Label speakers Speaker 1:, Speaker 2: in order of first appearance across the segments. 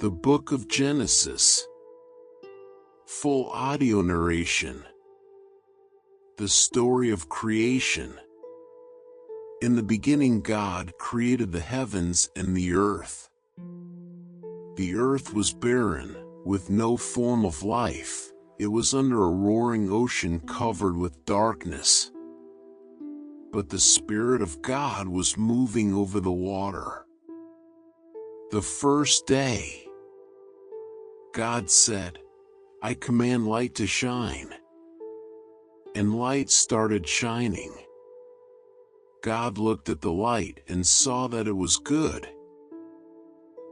Speaker 1: The Book of Genesis. Full audio narration. The story of creation. In the beginning, God created the heavens and the earth. The earth was barren, with no form of life. It was under a roaring ocean covered with darkness. But the Spirit of God was moving over the water. The first day, God said, "I command light to shine." And light started shining. God looked at the light and saw that it was good.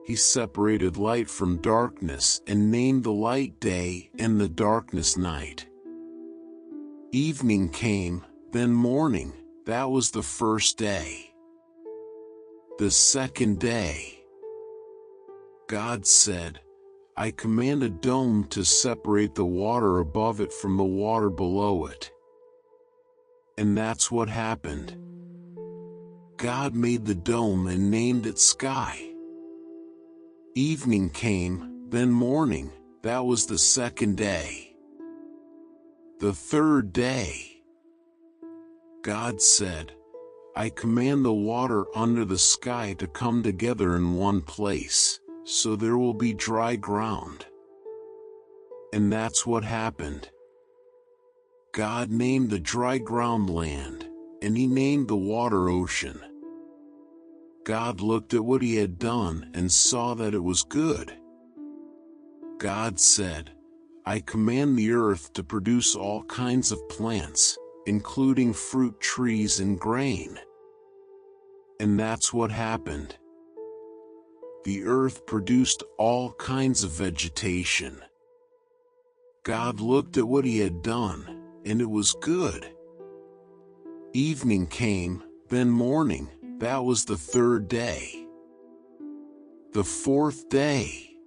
Speaker 1: He separated light from darkness and named the light day and the darkness night. Evening came, then morning. That was the first day. The second day, God said, "I command a dome to separate the water above it from the water below it." And that's what happened. God made the dome and named it sky. Evening came, then morning. That was the second day. The third day, God said, "I command the water under the sky to come together in one place, so there will be dry ground." And that's what happened. God named the dry ground land, and He named the water ocean. God looked at what He had done and saw that it was good. God said, "I command the earth to produce all kinds of plants, including fruit trees and grain." And that's what happened. The earth produced all kinds of vegetation. God looked at what He had done, and it was good. Evening came, then morning. That was the third day. The fourth day,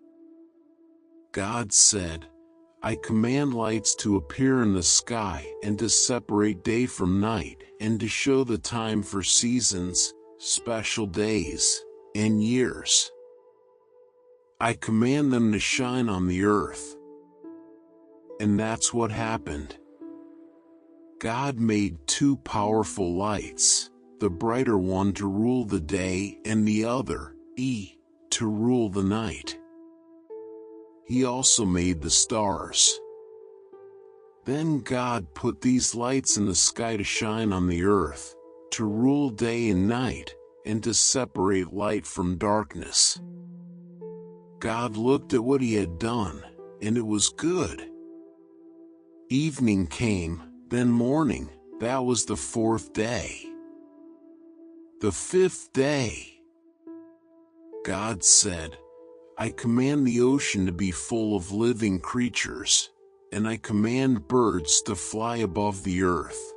Speaker 1: God said, "I command lights to appear in the sky and to separate day from night and to show the time for seasons, special days, and years. I command them to shine on the earth." And that's what happened. God made two powerful lights, the brighter one to rule the day and the other, to rule the night. He also made the stars. Then God put these lights in the sky to shine on the earth, to rule day and night, and to separate light from darkness. God looked at what He had done, and it was good. Evening came, then morning. That was the fourth day. The fifth day, God said, "I command the ocean to be full of living creatures, and I command birds to fly above the earth."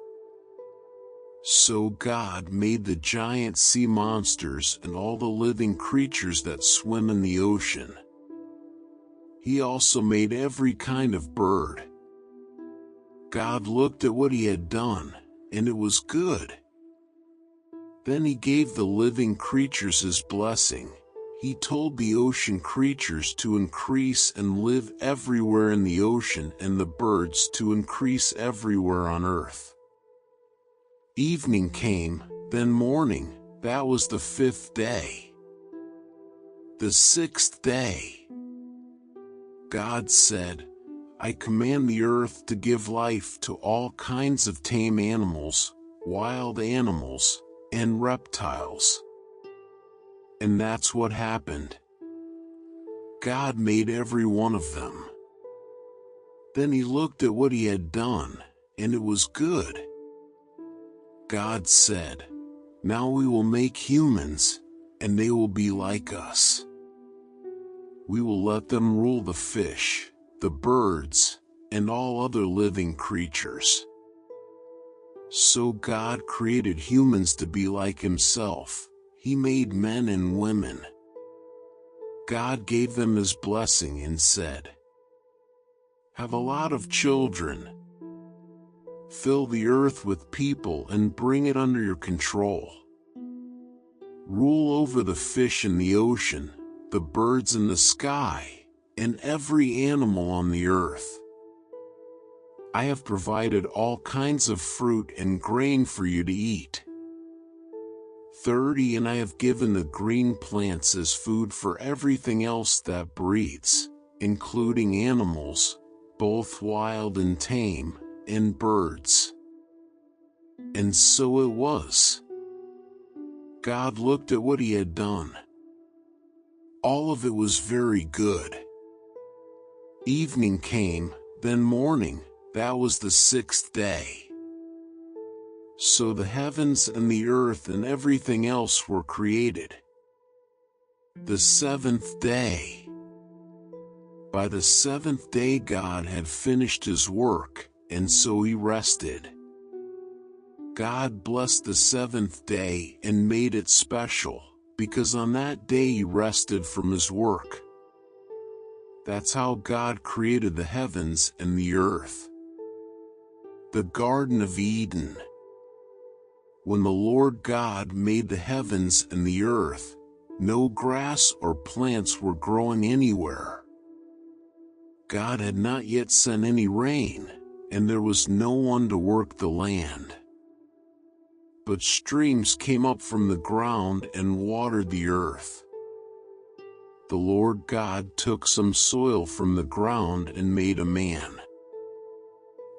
Speaker 1: So God made the giant sea monsters and all the living creatures that swim in the ocean. He also made every kind of bird. God looked at what He had done, and it was good. Then He gave the living creatures His blessing. He told the ocean creatures to increase and live everywhere in the ocean, and the birds to increase everywhere on earth. Evening came, then morning. That was the fifth day. The sixth day, God said, "I command the earth to give life to all kinds of tame animals, wild animals, and reptiles." And that's what happened. God made every one of them. Then He looked at what He had done, and it was good. God said, "Now we will make humans, and they will be like us. We will let them rule the fish, the birds, and all other living creatures." So God created humans to be like Himself. He made men and women. God gave them His blessing and said, "Have a lot of children. Fill the earth with people and bring it under your control. Rule over the fish in the ocean, the birds in the sky, and every animal on the earth. I have provided all kinds of fruit and grain for you to eat. 30 And I have given the green plants as food for everything else that breathes, including animals, both wild and tame, and birds. And so it was. God looked at what he had done. All of it was very good. Evening came, then morning, that was the 6th day. So the heavens and the earth and everything else were created. The 7th day. By the 7th day God had finished his work, and so he rested. God blessed the 7th day and made it special, because on that day he rested from his work. That's how God created the heavens and the earth. The Garden of Eden. When the Lord God made the heavens and the earth, no grass or plants were growing anywhere. God had not yet sent any rain, and there was no one to work the land. But streams came up from the ground and watered the earth. The Lord God took some soil from the ground and made a man.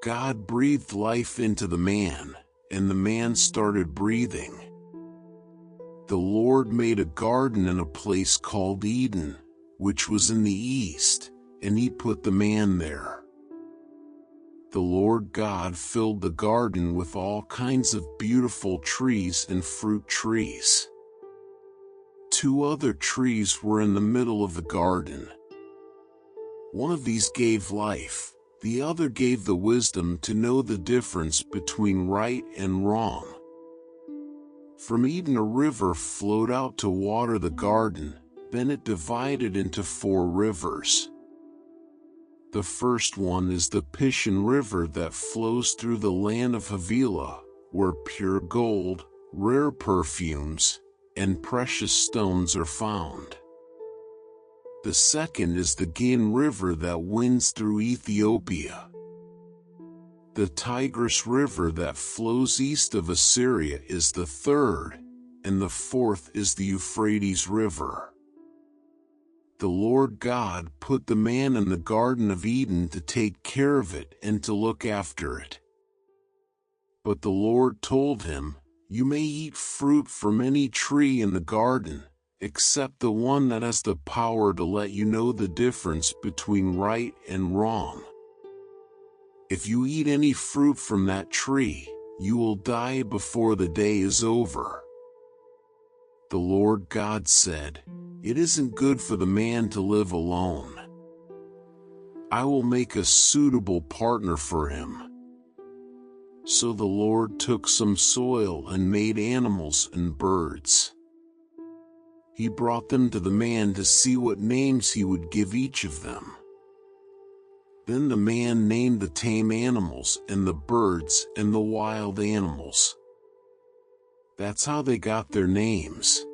Speaker 1: God breathed life into the man, and the man started breathing. The Lord made a garden in a place called Eden, which was in the east, and he put the man there. The Lord God filled the garden with all kinds of beautiful trees and fruit trees. 2 other trees were in the middle of the garden. One of these gave life, the other gave the wisdom to know the difference between right and wrong. From Eden a river flowed out to water the garden, then it divided into 4 rivers. The first one is the Pishon River that flows through the land of Havilah, where pure gold, rare perfumes, and precious stones are found. The second is the Gihon River that winds through Ethiopia. The Tigris River that flows east of Assyria is the third, and the fourth is the Euphrates River. The Lord God put the man in the Garden of Eden to take care of it and to look after it. But the Lord told him, "You may eat fruit from any tree in the garden, except the one that has the power to let you know the difference between right and wrong. If you eat any fruit from that tree, you will die before the day is over." The Lord God said, "It isn't good for the man to live alone. I will make a suitable partner for him." So the Lord took some soil and made animals and birds. He brought them to the man to see what names he would give each of them. Then the man named the tame animals and the birds and the wild animals. That's how they got their names.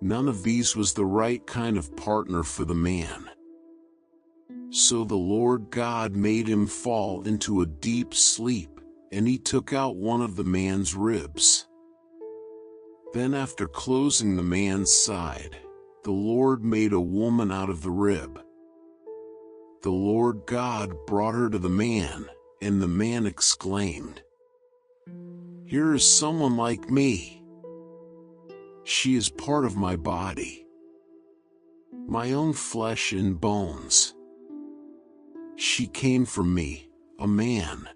Speaker 1: None of these was the right kind of partner for the man. So the Lord God made him fall into a deep sleep, and he took out one of the man's ribs. Then after closing the man's side, the Lord made a woman out of the rib. The Lord God brought her to the man, and the man exclaimed, "Here is someone like me. She is part of my body, my own flesh and bones. She came from me, a man.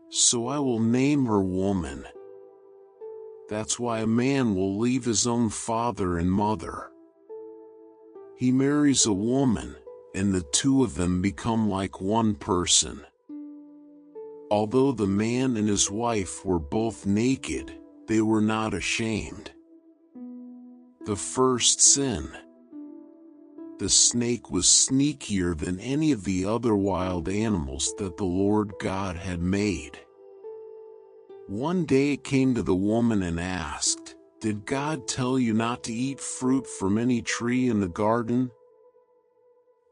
Speaker 1: So I will name her woman. That's why a man will leave his own father and mother. He marries a woman, and the 2 of them become like one person." Although the man and his wife were both naked, they were not ashamed. The first sin. The snake was sneakier than any of the other wild animals that the Lord God had made. One day it came to the woman and asked, "Did God tell you not to eat fruit from any tree in the garden?"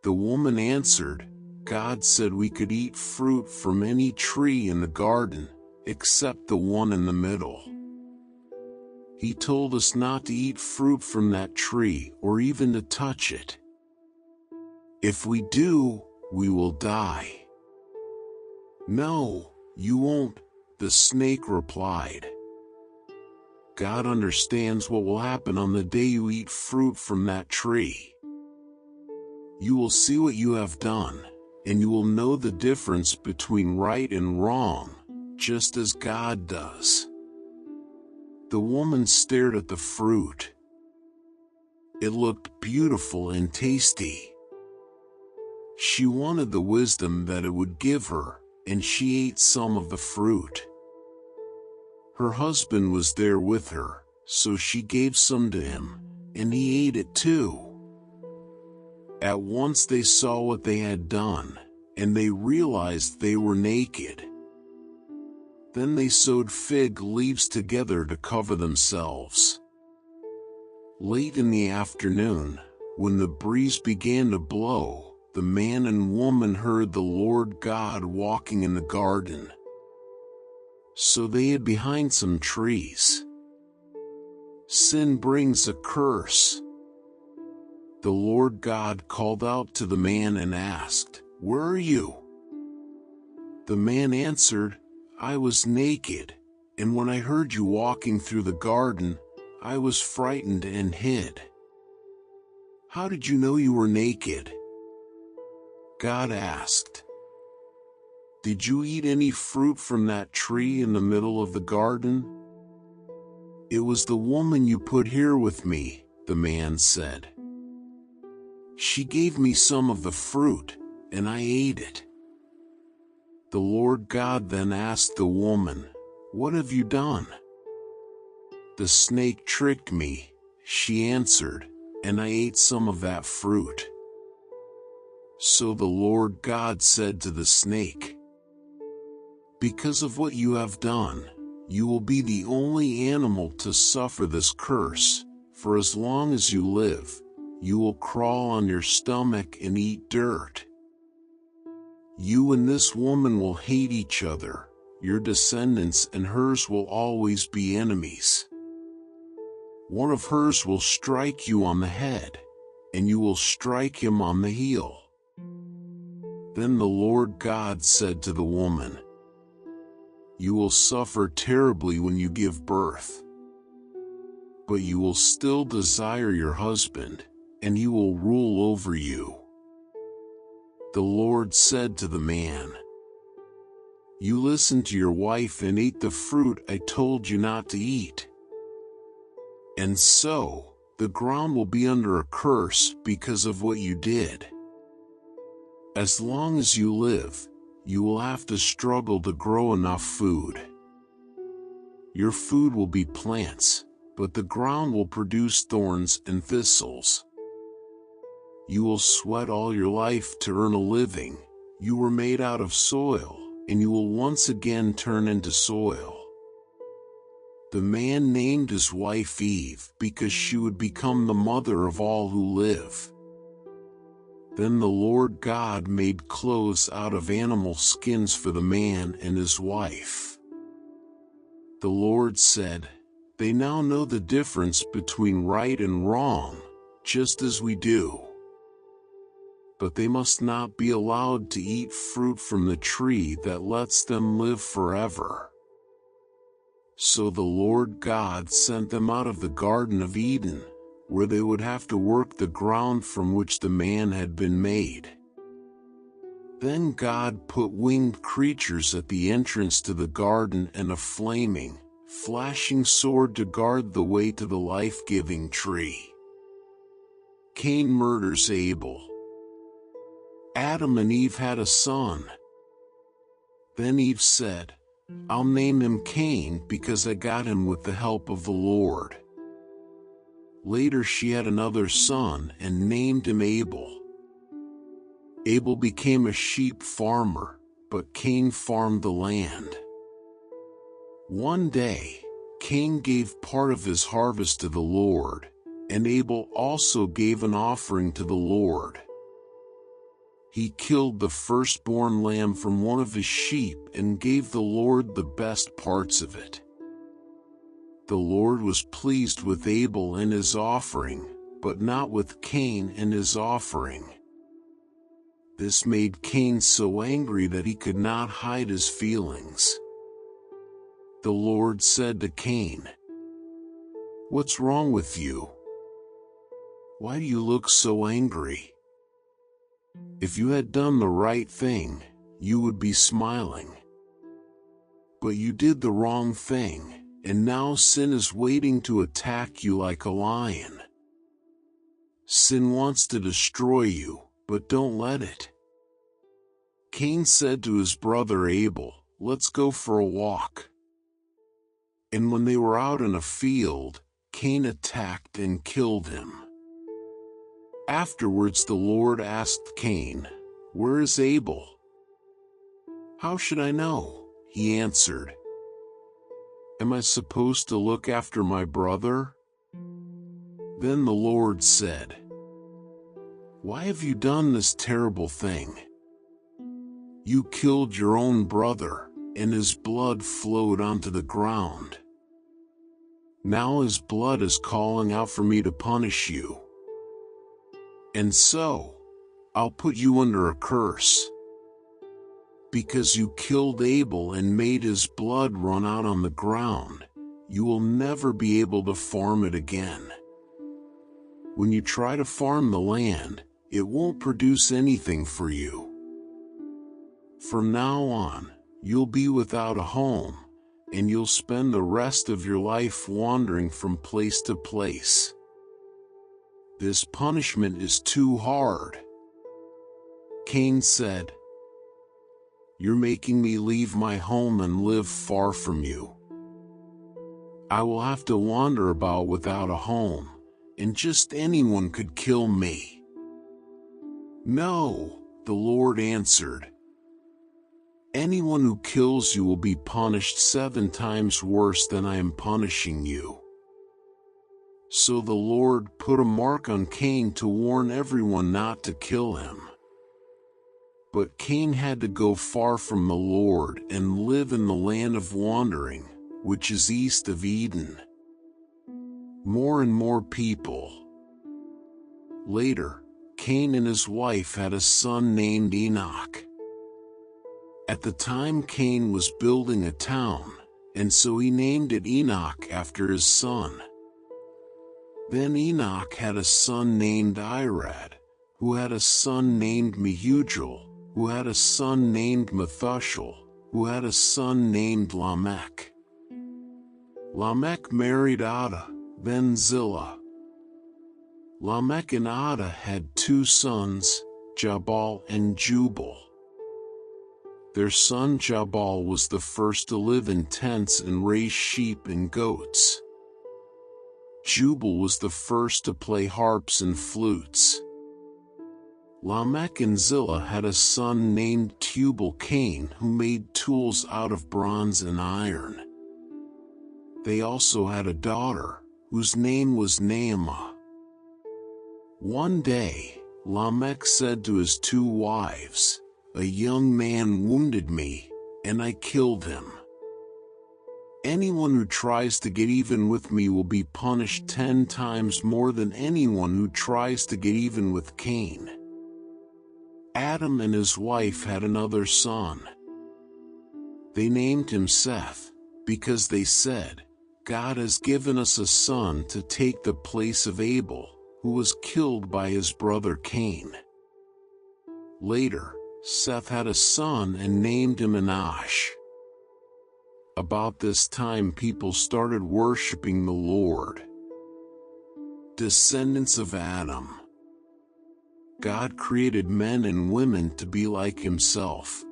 Speaker 1: The woman answered, "God said we could eat fruit from any tree in the garden, except the one in the middle. He told us not to eat fruit from that tree or even to touch it. If we do, we will die." "No, you won't," the snake replied. "God understands what will happen on the day you eat fruit from that tree. You will see what you have done, and you will know the difference between right and wrong, just as God does." The woman stared at the fruit. It looked beautiful and tasty. She wanted the wisdom that it would give her, and she ate some of the fruit. Her husband was there with her, so she gave some to him, and he ate it too. At once they saw what they had done, and they realized they were naked. Then they sewed fig leaves together to cover themselves. Late in the afternoon, when the breeze began to blow, the man and woman heard the Lord God walking in the garden. So they hid behind some trees. Sin brings a curse. The Lord God called out to the man and asked, "Where are you?" The man answered, "I was naked, and when I heard you walking through the garden, I was frightened and hid." "How did you know you were naked?" God asked. "Did you eat any fruit from that tree in the middle of the garden?" "It was the woman you put here with me," the man said. "She gave me some of the fruit, and I ate it." The Lord God then asked the woman, "What have you done?" "The snake tricked me," she answered, "and I ate some of that fruit." So the Lord God said to the snake, "Because of what you have done, you will be the only animal to suffer this curse. For as long as you live, you will crawl on your stomach and eat dirt. You and this woman will hate each other. Your descendants and hers will always be enemies. One of hers will strike you on the head, and you will strike him on the heel." Then the Lord God said to the woman, "You will suffer terribly when you give birth. But you will still desire your husband, and he will rule over you." The Lord said to the man, "You listened to your wife and ate the fruit I told you not to eat. And so, the ground will be under a curse because of what you did. As long as you live, you will have to struggle to grow enough food. Your food will be plants, but the ground will produce thorns and thistles. You will sweat all your life to earn a living. You were made out of soil, and you will once again turn into soil." The man named his wife Eve because she would become the mother of all who live. Then the Lord God made clothes out of animal skins for the man and his wife. The Lord said, "They now know the difference between right and wrong, just as we do. But they must not be allowed to eat fruit from the tree that lets them live forever." So the Lord God sent them out of the Garden of Eden, where they would have to work the ground from which the man had been made. Then God put winged creatures at the entrance to the garden and a flaming, flashing sword to guard the way to the life-giving tree. Cain murders Abel. Adam and Eve had a son. Then Eve said, "I'll name him Cain because I got him with the help of the Lord." Later she had another son and named him Abel. Abel became a sheep farmer, but Cain farmed the land. One day, Cain gave part of his harvest to the Lord, and Abel also gave an offering to the Lord. He killed the firstborn lamb from one of his sheep and gave the Lord the best parts of it. The Lord was pleased with Abel and his offering, but not with Cain and his offering. This made Cain so angry that he could not hide his feelings. The Lord said to Cain, "What's wrong with you? Why do you look so angry? If you had done the right thing, you would be smiling. But you did the wrong thing, and now sin is waiting to attack you like a lion. Sin wants to destroy you, but don't let it." Cain said to his brother Abel, "Let's go for a walk." And when they were out in a field, Cain attacked and killed him. Afterwards the Lord asked Cain, "Where is Abel?" "How should I know?" he answered. "Am I supposed to look after my brother?" Then the Lord said, "Why have you done this terrible thing? You killed your own brother, and his blood flowed onto the ground. Now his blood is calling out for me to punish you. And so, I'll put you under a curse. Because you killed Abel and made his blood run out on the ground, you will never be able to farm it again. When you try to farm the land, it won't produce anything for you. From now on, you'll be without a home, and you'll spend the rest of your life wandering from place to place. This punishment is too hard." Cain said, "You're making me leave my home and live far from you. I will have to wander about without a home, and just anyone could kill me." "No," the Lord answered. "Anyone who kills you will be punished 7 times worse than I am punishing you." So the Lord put a mark on Cain to warn everyone not to kill him. But Cain had to go far from the Lord and live in the land of wandering, which is east of Eden. More and more people. Later, Cain and his wife had a son named Enoch. At the time Cain was building a town, and so he named it Enoch after his son. Then Enoch had a son named Irad, who had a son named Mehujael, who had a son named Methuselah, who had a son named Lamech. Lamech married Ada, then Zillah. Lamech and Ada had 2 sons, Jabal and Jubal. Their son Jabal was the first to live in tents and raise sheep and goats. Jubal was the first to play harps and flutes. Lamech and Zillah had a son named Tubal-Cain who made tools out of bronze and iron. They also had a daughter, whose name was Naamah. One day, Lamech said to his 2 wives, "A young man wounded me, and I killed him. Anyone who tries to get even with me will be punished 10 times more than anyone who tries to get even with Cain." Adam and his wife had another son. They named him Seth, because they said, "God has given us a son to take the place of Abel, who was killed by his brother Cain." Later, Seth had a son and named him Enosh. About this time people started worshiping the Lord. Descendants of Adam. God created men and women to be like himself.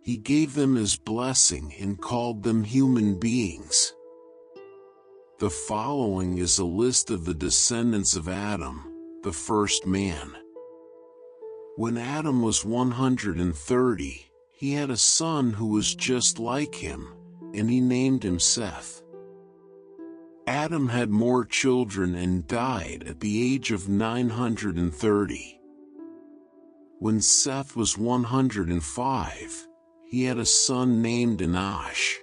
Speaker 1: He gave them his blessing and called them human beings. The following is a list of the descendants of Adam, the first man. When Adam was 130, he had a son who was just like him, and he named him Seth. Adam had more children and died at the age of 930. When Seth was 105, he had a son named Enosh.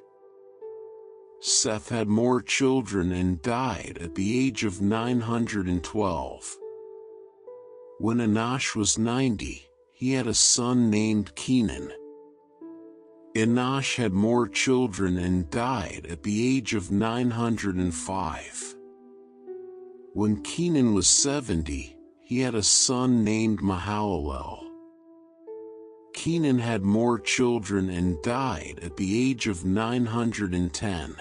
Speaker 1: Seth had more children and died at the age of 912. When Enosh was 90, he had a son named Kenan. Enosh had more children and died at the age of 905. When Kenan was 70, he had a son named Mahalalel. Kenan had more children and died at the age of 910.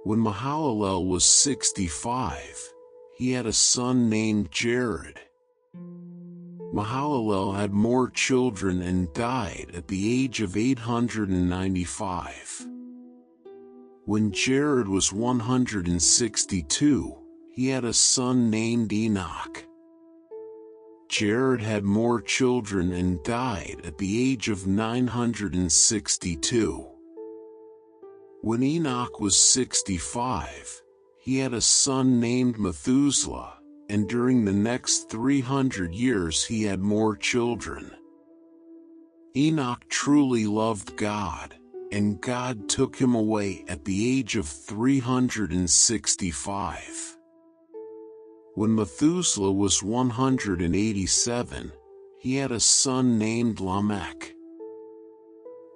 Speaker 1: When Mahalalel was 65, he had a son named Jared. Mahalalel had more children and died at the age of 895. When Jared was 162, he had a son named Enoch. Jared had more children and died at the age of 962. When Enoch was 65, he had a son named Methuselah, and during the next 300 years he had more children. Enoch truly loved God, and God took him away at the age of 365. When Methuselah was 187, he had a son named Lamech.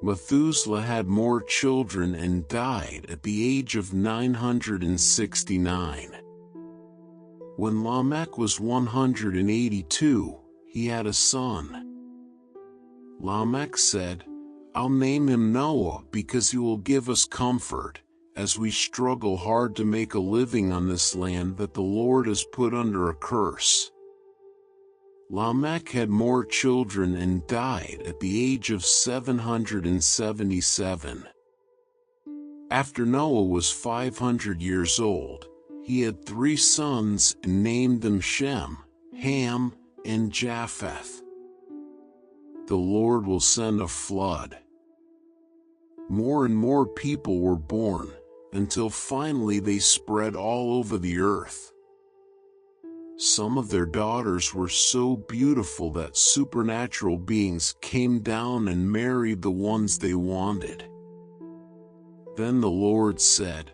Speaker 1: Methuselah had more children and died at the age of 969. When Lamech was 182, he had a son. Lamech said, "I'll name him Noah because he will give us comfort, as we struggle hard to make a living on this land that the Lord has put under a curse." Lamech had more children and died at the age of 777. After Noah was 500 years old, he had 3 sons and named them Shem, Ham, and Japheth. The Lord will send a flood. More and more people were born, until finally they spread all over the earth. Some of their daughters were so beautiful that supernatural beings came down and married the ones they wanted. Then the Lord said,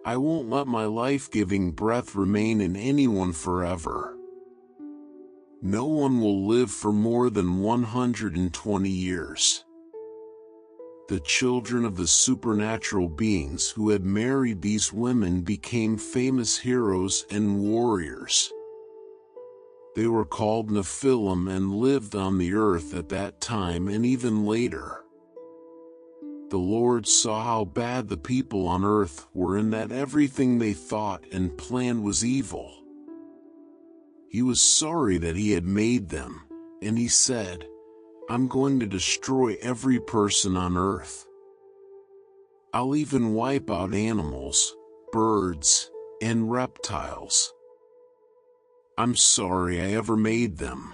Speaker 1: "I won't let my life-giving breath remain in anyone forever. No one will live for more than 120 years. The children of the supernatural beings who had married these women became famous heroes and warriors. They were called Nephilim and lived on the earth at that time and even later. The Lord saw how bad the people on earth were and that everything they thought and planned was evil. He was sorry that he had made them, and he said, "I'm going to destroy every person on earth. I'll even wipe out animals, birds, and reptiles. I'm sorry I ever made them."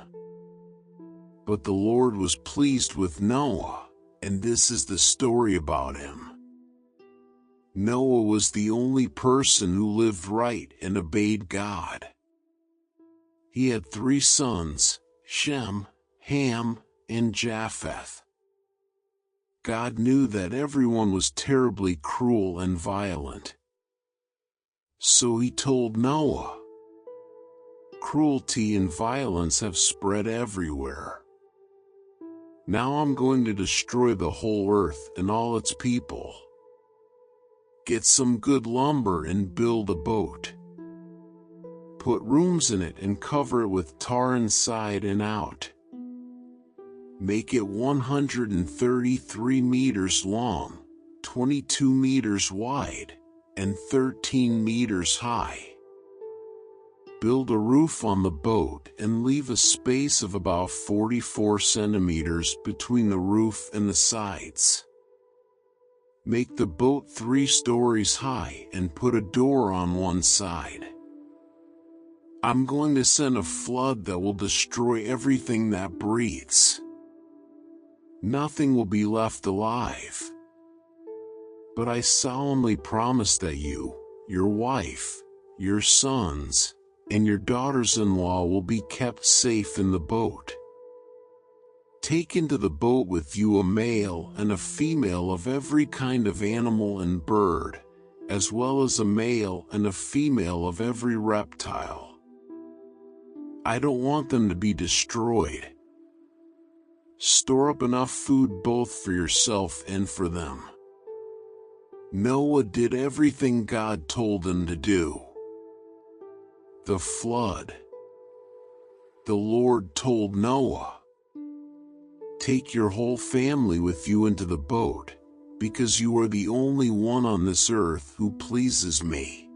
Speaker 1: But the Lord was pleased with Noah, and this is the story about him. Noah was the only person who lived right and obeyed God. He had 3 sons, Shem, Ham, and Japheth. God knew that everyone was terribly cruel and violent. So he told Noah, "Cruelty and violence have spread everywhere. Now I'm going to destroy the whole earth and all its people. Get some good lumber and build a boat. Put rooms in it and cover it with tar inside and out. Make it 133 meters long, 22 meters wide, and 13 meters high. Build a roof on the boat and leave a space of about 44 centimeters between the roof and the sides. Make the boat 3 stories high and put a door on one side. I'm going to send a flood that will destroy everything that breathes. Nothing will be left alive. But I solemnly promise that you, your wife, your sons, and your daughters-in-law will be kept safe in the boat. Take into the boat with you a male and a female of every kind of animal and bird, as well as a male and a female of every reptile. I don't want them to be destroyed. Store up enough food both for yourself and for them." Noah did everything God told him to do. The flood. The Lord told Noah, "Take your whole family with you into the boat, because you are the only one on this earth who pleases me.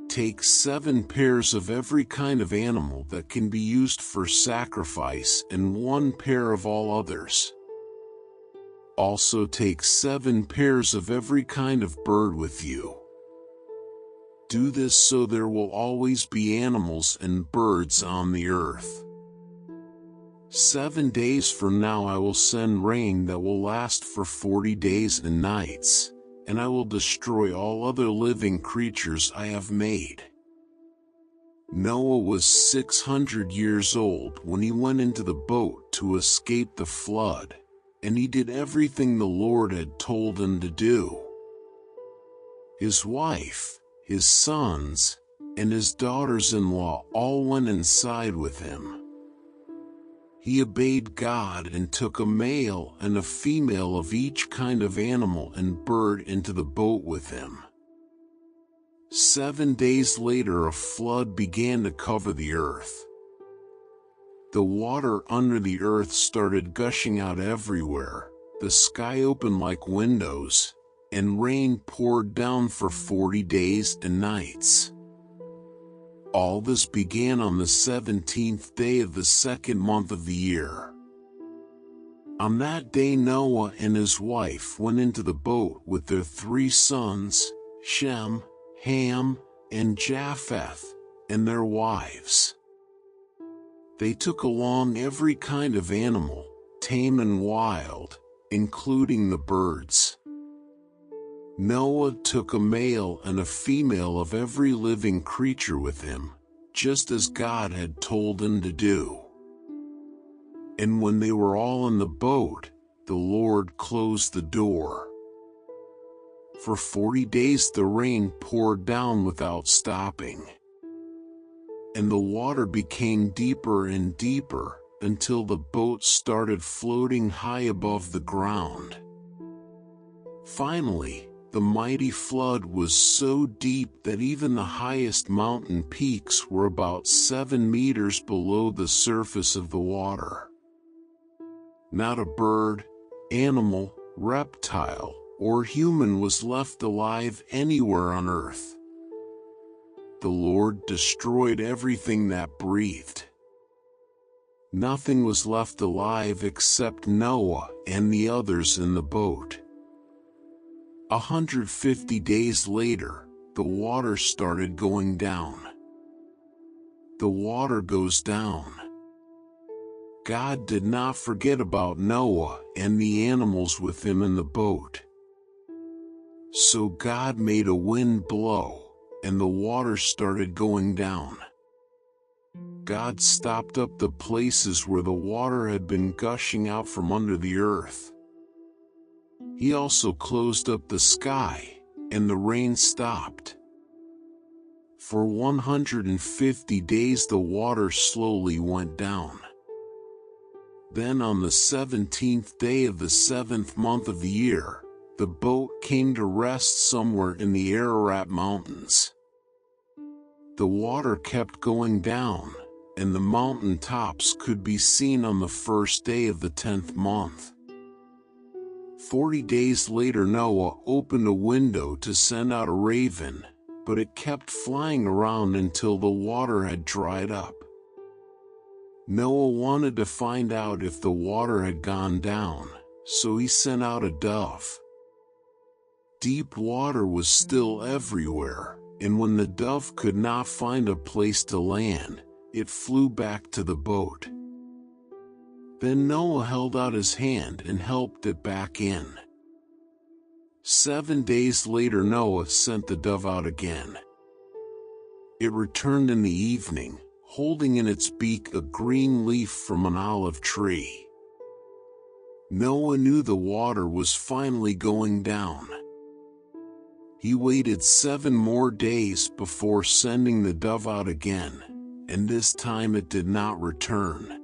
Speaker 1: Take 7 pairs of every kind of animal that can be used for sacrifice and 1 pair of all others. Also take 7 pairs of every kind of bird with you. Do this so there will always be animals and birds on the earth. 7 days from now I will send rain that will last for 40 days and nights, and I will destroy all other living creatures I have made." Noah was 600 years old when he went into the boat to escape the flood, and he did everything the Lord had told him to do. His wife, his sons, and his daughters-in-law all went inside with him. He obeyed God and took a male and a female of each kind of animal and bird into the boat with him. 7 days later a flood began to cover the earth. The water under the earth started gushing out everywhere, the sky opened like windows, and rain poured down for 40 days and nights. All this began on the 17th day of the 2nd month of the year. On that day Noah and his wife went into the boat with their 3 sons, Shem, Ham, and Japheth, and their wives. They took along every kind of animal, tame and wild, including the birds. Noah took a male and a female of every living creature with him, just as God had told him to do. And when they were all in the boat, the Lord closed the door. For 40 days the rain poured down without stopping. And the water became deeper and deeper, until the boat started floating high above the ground. Finally, the mighty flood was so deep that even the highest mountain peaks were about 7 meters below the surface of the water. Not a bird, animal, reptile, or human was left alive anywhere on earth. The Lord destroyed everything that breathed. Nothing was left alive except Noah and the others in the boat. 150 days later, the water started going down. The water goes down. God did not forget about Noah and the animals with him in the boat. So God made a wind blow, and the water started going down. God stopped up the places where the water had been gushing out from under the earth. He also closed up the sky, and the rain stopped. For 150 days the water slowly went down. Then on the 17th day of the 7th month of the year, the boat came to rest somewhere in the Ararat Mountains. The water kept going down, and the mountain tops could be seen on the 1st day of the 10th month. 40 days later Noah opened a window to send out a raven, but it kept flying around until the water had dried up. Noah wanted to find out if the water had gone down, so he sent out a dove. Deep water was still everywhere, and when the dove could not find a place to land, it flew back to the boat. Then Noah held out his hand and helped it back in. 7 days later Noah sent the dove out again. It returned in the evening, holding in its beak a green leaf from an olive tree. Noah knew the water was finally going down. He waited 7 more days before sending the dove out again, and this time it did not return.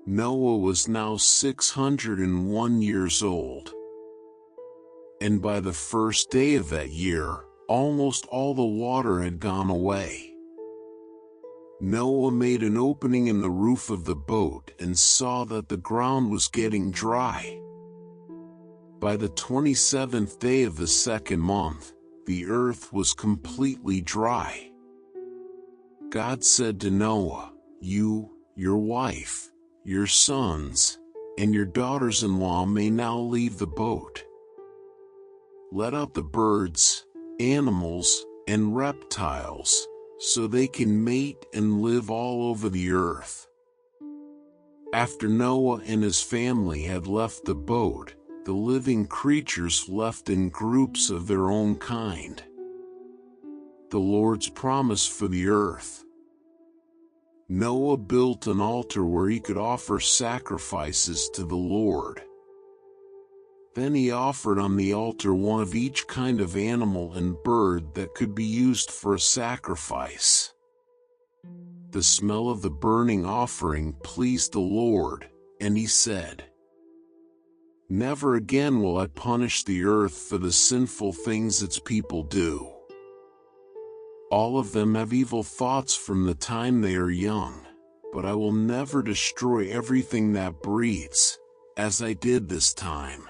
Speaker 1: Noah was now 601 years old. And by the first day of that year, almost all the water had gone away. Noah made an opening in the roof of the boat and saw that the ground was getting dry. By the 27th day of the second month, the earth was completely dry. God said to Noah, "You, your wife, your sons, and your daughters-in-law may now leave the boat. Let out the birds, animals, and reptiles, so they can mate and live all over the earth." After Noah and his family had left the boat, the living creatures left in groups of their own kind. The Lord's promise for the earth. Noah built an altar where he could offer sacrifices to the Lord. Then he offered on the altar one of each kind of animal and bird that could be used for a sacrifice. The smell of the burning offering pleased the Lord, and he said, "Never again will I punish the earth for the sinful things its people do. All of them have evil thoughts from the time they are young, but I will never destroy everything that breathes, as I did this time.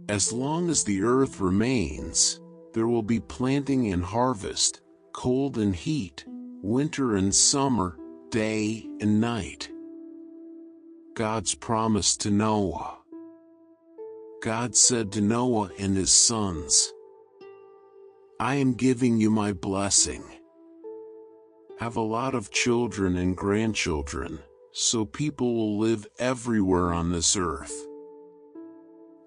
Speaker 1: As long as the earth remains, there will be planting and harvest, cold and heat, winter and summer, day and night." God's promise to Noah. God said to Noah and his sons, "I am giving you my blessing. Have a lot of children and grandchildren, so people will live everywhere on this earth.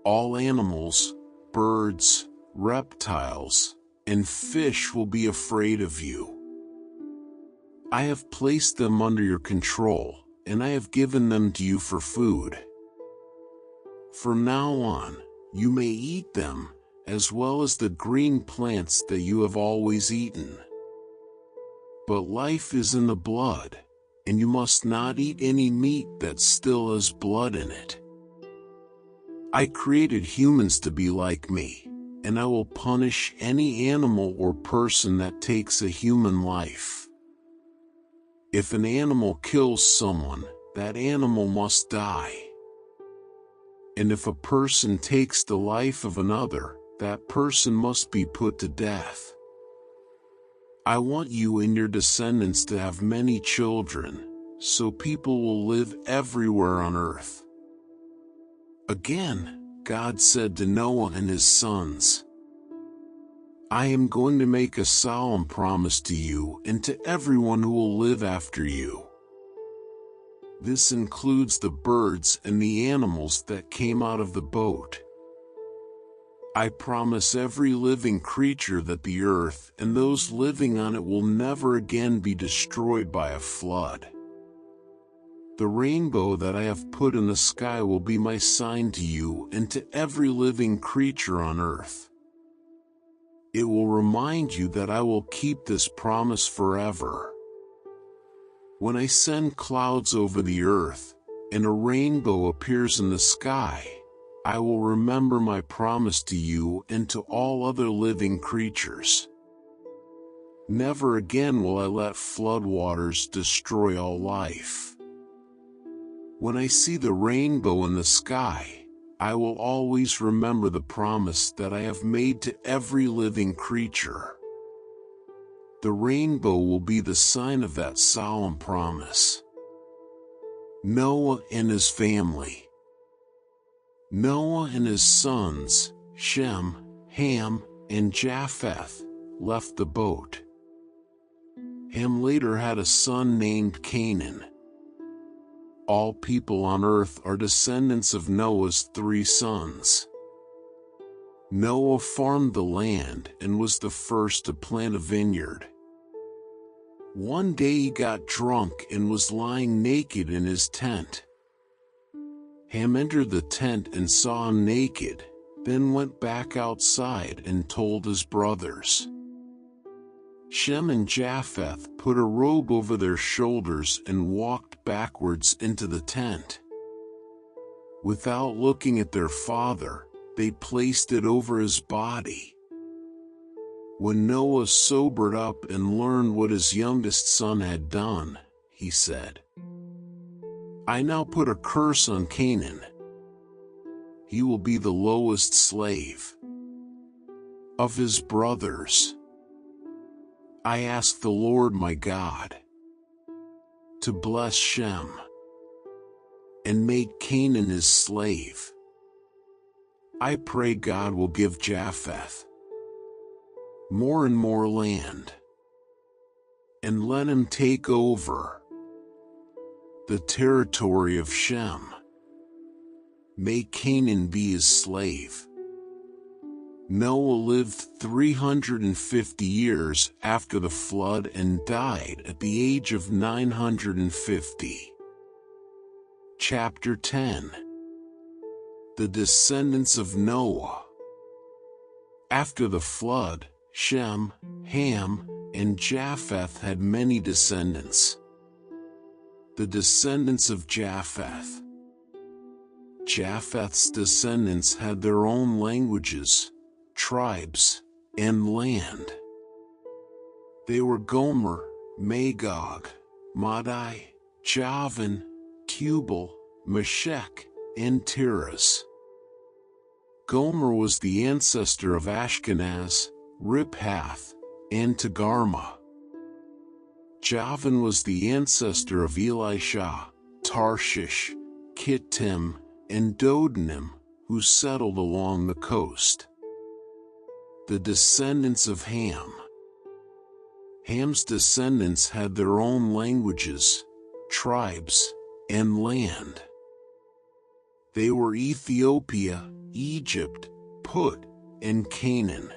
Speaker 1: All animals, birds, reptiles, and fish will be afraid of you. I have placed them under your control, and I have given them to you for food. From now on, you may eat them, as well as the green plants that you have always eaten. But life is in the blood, and you must not eat any meat that still has blood in it. I created humans to be like me, and I will punish any animal or person that takes a human life. If an animal kills someone, that animal must die. And if a person takes the life of another, that person must be put to death. I want you and your descendants to have many children, so people will live everywhere on earth." Again, God said to Noah and his sons, "I am going to make a solemn promise to you and to everyone who will live after you. This includes the birds and the animals that came out of the boat. I promise every living creature that the earth and those living on it will never again be destroyed by a flood. The rainbow that I have put in the sky will be my sign to you and to every living creature on earth. It will remind you that I will keep this promise forever. When I send clouds over the earth, and a rainbow appears in the sky, I will remember my promise to you and to all other living creatures. Never again will I let floodwaters destroy all life. When I see the rainbow in the sky, I will always remember the promise that I have made to every living creature. The rainbow will be the sign of that solemn promise." Noah and his family. Noah and his sons, Shem, Ham, and Japheth, left the boat. Ham later had a son named Canaan. All people on earth are descendants of Noah's 3 sons. Noah farmed the land and was the first to plant a vineyard. One day he got drunk and was lying naked in his tent. Ham entered the tent and saw him naked, then went back outside and told his brothers. Shem and Japheth put a robe over their shoulders and walked backwards into the tent. Without looking at their father, they placed it over his body. When Noah sobered up and learned what his youngest son had done, he said, "I now put a curse on Canaan. He will be the lowest slave of his brothers. I ask the Lord my God to bless Shem and make Canaan his slave. I pray God will give Japheth more and more land, and let him take over the territory of Shem. May Canaan be his slave." Noah lived 350 years after the flood and died at the age of 950. Chapter 10. The descendants of Noah. After the flood, Shem, Ham, and Japheth had many descendants. The descendants of Japheth. Japheth's descendants had their own languages, tribes, and land. They were Gomer, Magog, Madai, Javan, Tubal, Meshech, and Tiras. Gomer was the ancestor of Ashkenaz, Riphath, and Togarmah. Javan was the ancestor of Elisha, Tarshish, Kittim, and Dodanim, who settled along the coast. The descendants of Ham. Ham's descendants had their own languages, tribes, and land. They were Ethiopia, Egypt, Put, and Canaan.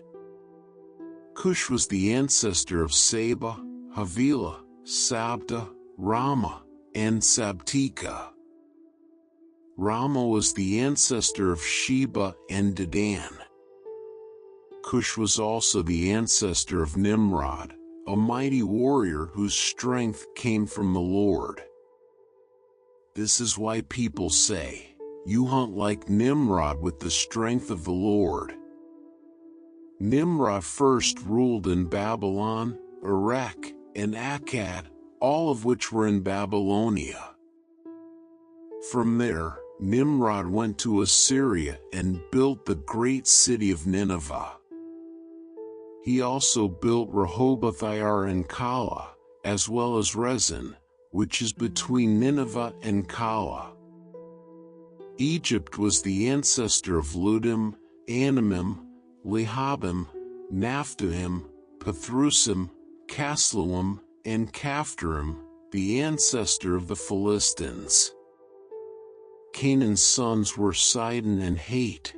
Speaker 1: Cush was the ancestor of Saba, Havilah, Sabta, Rama, and Sabteka. Rama was the ancestor of Sheba and Dedan. Cush was also the ancestor of Nimrod, a mighty warrior whose strength came from the Lord. This is why people say, "You hunt like Nimrod with the strength of the Lord." Nimrod first ruled in Babylon, Erech, and Akkad, all of which were in Babylonia. From there, Nimrod went to Assyria and built the great city of Nineveh. He also built Rehoboth-ir and Calah, as well as Rezin, which is between Nineveh and Calah. Egypt was the ancestor of Ludim, Anamim, Lehabim, Naphtuhim, Pathrusim, Casluim, and Caphtorim, the ancestor of the Philistines. Canaan's sons were Sidon and Het.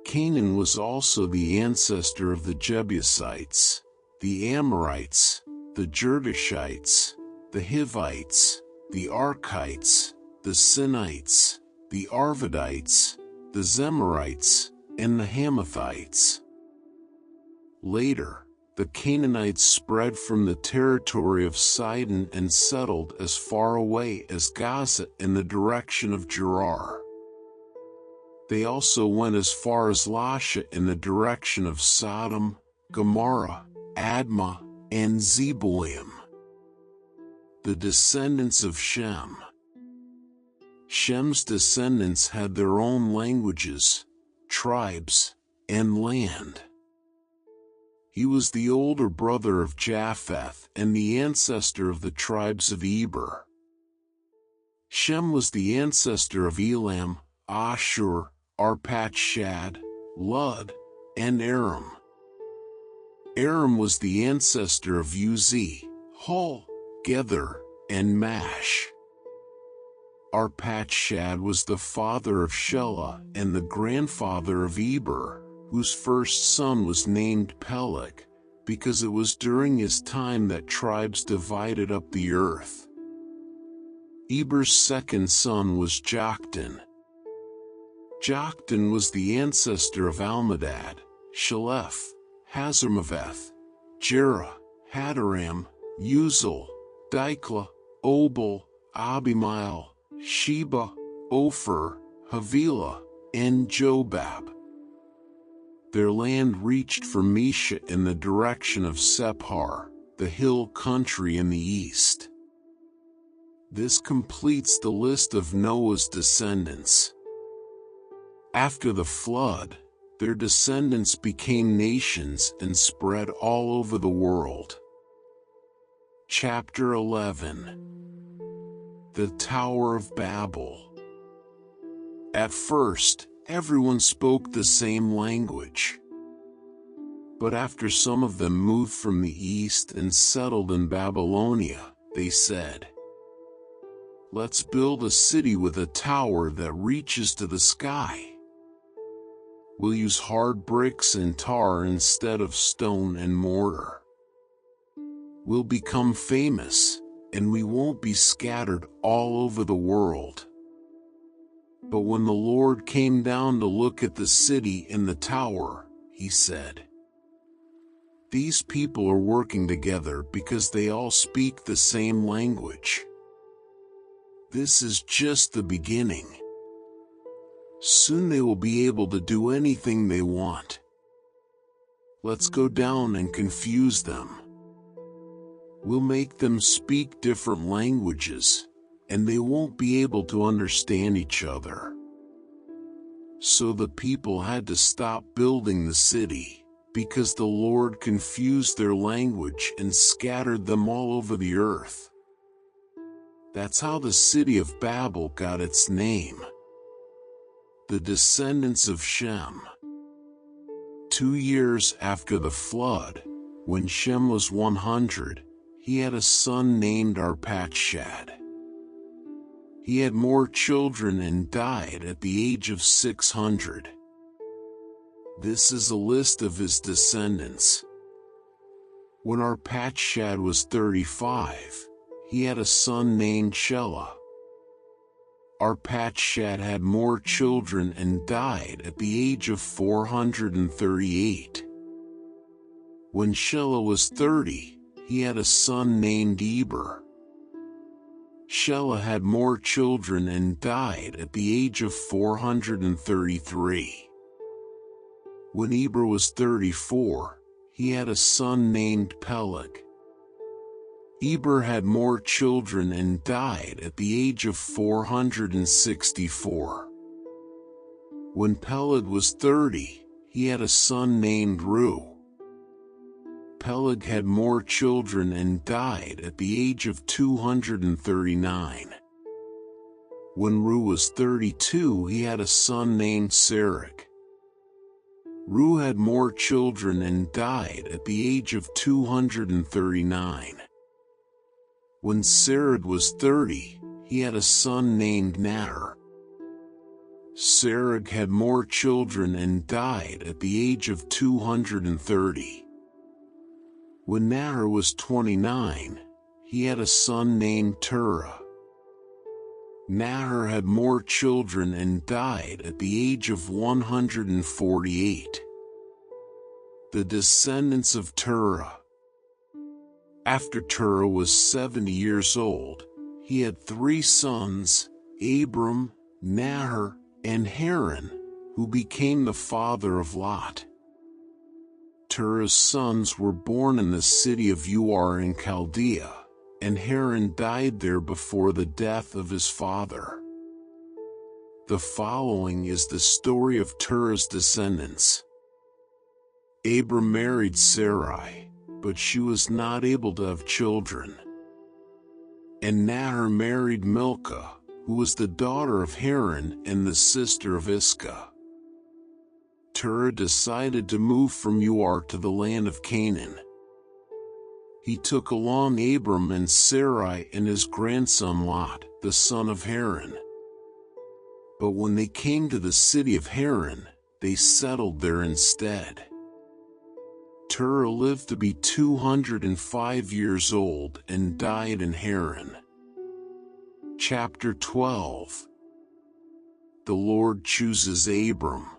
Speaker 1: Canaan was also the ancestor of the Jebusites, the Amorites, the Girgashites, the Hivites, the Archites, the Sinites, the Arvadites, the Zemarites, and the Hamathites. Later, the Canaanites spread from the territory of Sidon and settled as far away as Gaza in the direction of Gerar. They also went as far as Lasha in the direction of Sodom, Gomorrah, Admah, and Zeboim. The descendants of Shem. Shem's descendants had their own languages, tribes, and land. He was the older brother of Japheth and the ancestor of the tribes of Eber. Shem was the ancestor of Elam, Ashur, Arpachshad, Lud, and Aram. Aram was the ancestor of Uzi, Hul, Gether, and Mash. Arpachshad was the father of Shelah and the grandfather of Eber, whose first son was named Peleg, because it was during his time that tribes divided up the earth. Eber's second son was Joktan. Joktan was the ancestor of Almodad, Shalef, Hazarmaveth, Jerah, Hadoram, Uzal, Diklah, Obal, Abimael, Sheba, Ophir, Havilah, and Jobab. Their land reached from Mesha in the direction of Sephar, the hill country in the east. This completes the list of Noah's descendants. After the flood, their descendants became nations and spread all over the world. Chapter 11. The Tower of Babel. At first, everyone spoke the same language. But after some of them moved from the east and settled in Babylonia, they said, "Let's build a city with a tower that reaches to the sky. We'll use hard bricks and tar instead of stone and mortar. We'll become famous, and we won't be scattered all over the world." But when the Lord came down to look at the city and the tower, he said, "These people are working together because they all speak the same language. This is just the beginning. Soon they will be able to do anything they want. Let's go down and confuse them. We'll make them speak different languages, and they won't be able to understand each other." So the people had to stop building the city, because the Lord confused their language and scattered them all over the earth. That's how the city of Babel got its name. The descendants of Shem. 2 years after the flood, when Shem was 100, he had a son named Arpachshad. He had more children and died at the age of 600. This is a list of his descendants. When Arpachshad was 35, he had a son named Shelah. Arpachshad had more children and died at the age of 438. When Shelah was 30, he had a son named Eber. Shelah had more children and died at the age of 433. When Eber was 34, he had a son named Peleg. Eber had more children and died at the age of 464. When Peleg was 30, he had a son named Reu. Peleg had more children and died at the age of 239. When Reu was 32, he had a son named Serug. Reu had more children and died at the age of 239. When Serug was 30, he had a son named Nahor. Serug had more children and died at the age of 230. When Nahor was 29, he had a son named Terah. Nahor had more children and died at the age of 148. The descendants of Terah. After Terah was 70 years old, he had 3 sons, Abram, Nahor, and Haran, who became the father of Lot. Terah's sons were born in the city of Ur in Chaldea, and Haran died there before the death of his father. The following is the story of Terah's descendants. Abram married Sarai, but she was not able to have children. And Nahor married Milcah, who was the daughter of Haran and the sister of Iscah. Terah decided to move from Ur to the land of Canaan. he took along Abram and Sarai and his grandson Lot, the son of Haran. But when they came to the city of Haran, they settled there instead. Terah lived to be 205 years old and died in Haran. Chapter 12. The Lord chooses Abram.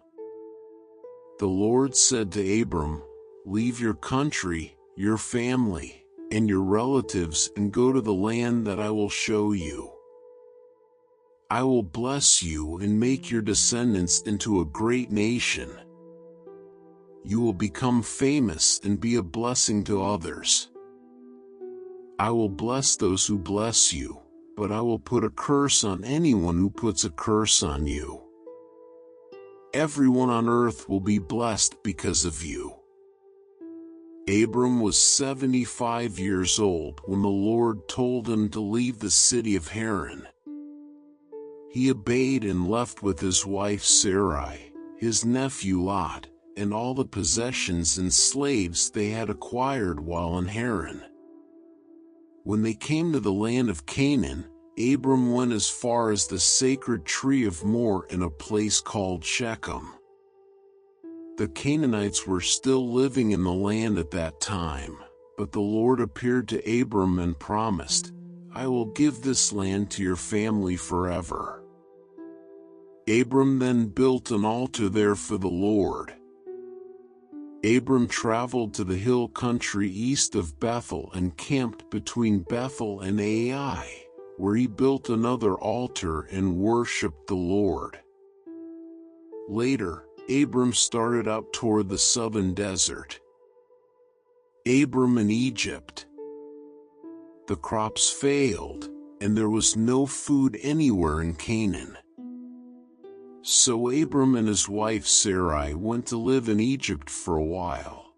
Speaker 1: The Lord said to Abram, "Leave your country, your family, and your relatives and go to the land that I will show you. I will bless you and make your descendants into a great nation. You will become famous and be a blessing to others. I will bless those who bless you, but I will put a curse on anyone who puts a curse on you. Everyone on earth will be blessed because of you." Abram was 75 years old when the Lord told him to leave the city of Haran. He obeyed and left with his wife Sarai, his nephew Lot, and all the possessions and slaves they had acquired while in Haran. When they came to the land of Canaan, Abram went as far as the sacred tree of Moreh in a place called Shechem. The Canaanites were still living in the land at that time, but the Lord appeared to Abram and promised, "I will give this land to your family forever." Abram then built an altar there for the Lord. Abram traveled to the hill country east of Bethel and camped between Bethel and Ai, where he built another altar and worshipped the Lord. Later, Abram started up toward the southern desert. Abram in Egypt. The crops failed, and there was no food anywhere in Canaan. So Abram and his wife Sarai went to live in Egypt for a while.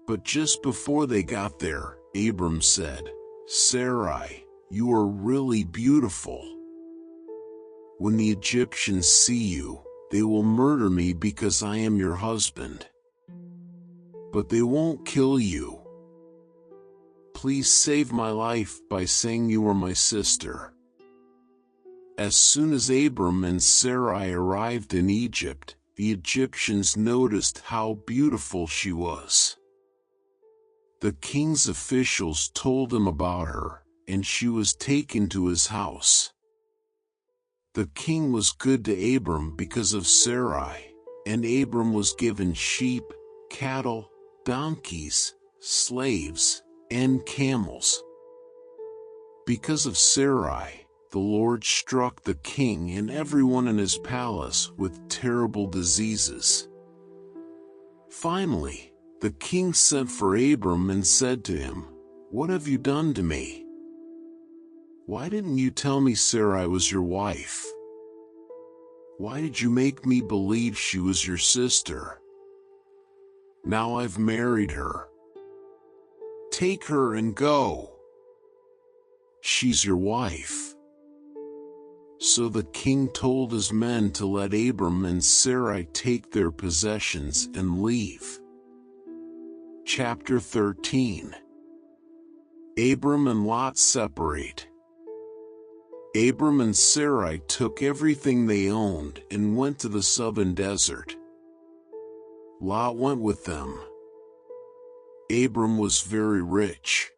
Speaker 1: But just before they got there, Abram said, "Sarai, you are really beautiful. When the Egyptians see you, they will murder me because I am your husband. But they won't kill you. Please save my life by saying you are my sister." As soon as Abram and Sarai arrived in Egypt, the Egyptians noticed how beautiful she was. The king's officials told him about her, and she was taken to his house. The king was good to Abram because of Sarai, and Abram was given sheep, cattle, donkeys, slaves, and camels. Because of Sarai, the Lord struck the king and everyone in his palace with terrible diseases. Finally, the king sent for Abram and said to him, "What have you done to me? Why didn't you tell me Sarai was your wife? Why did you make me believe she was your sister? Now I've married her. Take her and go. She's your wife." So the king told his men to let Abram and Sarai take their possessions and leave. Chapter 13. Abram and Lot separate. Abram and Sarai took everything they owned and went to the southern desert. Lot went with them. Abram was very rich.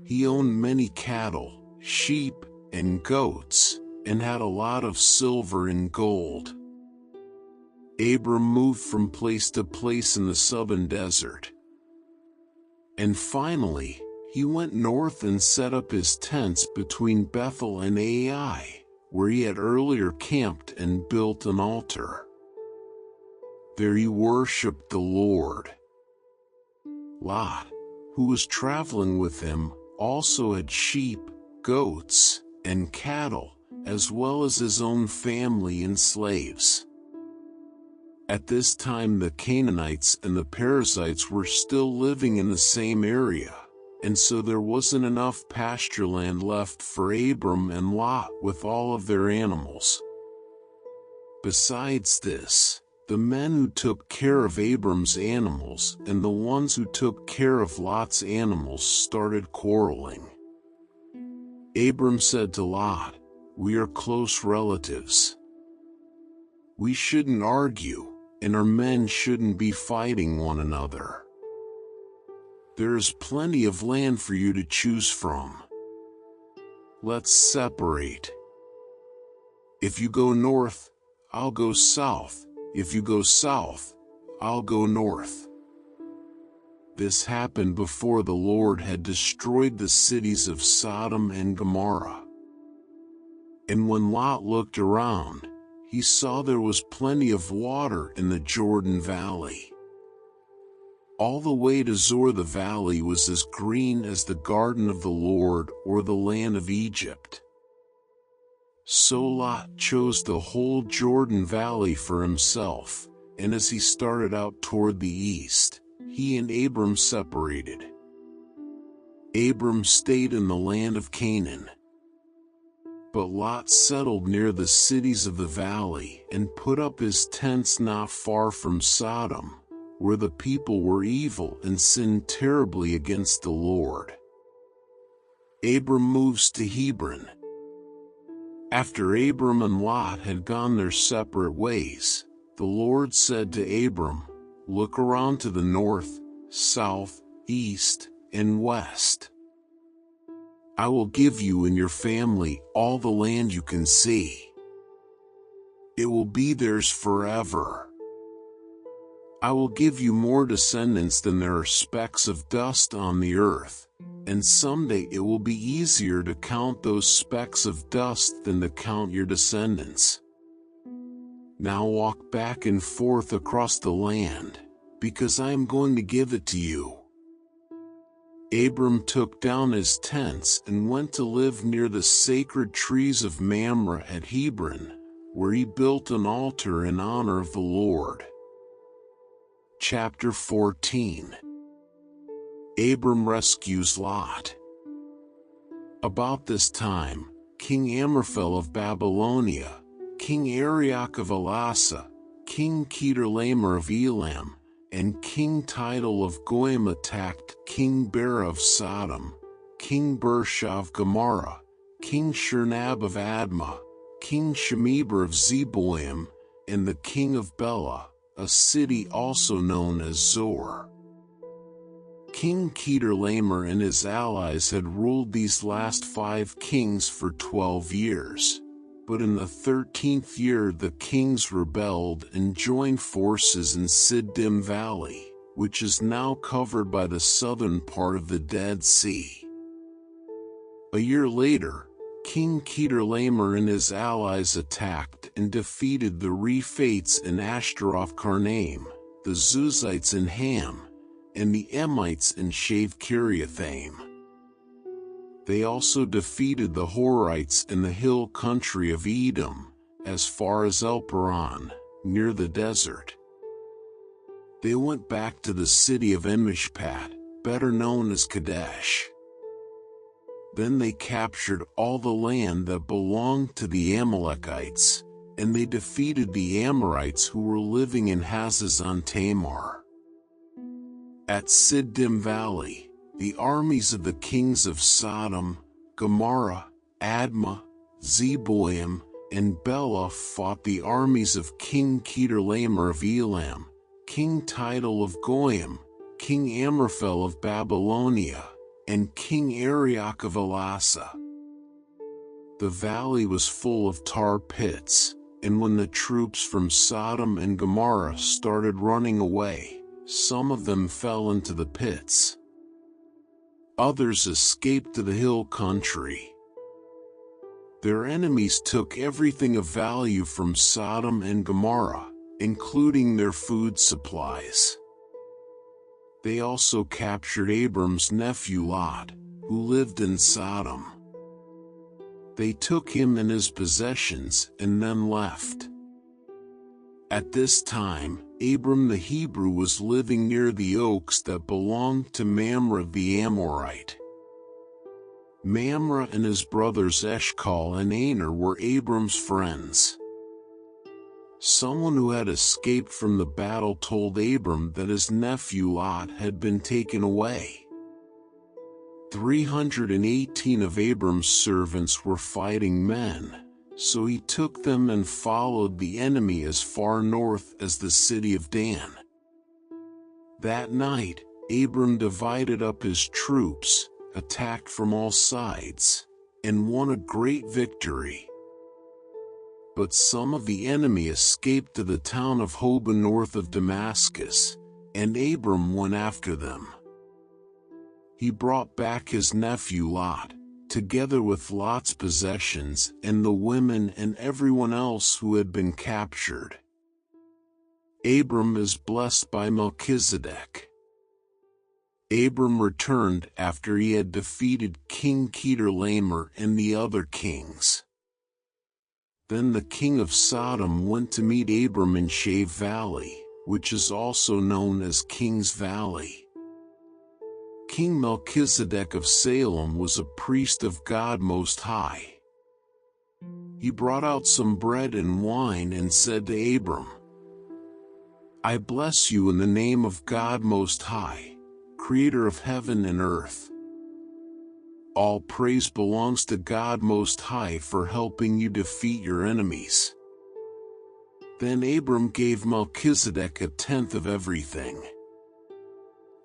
Speaker 1: He owned many cattle, sheep, and goats, and had a lot of silver and gold. Abram moved from place to place in the southern desert. And finally, he went north and set up his tents between Bethel and Ai, where he had earlier camped and built an altar. There he worshipped the Lord. Lot, who was traveling with him, also had sheep, goats, and cattle, as well as his own family and slaves. At this time the Canaanites and the Perizzites were still living in the same area, and so there wasn't enough pasture land left for Abram and Lot with all of their animals. Besides this, The men who took care of Abram's animals and the ones who took care of Lot's animals started quarreling. Abram said to Lot, "We are close relatives. We shouldn't argue, and our men shouldn't be fighting one another. There is plenty of land for you to choose from. Let's separate. If you go north, I'll go south. If you go south, I'll go north." This happened before the Lord had destroyed the cities of Sodom and Gomorrah. And when Lot looked around, he saw there was plenty of water in the Jordan Valley. All the way to Zoar the valley was as green as the garden of the Lord or the land of Egypt. So Lot chose the whole Jordan Valley for himself, and as he started out toward the east, he and Abram separated. Abram stayed in the land of Canaan. But Lot settled near the cities of the valley and put up his tents not far from Sodom, where the people were evil and sinned terribly against the Lord. Abram moves to Hebron. After Abram and Lot had gone their separate ways, the Lord said to Abram, "Look around to the north, south, east, and west. I will give you and your family all the land you can see. It will be theirs forever. I will give you more descendants than there are specks of dust on the earth, and someday it will be easier to count those specks of dust than to count your descendants. Now walk back and forth across the land, because I am going to give it to you." Abram took down his tents and went to live near the sacred trees of Mamre at Hebron, where he built an altar in honor of the Lord. Chapter 14. Abram rescues Lot. About this time, King Amraphel of Babylonia, King Arioch of Elasa, King Chedorlaomer of Elam, and King Tidal of Goyim attacked King Bera of Sodom, King Birsha of Gomorrah, King Shernab of Admah, King Shemeber of Zeboim, and the king of Bela, a city also known as Zoar. King Chedorlaomer and his allies had ruled these last 5 kings for 12 years. But in the 13th year the kings rebelled and joined forces in Siddim Valley, which is now covered by the southern part of the Dead Sea. A year later, King Chedorlaomer and his allies attacked and defeated the Rephates in Ashtaroth Karnaim, the Zuzites in Ham, and the Emites in Shave Kiriathaim. They also defeated the Horites in the hill country of Edom, as far as El Paran, near the desert. They went back to the city of En-Mishpat, better known as Kadesh. Then they captured all the land that belonged to the Amalekites, and they defeated the Amorites who were living in Hazazon Tamar. At Siddim Valley, the armies of the kings of Sodom, Gomorrah, Admah, Zeboim, and Bela fought the armies of King Chedorlaomer of Elam, King Tidal of Goyim, King Amraphel of Babylonia, and King Arioch of Elasa. The valley was full of tar pits, and when the troops from Sodom and Gomorrah started running away, some of them fell into the pits. Others escaped to the hill country. Their enemies took everything of value from Sodom and Gomorrah, including their food supplies. They also captured Abram's nephew Lot, who lived in Sodom. They took him and his possessions and then left. At this time, Abram the Hebrew was living near the oaks that belonged to Mamre the Amorite. Mamre and his brothers Eshcol and Aner were Abram's friends. Someone who had escaped from the battle told Abram that his nephew Lot had been taken away. 318 of Abram's servants were fighting men, so he took them and followed the enemy as far north as the city of Dan. That night, Abram divided up his troops, attacked from all sides, and won a great victory. But some of the enemy escaped to the town of Hobah north of Damascus, and Abram went after them. He brought back his nephew Lot, together with Lot's possessions and the women and everyone else who had been captured. Abram is blessed by Melchizedek. Abram returned after he had defeated King Chedorlaomer and the other kings. Then the king of Sodom went to meet Abram in Shave Valley, which is also known as King's Valley. King Melchizedek of Salem was a priest of God Most High. He brought out some bread and wine and said to Abram, "I bless you in the name of God Most High, Creator of heaven and earth. All praise belongs to God Most High for helping you defeat your enemies." Then Abram gave Melchizedek a tenth of everything.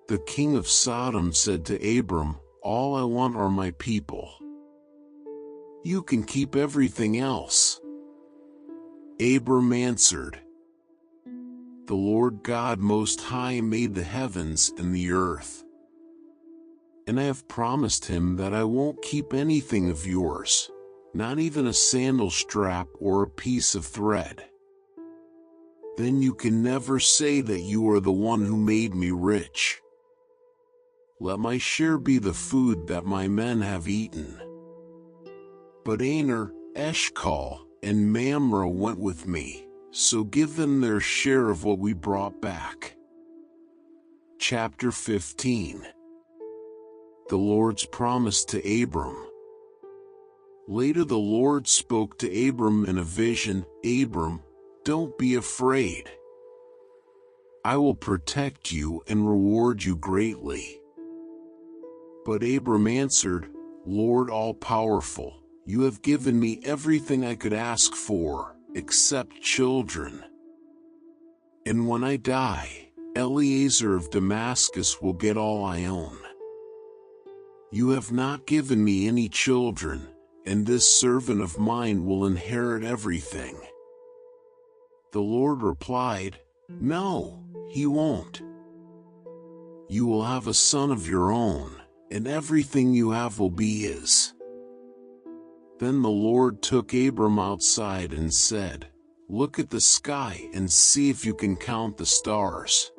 Speaker 1: The king of Sodom said to Abram, "All I want are my people. You can keep everything else." Abram answered, "The Lord God Most High made the heavens and the earth. And I have promised him that I won't keep anything of yours, not even a sandal strap or a piece of thread. Then you can never say that you are the one who made me rich. Let my share be the food that my men have eaten." But Aner, Eshcol, and Mamre went with me, so give them their share of what we brought back. Chapter 15. The Lord's promise to Abram. Later the Lord spoke to Abram in a vision, "Abram, don't be afraid. I will protect you and reward you greatly." But Abram answered, "Lord all-powerful, you have given me everything I could ask for, except children. And when I die, Eliezer of Damascus will get all I own. You have not given me any children, and this servant of mine will inherit everything." The Lord replied, "No, he won't. You will have a son of your own, and everything you have will be his." Then the Lord took Abram outside and said, "Look at the sky and see if you can count the stars.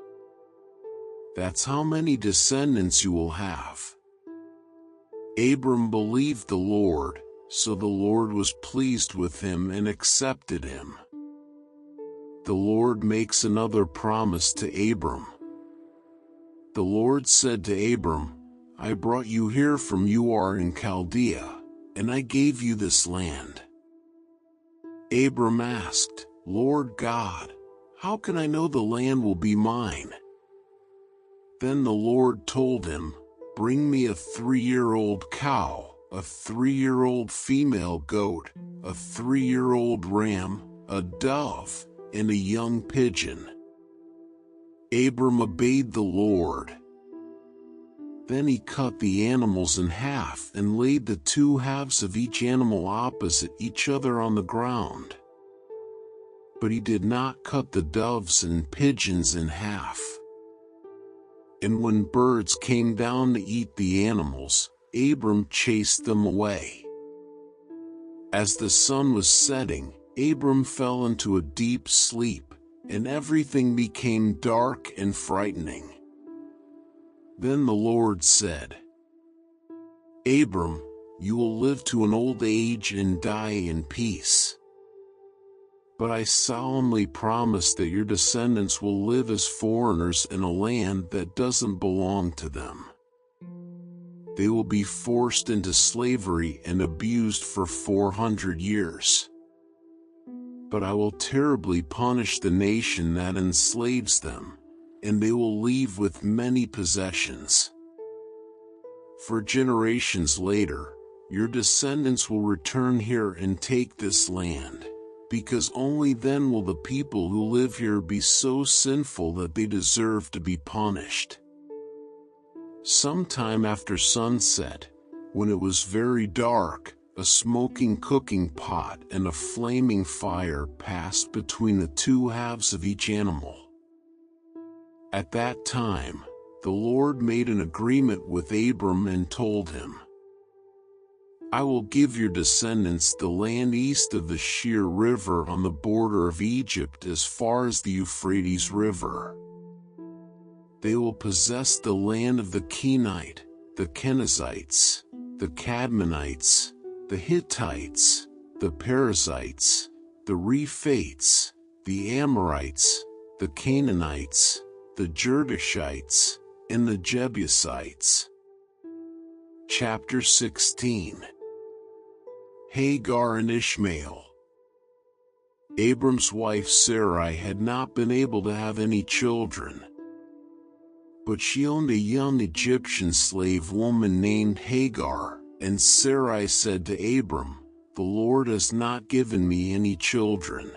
Speaker 1: That's how many descendants you will have." Abram believed the Lord, so the Lord was pleased with him and accepted him. The Lord makes another promise to Abram. The Lord said to Abram, "I brought you here from Ur in Chaldea, and I gave you this land." Abram asked, "Lord God, how can I know the land will be mine?" Then the Lord told him, "Bring me a 3-year-old cow, a 3-year-old female goat, a 3-year-old ram, a dove, and a young pigeon." Abram obeyed the Lord. Then he cut the animals in half and laid the 2 halves of each animal opposite each other on the ground. But he did not cut the doves and pigeons in half. And when birds came down to eat the animals, Abram chased them away. As the sun was setting, Abram fell into a deep sleep, and everything became dark and frightening. Then the Lord said, "Abram, you will live to an old age and die in peace. But I solemnly promise that your descendants will live as foreigners in a land that doesn't belong to them. They will be forced into slavery and abused for 400 years. but I will terribly punish the nation that enslaves them, and they will leave with many possessions. For generations later, your descendants will return here and take this land, because only then will the people who live here be so sinful that they deserve to be punished. Sometime after sunset, when it was very dark, a smoking cooking pot and a flaming fire passed between the two halves of each animal. At that time, the Lord made an agreement with Abram and told him, I will give your descendants the land east of the Shire River on the border of Egypt as far as the Euphrates River. They will possess the land of the Kenite, the Kenizzites, the Cadmonites, the Hittites, the Perizzites, the Rephaites, the Amorites, the Canaanites, the Girgashites, and the Jebusites. Chapter 16. Hagar and Ishmael. Abram's wife Sarai had not been able to have any children, but she owned a young Egyptian slave woman named Hagar, and Sarai said to Abram, The Lord has not given me any children.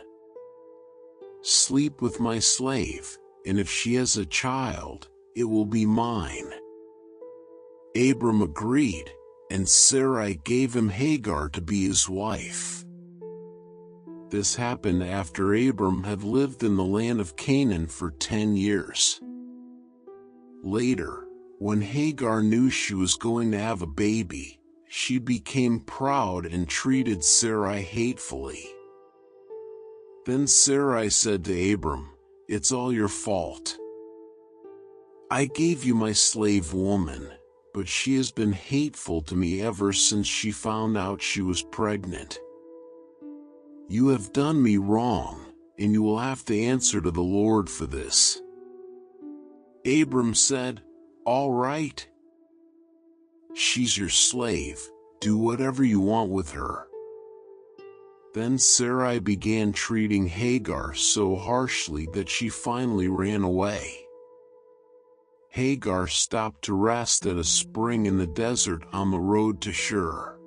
Speaker 1: Sleep with my slave, and if she has a child, it will be mine. Abram agreed, and Sarai gave him Hagar to be his wife. This happened after Abram had lived in the land of Canaan for 10 years. Later, when Hagar knew she was going to have a baby, she became proud and treated Sarai hatefully. Then Sarai said to Abram, It's all your fault. I gave you my slave woman, but she has been hateful to me ever since she found out she was pregnant. You have done me wrong, and you will have to answer to the Lord for this. Abram said, All right. She's your slave, do whatever you want with her. Then Sarai began treating Hagar so harshly that she finally ran away. Hagar stopped to rest at a spring in the desert on the road to Shur.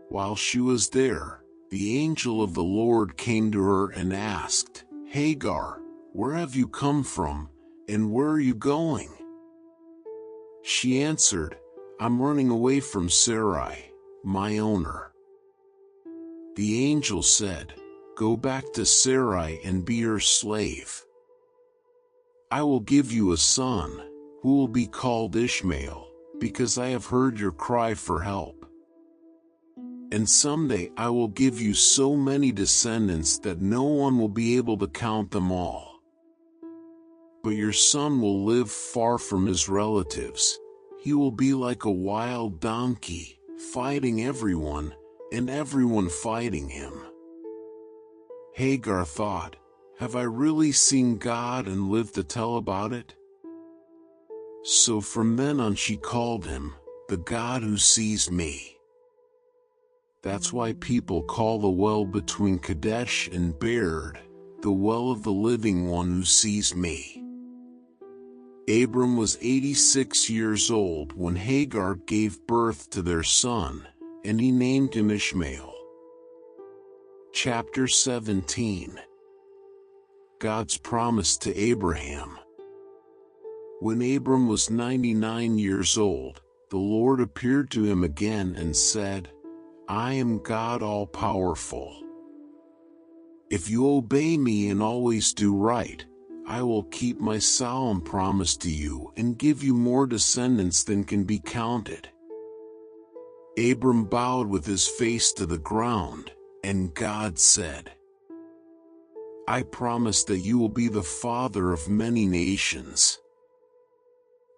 Speaker 1: While she was there, the angel of the Lord came to her and asked, Hagar, where have you come from, and where are you going? She answered, I'm running away from Sarai, my owner. The angel said, Go back to Sarai and be her slave. I will give you a son, who will be called Ishmael, because I have heard your cry for help. And someday I will give you so many descendants that no one will be able to count them all. But your son will live far from his relatives. He will be like a wild donkey, fighting everyone, and everyone fighting him. Hagar thought, Have I really seen God and lived to tell about it? So from then on she called him, the God who sees me. That's why people call the well between Kadesh and Bered, the well of the living one who sees me. Abram was 86 years old when Hagar gave birth to their son, and he named him Ishmael. Chapter 17. God's promise to Abraham. When Abram was 99 years old, the Lord appeared to him again and said, I am God all-powerful. If you obey me and always do right, I will keep my solemn promise to you and give you more descendants than can be counted. Abram bowed with his face to the ground, and God said, I promise that you will be the father of many nations.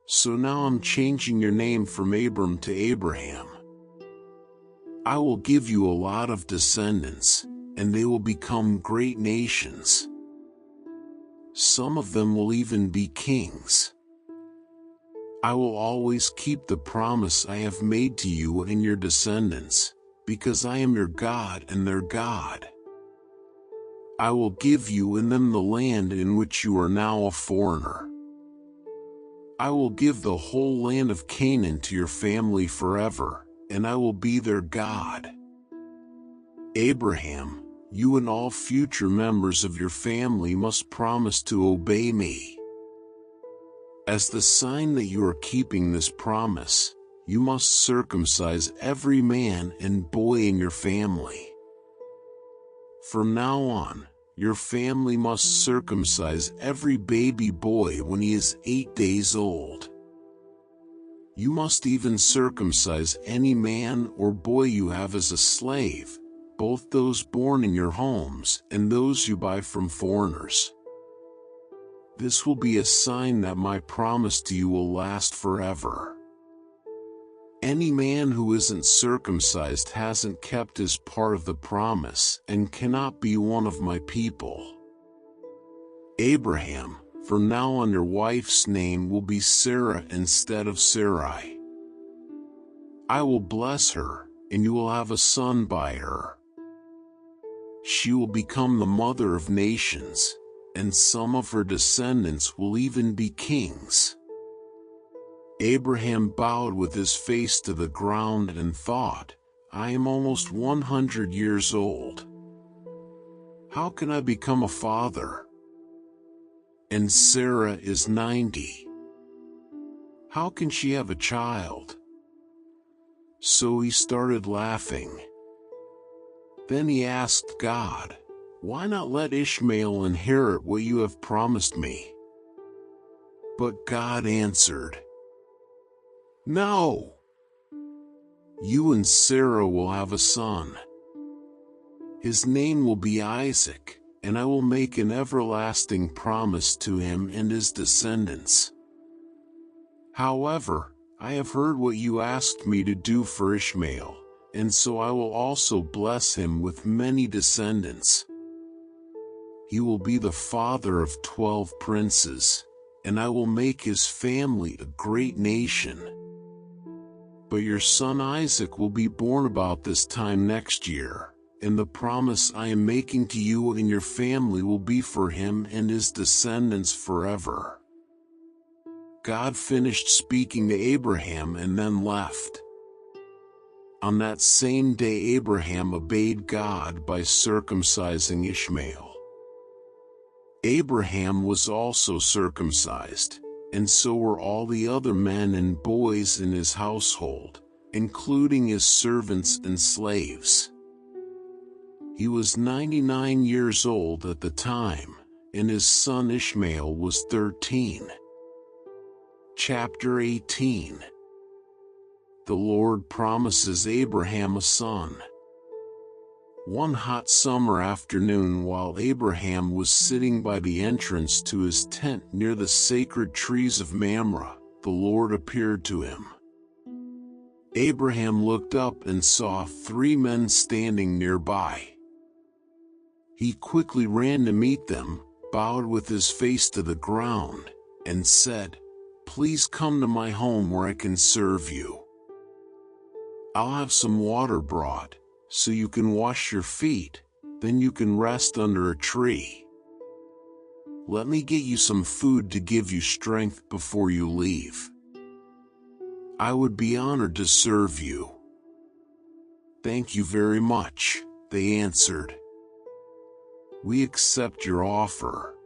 Speaker 1: So now I'm changing your name from Abram to Abraham. I will give you a lot of descendants, and they will become great nations. Some of them will even be kings. I will always keep the promise I have made to you and your descendants, because I am your God and their God. I will give you and them the land in which you are now a foreigner. I will give the whole land of Canaan to your family forever, and I will be their God. Abraham, you and all future members of your family must promise to obey me. As the sign that you are keeping this promise, you must circumcise every man and boy in your family. From now on, your family must circumcise every baby boy when he is 8 days old. You must even circumcise any man or boy you have as a slave, both those born in your homes and those you buy from foreigners. This will be a sign that my promise to you will last forever. Any man who isn't circumcised hasn't kept his part of the promise and cannot be one of my people. Abraham, from now on your wife's name will be Sarah instead of Sarai. I will bless her, and you will have a son by her. She will become the mother of nations, and some of her descendants will even be kings. Abraham bowed with his face to the ground and thought, I am almost 100 years old. How can I become a father? And Sarah is 90. How can she have a child? So he started laughing. Then he asked God, why not let Ishmael inherit what you have promised me? But God answered, no. You and Sarah will have a son. His name will be Isaac, and I will make an everlasting promise to him and his descendants. However, I have heard what you asked me to do for Ishmael, and so I will also bless him with many descendants. He will be the father of 12 princes, and I will make his family a great nation. But your son Isaac will be born about this time next year, and the promise I am making to you and your family will be for him and his descendants forever. God finished speaking to Abraham and then left. On that same day Abraham obeyed God by circumcising Ishmael. Abraham was also circumcised, and so were all the other men and boys in his household, including his servants and slaves. He was 99 years old at the time, and his son Ishmael was 13. Chapter 18. The Lord promises Abraham a son. One hot summer afternoon, while Abraham was sitting by the entrance to his tent near the sacred trees of Mamre, the Lord appeared to him. Abraham looked up and saw 3 men standing nearby. He quickly ran to meet them, bowed with his face to the ground, and said, "Please come to my home where I can serve you. I'll have some water brought, so you can wash your feet, then you can rest under a tree. Let me get you some food to give you strength before you leave. I would be honored to serve you." "Thank you very much," they answered. "We accept your offer."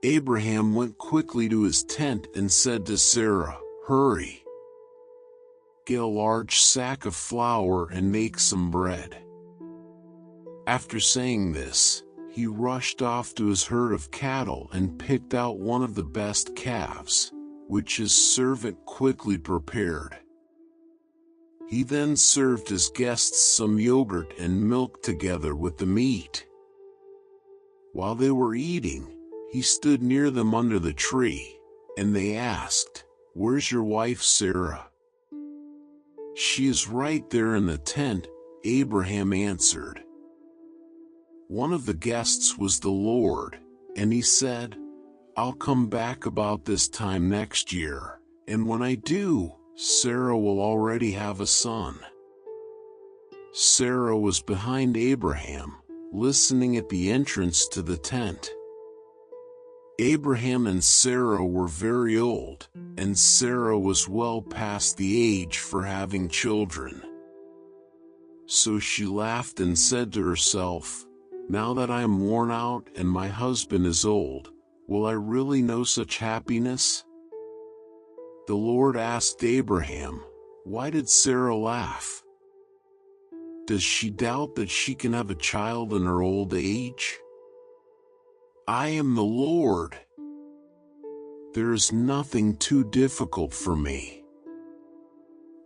Speaker 1: Abraham went quickly to his tent and said to Sarah, "Hurry. Get a large sack of flour and make some bread." After saying this, he rushed off to his herd of cattle and picked out one of the best calves, which his servant quickly prepared. He then served his guests some yogurt and milk together with the meat. While they were eating, he stood near them under the tree, and they asked, "Where's your wife Sarah?" "She is right there in the tent," Abraham answered. One of the guests was the Lord, and he said, "I'll come back about this time next year, and when I do, Sarah will already have a son." Sarah was behind Abraham, listening at the entrance to the tent. Abraham and Sarah were very old, and Sarah was well past the age for having children. So she laughed and said to herself, "Now that I am worn out and my husband is old, will I really know such happiness?" The Lord asked Abraham, "Why did Sarah laugh? Does she doubt that she can have a child in her old age? I am the Lord. There is nothing too difficult for me.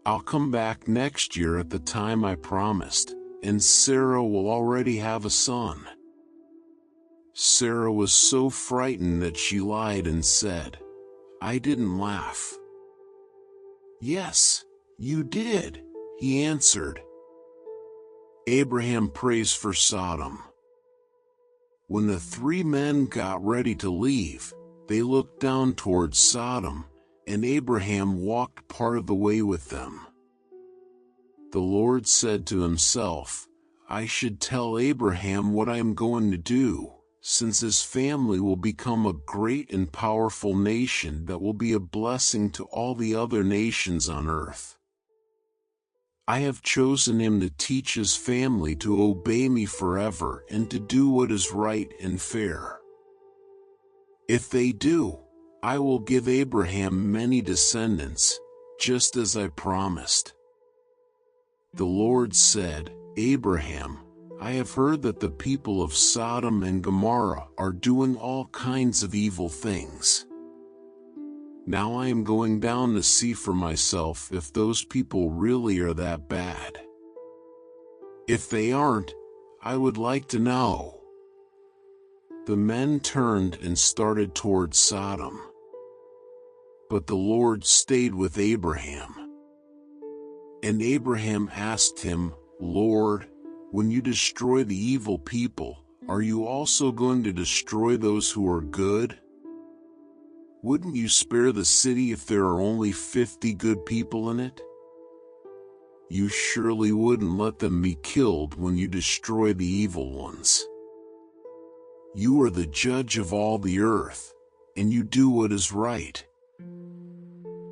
Speaker 1: I'll come back next year at the time I promised, and Sarah will already have a son." Sarah was so frightened that she lied and said, "I didn't laugh." "Yes, you did," he answered. Abraham prays for Sodom. When the three men got ready to leave, they looked down towards Sodom, and Abraham walked part of the way with them. The Lord said to himself, "I should tell Abraham what I am going to do, since his family will become a great and powerful nation that will be a blessing to all the other nations on earth. I have chosen him to teach his family to obey me forever and to do what is right and fair. If they do, I will give Abraham many descendants, just as I promised." The Lord said, "Abraham, I have heard that the people of Sodom and Gomorrah are doing all kinds of evil things. Now I am going down to see for myself if those people really are that bad. If they aren't, I would like to know." The men turned and started toward Sodom. But the Lord stayed with Abraham. And Abraham asked him, "Lord, when you destroy the evil people, are you also going to destroy those who are good? Wouldn't you spare the city if there are only 50 good people in it? You surely wouldn't let them be killed when you destroy the evil ones. You are the judge of all the earth, and you do what is right."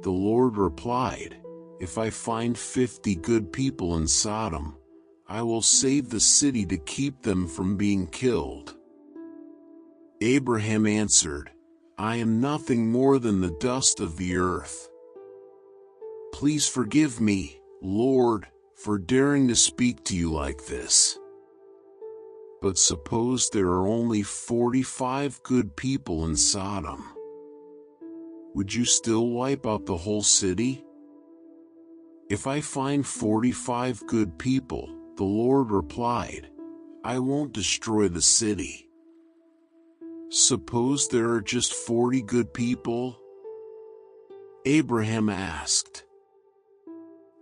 Speaker 1: The Lord replied, "If I find 50 good people in Sodom, I will save the city to keep them from being killed." Abraham answered, "I am nothing more than the dust of the earth. Please forgive me, Lord, for daring to speak to you like this. But suppose there are only 45 good people in Sodom. Would you still wipe out the whole city?" "If I find 45 good people," the Lord replied, "I won't destroy the city. Suppose there are just 40 good people?" Abraham asked.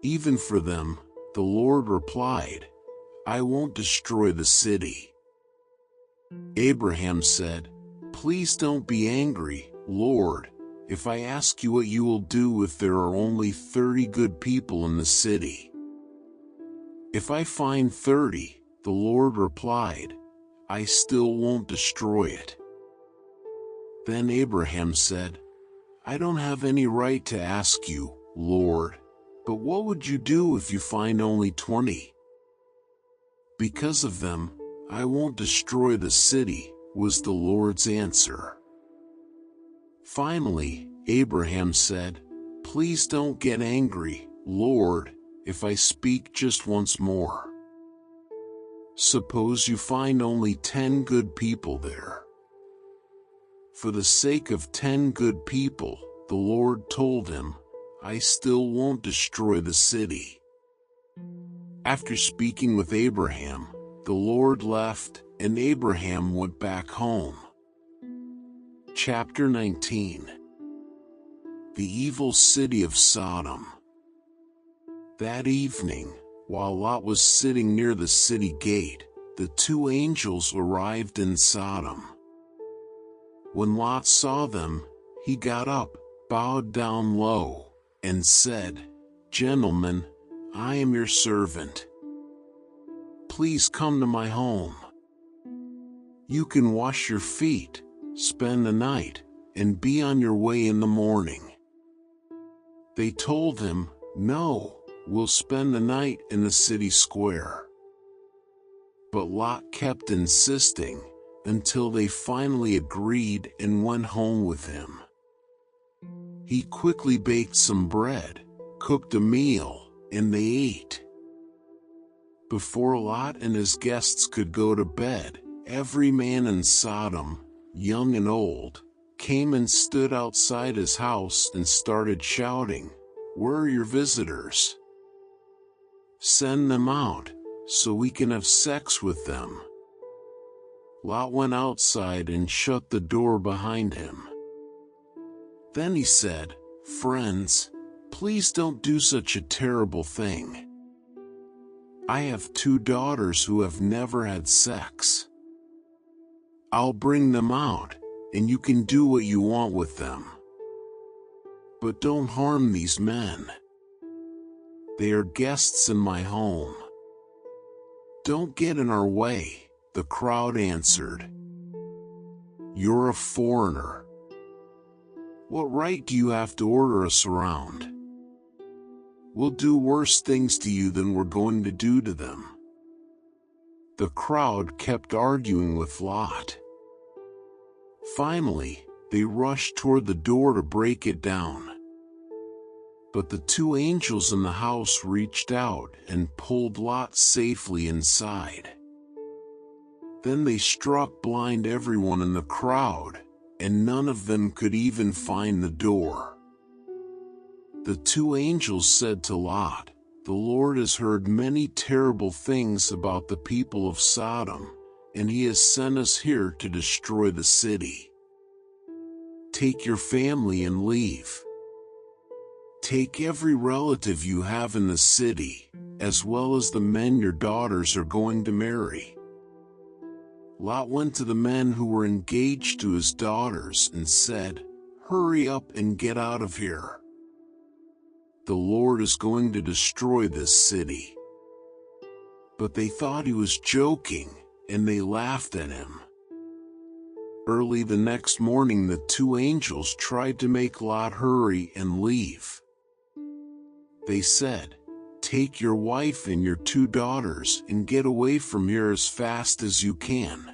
Speaker 1: "Even for them," the Lord replied, "I won't destroy the city." Abraham said, "Please don't be angry, Lord, if I ask you what you will do if there are only 30 good people in the city." "If I find 30, the Lord replied, I still won't destroy it." Then Abraham said, "I don't have any right to ask you, Lord, but what would you do if you find only 20? "Because of them, I won't destroy the city," was the Lord's answer. Finally, Abraham said, "Please don't get angry, Lord, if I speak just once more. Suppose you find only 10 good people there." For the sake of 10 good people, the Lord told him, "I still won't destroy the city." After speaking with Abraham, the Lord left, and Abraham went back home. Chapter 19. The Evil City of Sodom. That evening, while Lot was sitting near the city gate, the two angels arrived in Sodom. When Lot saw them, he got up, bowed down low, and said, "Gentlemen, I am your servant. Please come to my home." You can wash your feet, spend the night, and be on your way in the morning." They told him, "No, we'll spend the night in the city square." But Lot kept insisting, until they finally agreed and went home with him. He quickly baked some bread, cooked a meal, and they ate. Before Lot and his guests could go to bed, every man in Sodom, young and old, came and stood outside his house and started shouting, "Where are your visitors? Send them out, so we can have sex with them." Lot went outside and shut the door behind him. Then he said, "Friends, please don't do such a terrible thing. I have 2 daughters who have never had sex. I'll bring them out, and you can do what you want with them. But don't harm these men. They are guests in my home." "Don't get in our way," the crowd answered. "You're a foreigner. What right do you have to order us around? We'll do worse things to you than we're going to do to them." The crowd kept arguing with Lot. Finally, they rushed toward the door to break it down. But the 2 angels in the house reached out and pulled Lot safely inside. Then they struck blind everyone in the crowd, and none of them could even find the door. The 2 angels said to Lot, "The Lord has heard many terrible things about the people of Sodom, and he has sent us here to destroy the city. Take your family and leave. Take every relative you have in the city, as well as the men your daughters are going to marry." Lot went to the men who were engaged to his daughters and said, "Hurry up and get out of here. The Lord is going to destroy this city." But they thought he was joking, and they laughed at him. Early the next morning, the 2 angels tried to make Lot hurry and leave. They said, "Take your wife and your 2 daughters and get away from here as fast as you can.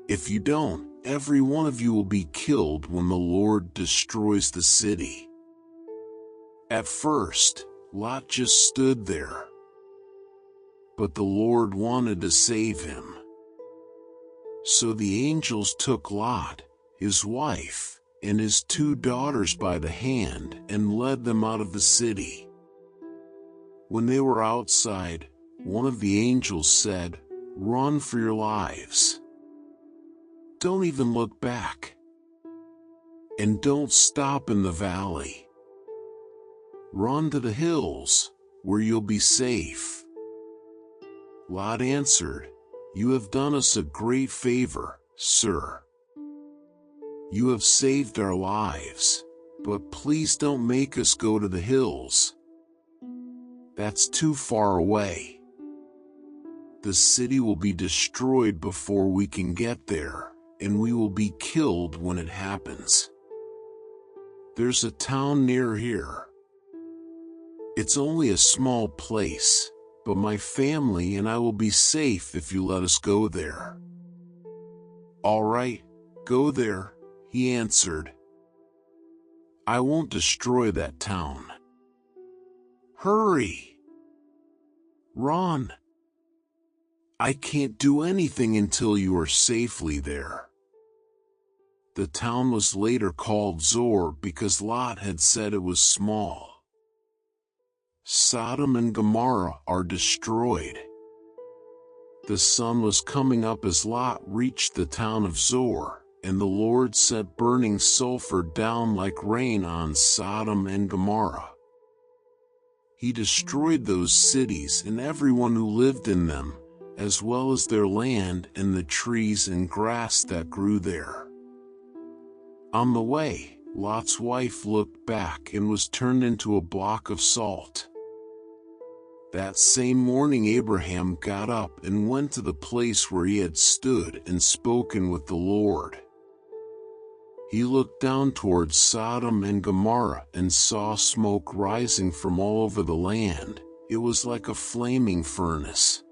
Speaker 1: If you don't, every one of you will be killed when the Lord destroys the city." At first, Lot just stood there. But the Lord wanted to save him. So the angels took Lot, his wife, and his 2 daughters by the hand and led them out of the city. When they were outside, one of the angels said, "Run for your lives. Don't even look back. And don't stop in the valley. Run to the hills, where you'll be safe." Lot answered, "You have done us a great favor, sir. You have saved our lives, but please don't make us go to the hills. That's too far away. The city will be destroyed before we can get there, and we will be killed when it happens. There's a town near here. It's only a small place, but my family and I will be safe if you let us go there." "All right, go there," he answered. "I won't destroy that town. Hurry! Run! I can't do anything until you are safely there." The town was later called Zoar because Lot had said it was small. Sodom and Gomorrah are destroyed. The sun was coming up as Lot reached the town of Zoar, and the Lord sent burning sulfur down like rain on Sodom and Gomorrah. He destroyed those cities and everyone who lived in them, as well as their land and the trees and grass that grew there. On the way, Lot's wife looked back and was turned into a block of salt. That same morning Abraham got up and went to the place where he had stood and spoken with the Lord. He looked down towards Sodom and Gomorrah and saw smoke rising from all over the land. It was like a flaming furnace.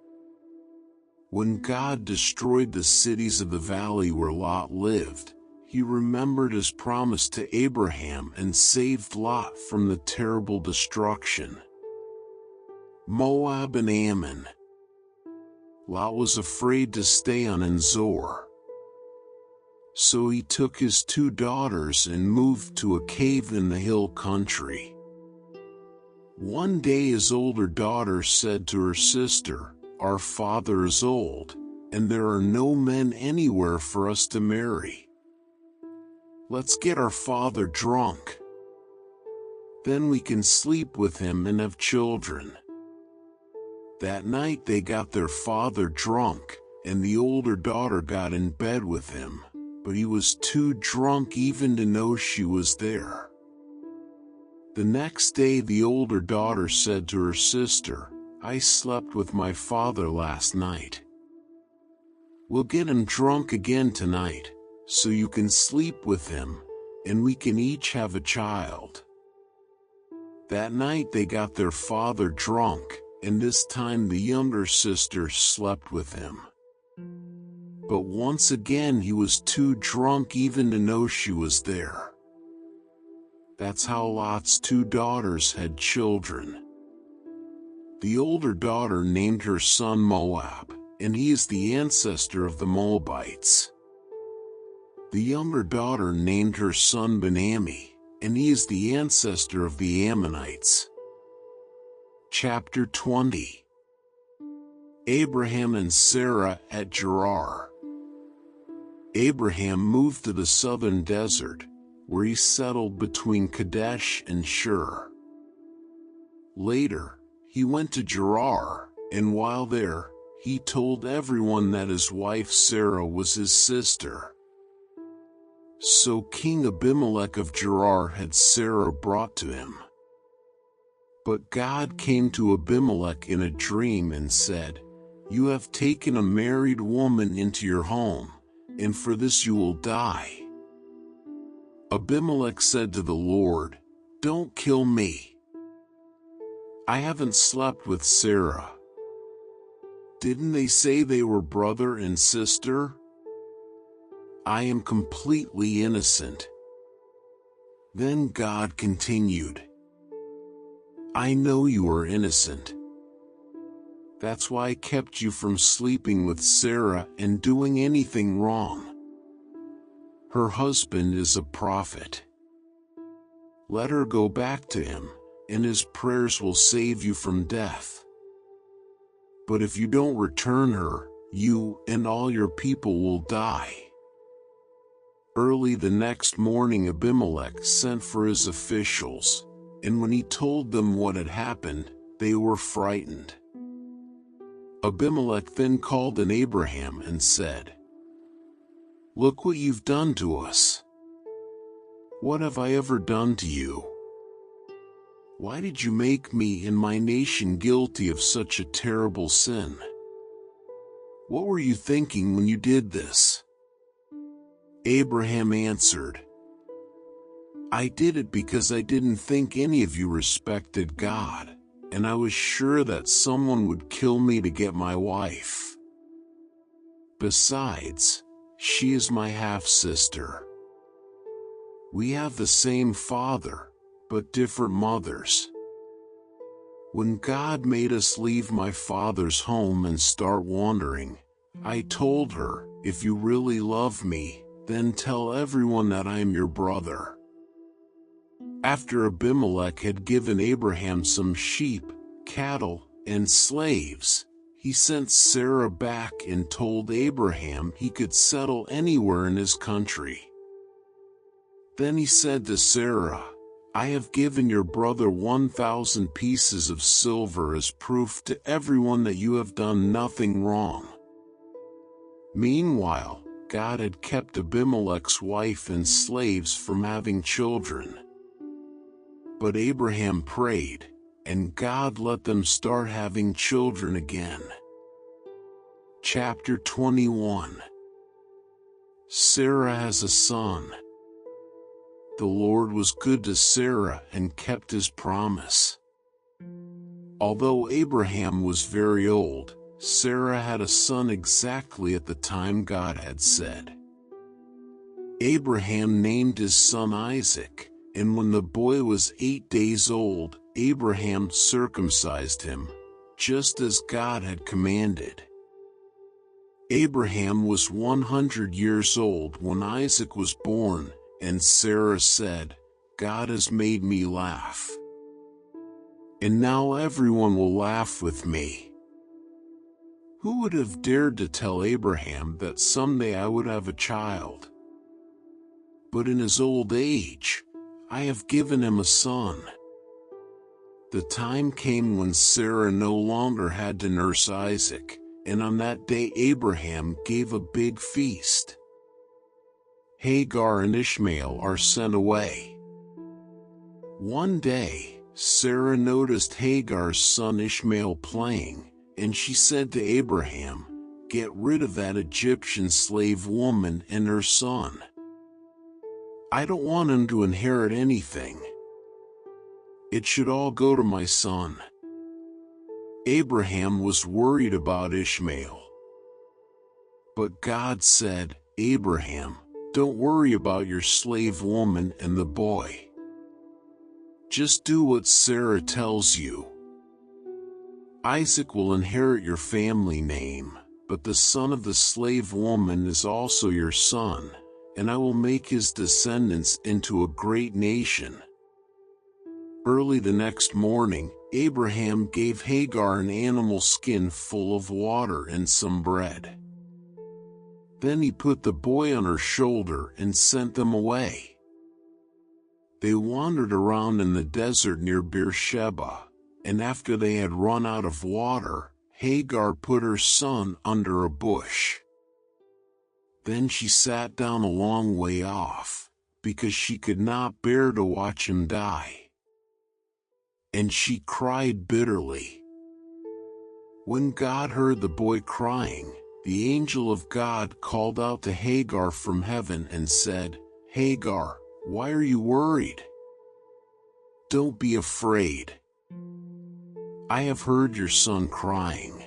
Speaker 1: When God destroyed the cities of the valley where Lot lived, he remembered his promise to Abraham and saved Lot from the terrible destruction. Moab and Ammon. Lot was afraid to stay on Endor. So he took his 2 daughters and moved to a cave in the hill country. One day his older daughter said to her sister, "Our father is old, and there are no men anywhere for us to marry. Let's get our father drunk. Then we can sleep with him and have children." That night they got their father drunk, and the older daughter got in bed with him, but he was too drunk even to know she was there. The next day the older daughter said to her sister, "I slept with my father last night. We'll get him drunk again tonight, so you can sleep with him, and we can each have a child." That night they got their father drunk, and this time the younger sister slept with him. But once again he was too drunk even to know she was there. That's how Lot's 2 daughters had children. The older daughter named her son Moab, and he is the ancestor of the Moabites. The younger daughter named her son Ben-Ammi, and he is the ancestor of the Ammonites. Chapter 20. Abraham and Sarah at Gerar. Abraham moved to the southern desert, where he settled between Kadesh and Shur. Later, he went to Gerar, and while there, he told everyone that his wife Sarah was his sister. So King Abimelech of Gerar had Sarah brought to him. But God came to Abimelech in a dream and said, "You have taken a married woman into your home, and for this you will die." Abimelech said to the Lord, "Don't kill me. I haven't slept with Sarah. Didn't they say they were brother and sister? I am completely innocent." Then God continued, "I know you are innocent. That's why I kept you from sleeping with Sarah and doing anything wrong. Her husband is a prophet. Let her go back to him, and his prayers will save you from death. But if you don't return her, you and all your people will die." Early the next morning Abimelech sent for his officials, and when he told them what had happened, they were frightened. Abimelech then called on Abraham and said, "Look what you've done to us. What have I ever done to you? Why did you make me and my nation guilty of such a terrible sin? What were you thinking when you did this?" Abraham answered, "I did it because I didn't think any of you respected God, and I was sure that someone would kill me to get my wife. Besides, she is my half-sister. We have the same father, but different mothers. When God made us leave my father's home and start wandering, I told her, 'If you really love me, then tell everyone that I am your brother.'" After Abimelech had given Abraham some sheep, cattle, and slaves, he sent Sarah back and told Abraham he could settle anywhere in his country. Then he said to Sarah, "I have given your brother 1,000 pieces of silver as proof to everyone that you have done nothing wrong." Meanwhile, God had kept Abimelech's wife and slaves from having children. But Abraham prayed, and God let them start having children again. Chapter 21. Sarah has a son. The Lord was good to Sarah and kept his promise. Although Abraham was very old, Sarah had a son exactly at the time God had said. Abraham named his son Isaac, and when the boy was 8 days old, Abraham circumcised him, just as God had commanded. Abraham was 100 years old when Isaac was born, and Sarah said, "God has made me laugh. And now everyone will laugh with me." Who would have dared to tell Abraham that someday I would have a child? But in his old age, I have given him a son. The time came when Sarah no longer had to nurse Isaac, and on that day Abraham gave a big feast. Hagar and Ishmael are sent away. One day, Sarah noticed Hagar's son Ishmael playing, and she said to Abraham, "Get rid of that Egyptian slave woman and her son. I don't want him to inherit anything. It should all go to my son." Abraham was worried about Ishmael. But God said, "Abraham, don't worry about your slave woman and the boy. Just do what Sarah tells you. Isaac will inherit your family name, but the son of the slave woman is also your son, and I will make his descendants into a great nation." Early the next morning, Abraham gave Hagar an animal skin full of water and some bread. Then he put the boy on her shoulder and sent them away. They wandered around in the desert near Beersheba, and after they had run out of water, Hagar put her son under a bush. Then she sat down a long way off, because she could not bear to watch him die. And she cried bitterly. When God heard the boy crying, the angel of God called out to Hagar from heaven and said, "Hagar, why are you worried? Don't be afraid. I have heard your son crying.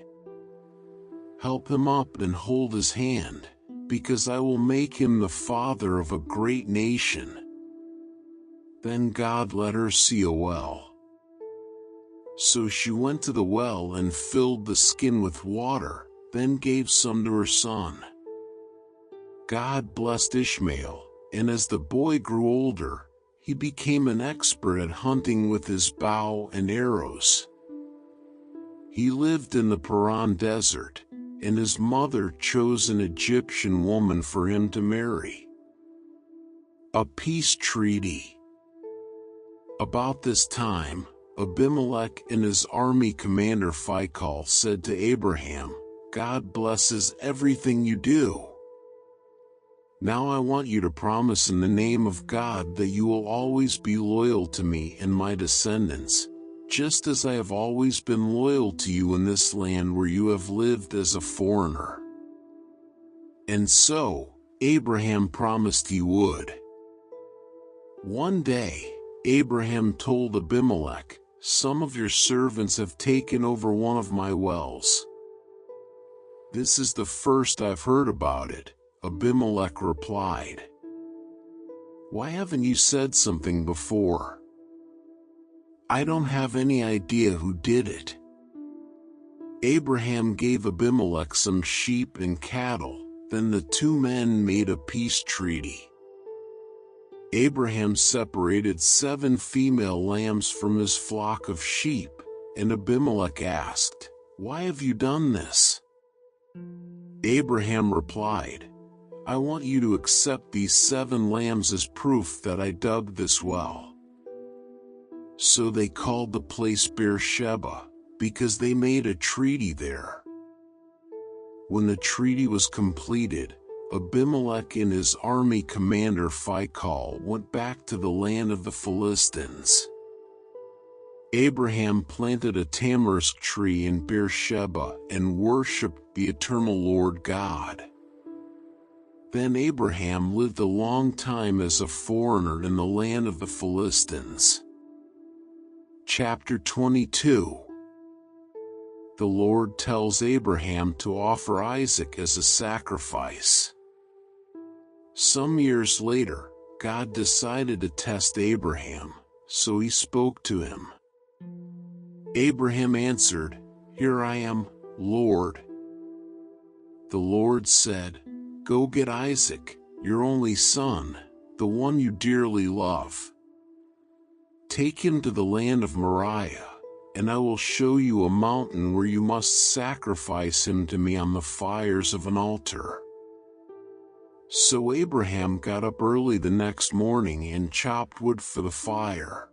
Speaker 1: Help him up and hold his hand, because I will make him the father of a great nation." Then God let her see a well. So she went to the well and filled the skin with water, then gave some to her son. God blessed Ishmael, and as the boy grew older, he became an expert at hunting with his bow and arrows. He lived in the Paran desert, and his mother chose an Egyptian woman for him to marry. A peace treaty. About this time, Abimelech and his army commander Phicol said to Abraham, "God blesses everything you do. Now I want you to promise in the name of God that you will always be loyal to me and my descendants, just as I have always been loyal to you in this land where you have lived as a foreigner." And so, Abraham promised he would. One day, Abraham told Abimelech, "Some of your servants have taken over one of my wells." "This is the first I've heard about it," Abimelech replied. "Why haven't you said something before?" "I don't have any idea who did it." Abraham gave Abimelech some sheep and cattle, then the two men made a peace treaty. Abraham separated 7 female lambs from his flock of sheep, and Abimelech asked, "Why have you done this?" Abraham replied, "I want you to accept these 7 lambs as proof that I dug this well." So they called the place Beersheba, because they made a treaty there. When the treaty was completed, Abimelech and his army commander Phicol went back to the land of the Philistines. Abraham planted a tamarisk tree in Beersheba and worshipped the eternal Lord God. Then Abraham lived a long time as a foreigner in the land of the Philistines. Chapter 22. The Lord tells Abraham to offer Isaac as a sacrifice. Some years later, God decided to test Abraham, so he spoke to him. Abraham answered, "Here I am, Lord." The Lord said, "Go get Isaac, your only son, the one you dearly love. Take him to the land of Moriah, and I will show you a mountain where you must sacrifice him to me on the fires of an altar." So Abraham got up early the next morning and chopped wood for the fire.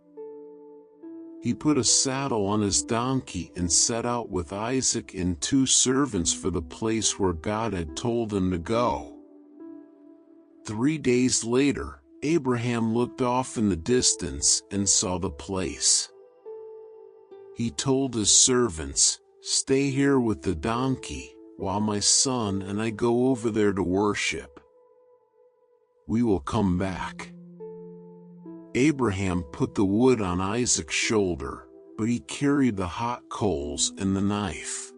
Speaker 1: He put a saddle on his donkey and set out with Isaac and 2 servants for the place where God had told him to go. 3 days later, Abraham looked off in the distance and saw the place. He told his servants, "Stay here with the donkey, while my son and I go over there to worship. We will come back." Abraham put the wood on Isaac's shoulder, but he carried the hot coals and the knife.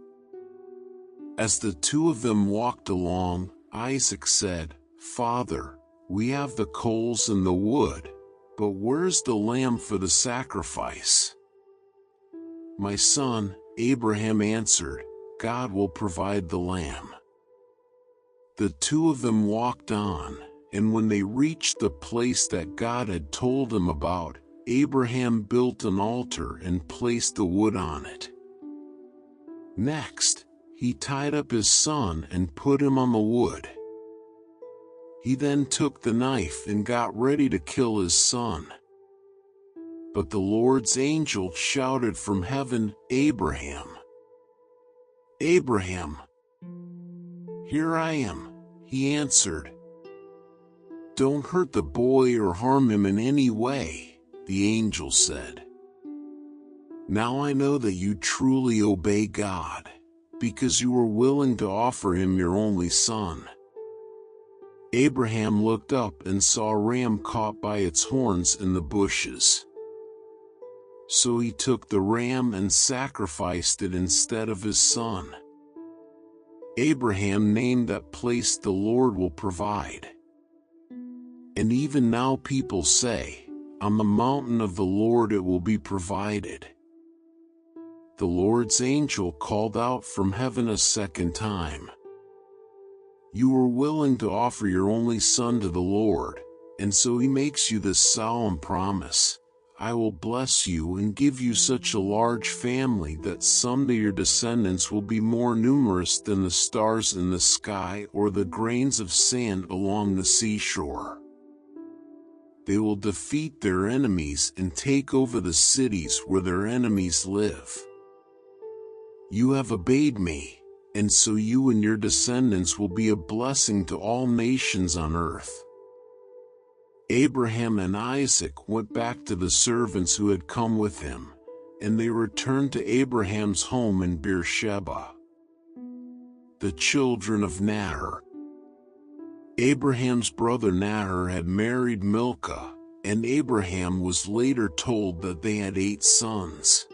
Speaker 1: As the 2 of them walked along, Isaac said, "Father, we have the coals and the wood, but where's the lamb for the sacrifice?" "My son," Abraham answered, "God will provide the lamb." The 2 of them walked on, and when they reached the place that God had told him about, Abraham built an altar and placed the wood on it. Next, he tied up his son and put him on the wood. He then took the knife and got ready to kill his son. But the Lord's angel shouted from heaven, "Abraham! Abraham!" "Here I am," he answered. "Don't hurt the boy or harm him in any way," the angel said. "Now I know that you truly obey God, because you were willing to offer him your only son." Abraham looked up and saw a ram caught by its horns in the bushes. So he took the ram and sacrificed it instead of his son. Abraham named that place "The Lord Will Provide." And even now people say, "On the mountain of the Lord it will be provided." The Lord's angel called out from heaven a second time. You were willing to offer your only son to the Lord, and so he makes you this solemn promise: "I will bless you and give you such a large family that someday your descendants will be more numerous than the stars in the sky or the grains of sand along the seashore. They will defeat their enemies and take over the cities where their enemies live. You have obeyed me, and so you and your descendants will be a blessing to all nations on earth." Abraham and Isaac went back to the servants who had come with him, and they returned to Abraham's home in Beersheba. The children of Nahor. Abraham's brother Nahor had married Milcah, and Abraham was later told that they had 8 sons.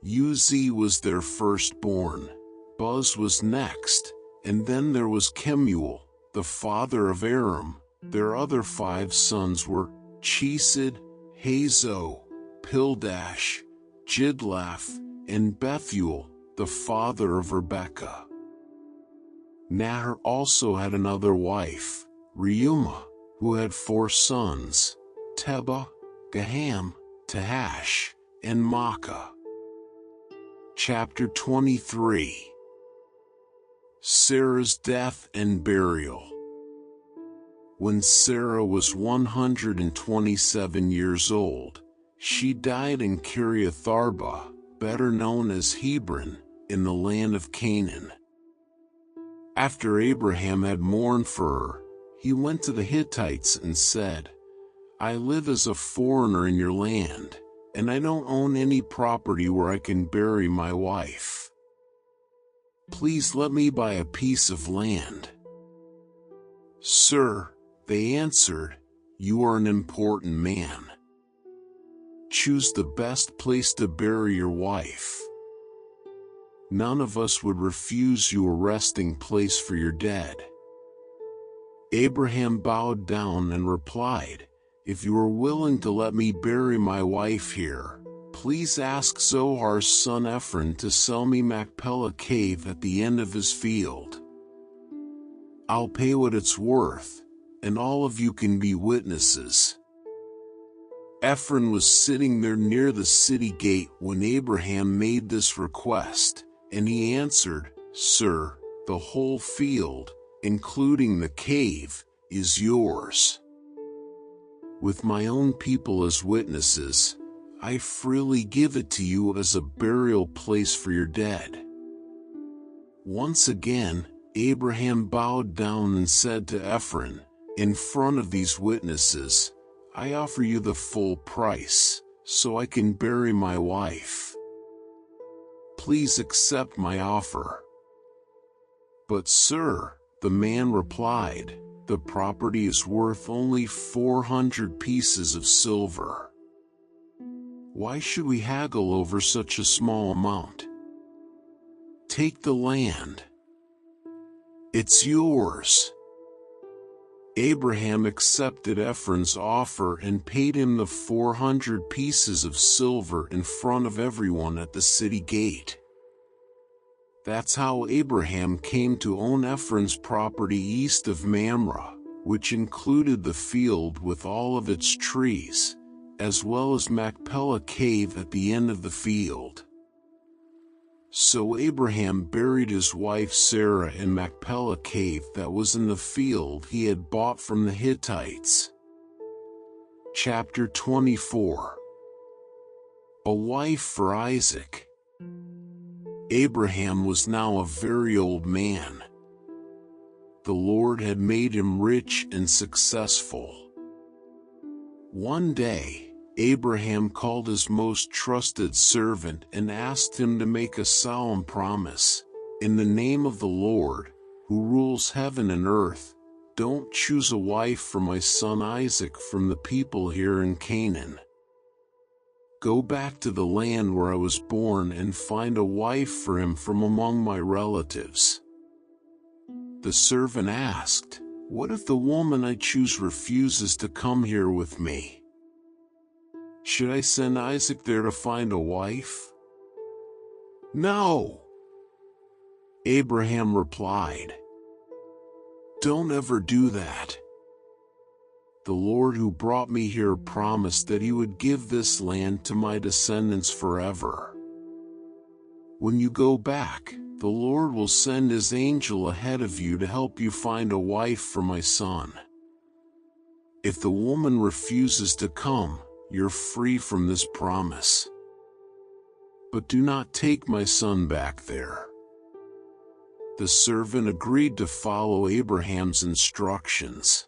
Speaker 1: Uz was their firstborn, Buz was next, and then there was Kemuel, the father of Aram. Their other 5 sons were Chesed, Hazo, Pildash, Jidlaph, and Bethuel, the father of Rebekah. Nahor also had another wife, Reumah, who had 4 sons, Tebah, Gaham, Tahash, and Maacah. Chapter 23. Sarah's death and burial. When Sarah was 127 years old, she died in Kiriath Arba, better known as Hebron, in the land of Canaan. After Abraham had mourned for her, he went to the Hittites and said, "I live as a foreigner in your land, and I don't own any property where I can bury my wife. Please let me buy a piece of land." "Sir," they answered, "you are an important man. Choose the best place to bury your wife. None of us would refuse you a resting place for your dead." Abraham bowed down and replied, "If you are willing to let me bury my wife here, please ask Zohar's son Ephron to sell me Machpelah cave at the end of his field. I'll pay what it's worth, and all of you can be witnesses." Ephron was sitting there near the city gate when Abraham made this request, and he answered, "Sir, the whole field, including the cave, is yours. With my own people as witnesses, I freely give it to you as a burial place for your dead." Once again, Abraham bowed down and said to Ephron, "In front of these witnesses, I offer you the full price, so I can bury my wife. Please accept my offer." "But sir," the man replied, "the property is worth only 400 pieces of silver. Why should we haggle over such a small amount? Take the land. It's yours." Abraham accepted Ephron's offer and paid him the 400 pieces of silver in front of everyone at the city gate. That's how Abraham came to own Ephron's property east of Mamre, which included the field with all of its trees, as well as Machpelah cave at the end of the field. So Abraham buried his wife Sarah in Machpelah cave that was in the field he had bought from the Hittites. Chapter 24. A wife for Isaac. Abraham was now a very old man. The Lord had made him rich and successful. One day, Abraham called his most trusted servant and asked him to make a solemn promise. "In the name of the Lord, who rules heaven and earth, don't choose a wife for my son Isaac from the people here in Canaan. Go back to the land where I was born and find a wife for him from among my relatives." The servant asked, "What if the woman I choose refuses to come here with me? Should I send Isaac there to find a wife?" "No," Abraham replied. "Don't ever do that. The Lord who brought me here promised that he would give this land to my descendants forever. When you go back, the Lord will send his angel ahead of you to help you find a wife for my son. If the woman refuses to come, you're free from this promise. But do not take my son back there." The servant agreed to follow Abraham's instructions.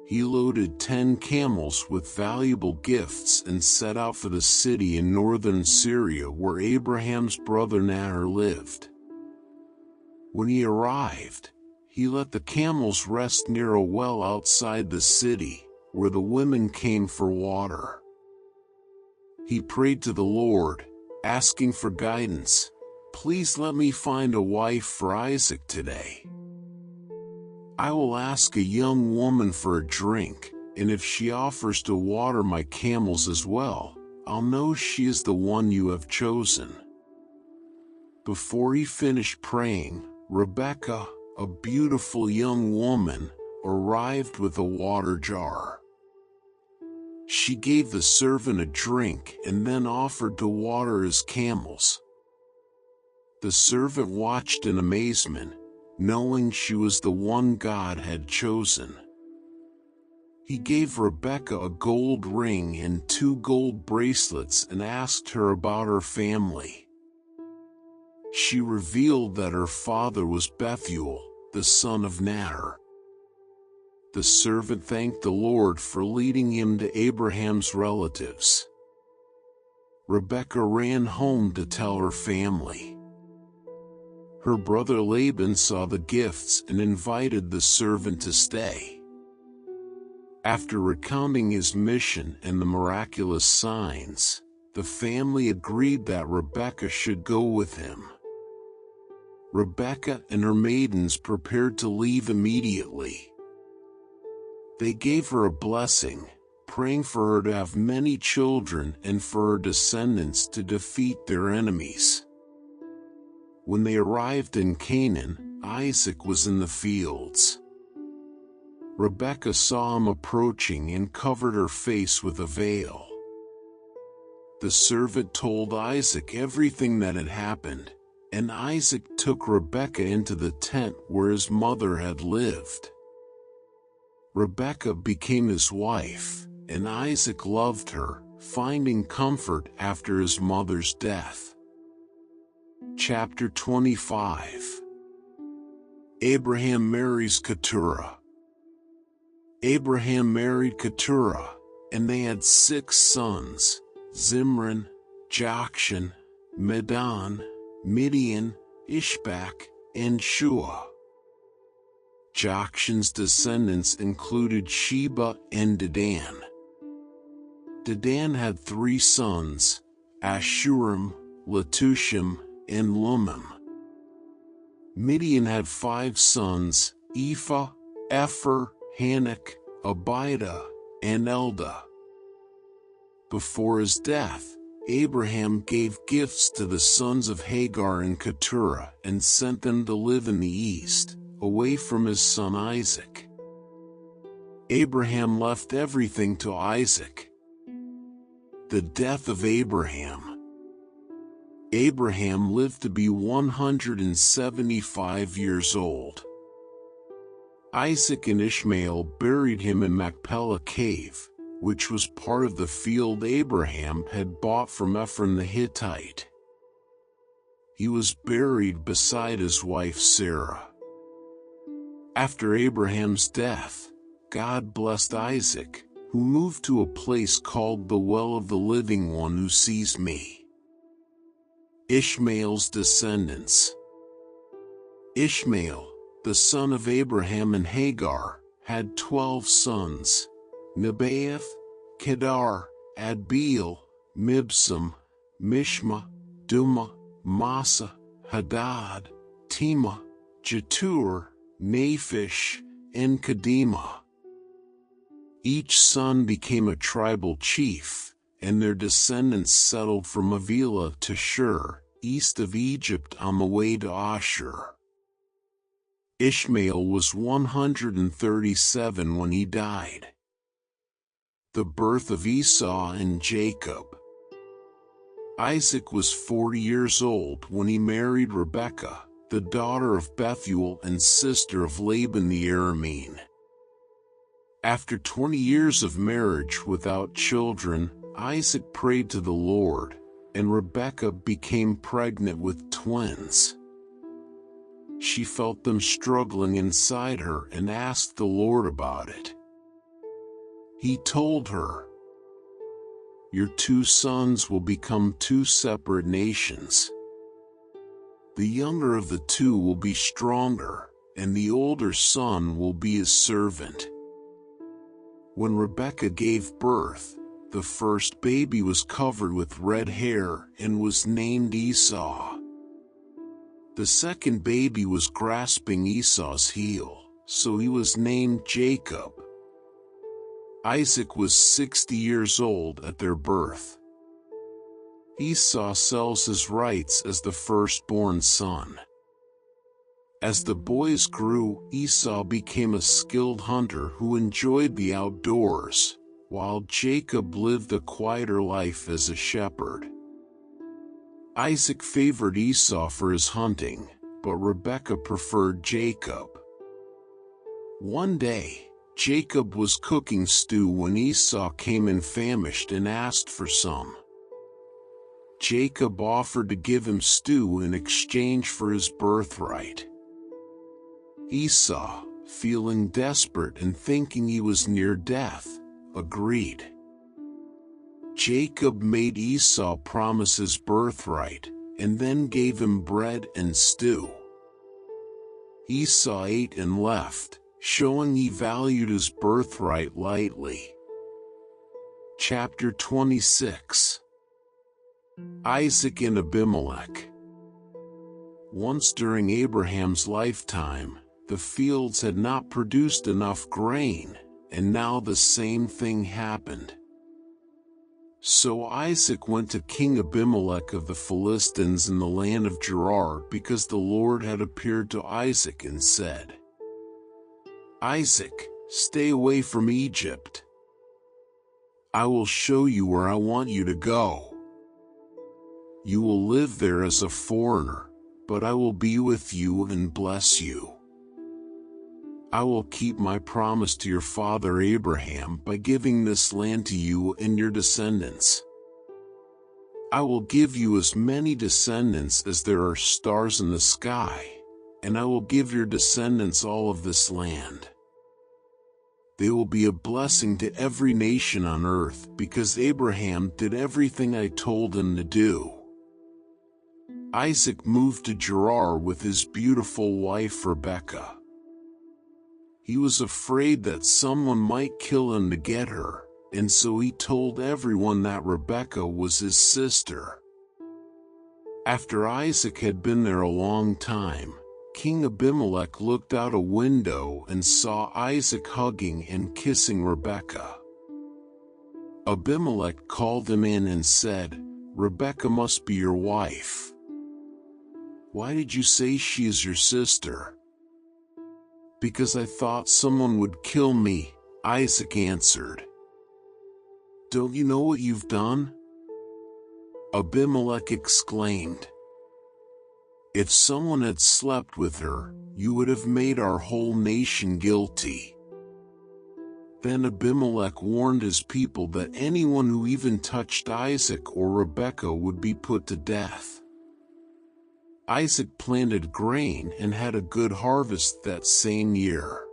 Speaker 1: He loaded 10 camels with valuable gifts and set out for the city in northern Syria where Abraham's brother Nahor lived. When he arrived, he let the camels rest near a well outside the city, where the women came for water. He prayed to the Lord, asking for guidance. "Please let me find a wife for Isaac today. I will ask a young woman for a drink, and if she offers to water my camels as well, I'll know she is the one you have chosen." Before he finished praying, Rebekah, a beautiful young woman, arrived with a water jar. She gave the servant a drink and then offered to water his camels. The servant watched in amazement, knowing she was the one God had chosen. He gave Rebekah a gold ring and 2 gold bracelets and asked her about her family. She revealed that her father was Bethuel, the son of Nahor. The servant thanked the Lord for leading him to Abraham's relatives. Rebekah ran home to tell her family. Her brother Laban saw the gifts and invited the servant to stay. After recounting his mission and the miraculous signs, the family agreed that Rebekah should go with him. Rebekah and her maidens prepared to leave immediately. They gave her a blessing, praying for her to have many children and for her descendants to defeat their enemies. When they arrived in Canaan, Isaac was in the fields. Rebekah saw him approaching and covered her face with a veil. The servant told Isaac everything that had happened, and Isaac took Rebekah into the tent where his mother had lived. Rebekah became his wife, and Isaac loved her, finding comfort after his mother's death. Chapter 25. Abraham marries Keturah. Abraham married Keturah, and they had 6 sons: Zimran, Jokshan, Medan, Midian, Ishbak, and Shua. Jokshan's descendants included Sheba and Dedan. Dedan had 3 sons: Ashurim, Letushim, and Lumim. Midian had 5 sons: Ephah, Epher, Hanok, Abida, and Eldah. Before his death, Abraham gave gifts to the sons of Hagar and Keturah and sent them to live in the east, away from his son Isaac. Abraham left everything to Isaac. The death of Abraham. Abraham lived to be 175 years old. Isaac and Ishmael buried him in Machpelah Cave, which was part of the field Abraham had bought from Ephron the Hittite. He was buried beside his wife Sarah. After Abraham's death, God blessed Isaac, who moved to a place called the Well of the Living One Who Sees Me. Ishmael's descendants. Ishmael, the son of Abraham and Hagar, had 12 sons: Nebaioth, Kedar, Adbeel, Mibsam, Mishma, Duma, Massa, Hadad, Tema, Jetur, Naphish, and Kedemah. Each son became a tribal chief, and their descendants settled from Avila to Shur, east of Egypt on the way to Ashur. Ishmael was 137 when he died. The birth of Esau and Jacob. Isaac was 40 years old when he married Rebekah, the daughter of Bethuel and sister of Laban the Aramean. After 20 years of marriage without children, Isaac prayed to the Lord, and Rebekah became pregnant with twins. She felt them struggling inside her and asked the Lord about it. He told her, "Your 2 sons will become 2 separate nations. The younger of the 2 will be stronger, and the older son will be his servant." When Rebekah gave birth, the first baby was covered with red hair and was named Esau. The second baby was grasping Esau's heel, so he was named Jacob. Isaac was 60 years old at their birth. Esau sells his rights as the firstborn son. As the boys grew, Esau became a skilled hunter who enjoyed the outdoors, while Jacob lived a quieter life as a shepherd. Isaac favored Esau for his hunting, but Rebekah preferred Jacob. One day, Jacob was cooking stew when Esau came in famished and asked for some. Jacob offered to give him stew in exchange for his birthright. Esau, feeling desperate and thinking he was near death, agreed. Jacob made Esau promise his birthright, and then gave him bread and stew. Esau ate and left, showing he valued his birthright lightly. Chapter 26. Isaac and Abimelech. Once during Abraham's lifetime, the fields had not produced enough grain, and now the same thing happened. So Isaac went to King Abimelech of the Philistines in the land of Gerar, because the Lord had appeared to Isaac and said, "Isaac, stay away from Egypt. I will show you where I want you to go. You will live there as a foreigner, but I will be with you and bless you. I will keep my promise to your father Abraham by giving this land to you and your descendants. I will give you as many descendants as there are stars in the sky, and I will give your descendants all of this land. They will be a blessing to every nation on earth because Abraham did everything I told him to do." Isaac moved to Gerar with his beautiful wife Rebekah. He was afraid that someone might kill him to get her, and so he told everyone that Rebekah was his sister. After Isaac had been there a long time, King Abimelech looked out a window and saw Isaac hugging and kissing Rebekah. Abimelech called him in and said, "Rebekah must be your wife. Why did you say she is your sister?" "Because I thought someone would kill me," Isaac answered. "Don't you know what you've done?" Abimelech exclaimed. "If someone had slept with her, you would have made our whole nation guilty." Then Abimelech warned his people that anyone who even touched Isaac or Rebekah would be put to death. Isaac planted grain and had a good harvest that same year.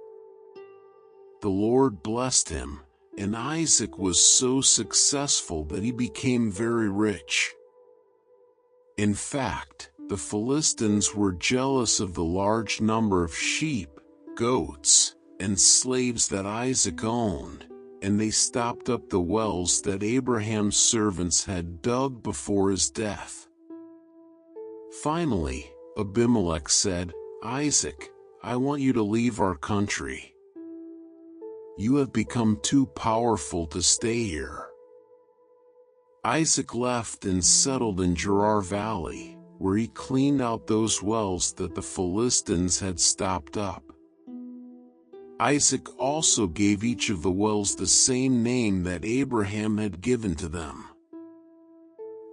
Speaker 1: The Lord blessed him, and Isaac was so successful that he became very rich. In fact, the Philistines were jealous of the large number of sheep, goats, and slaves that Isaac owned, and they stopped up the wells that Abraham's servants had dug before his death. Finally, Abimelech said, "Isaac, I want you to leave our country. You have become too powerful to stay here." Isaac left and settled in Gerar Valley, where he cleaned out those wells that the Philistines had stopped up. Isaac also gave each of the wells the same name that Abraham had given to them.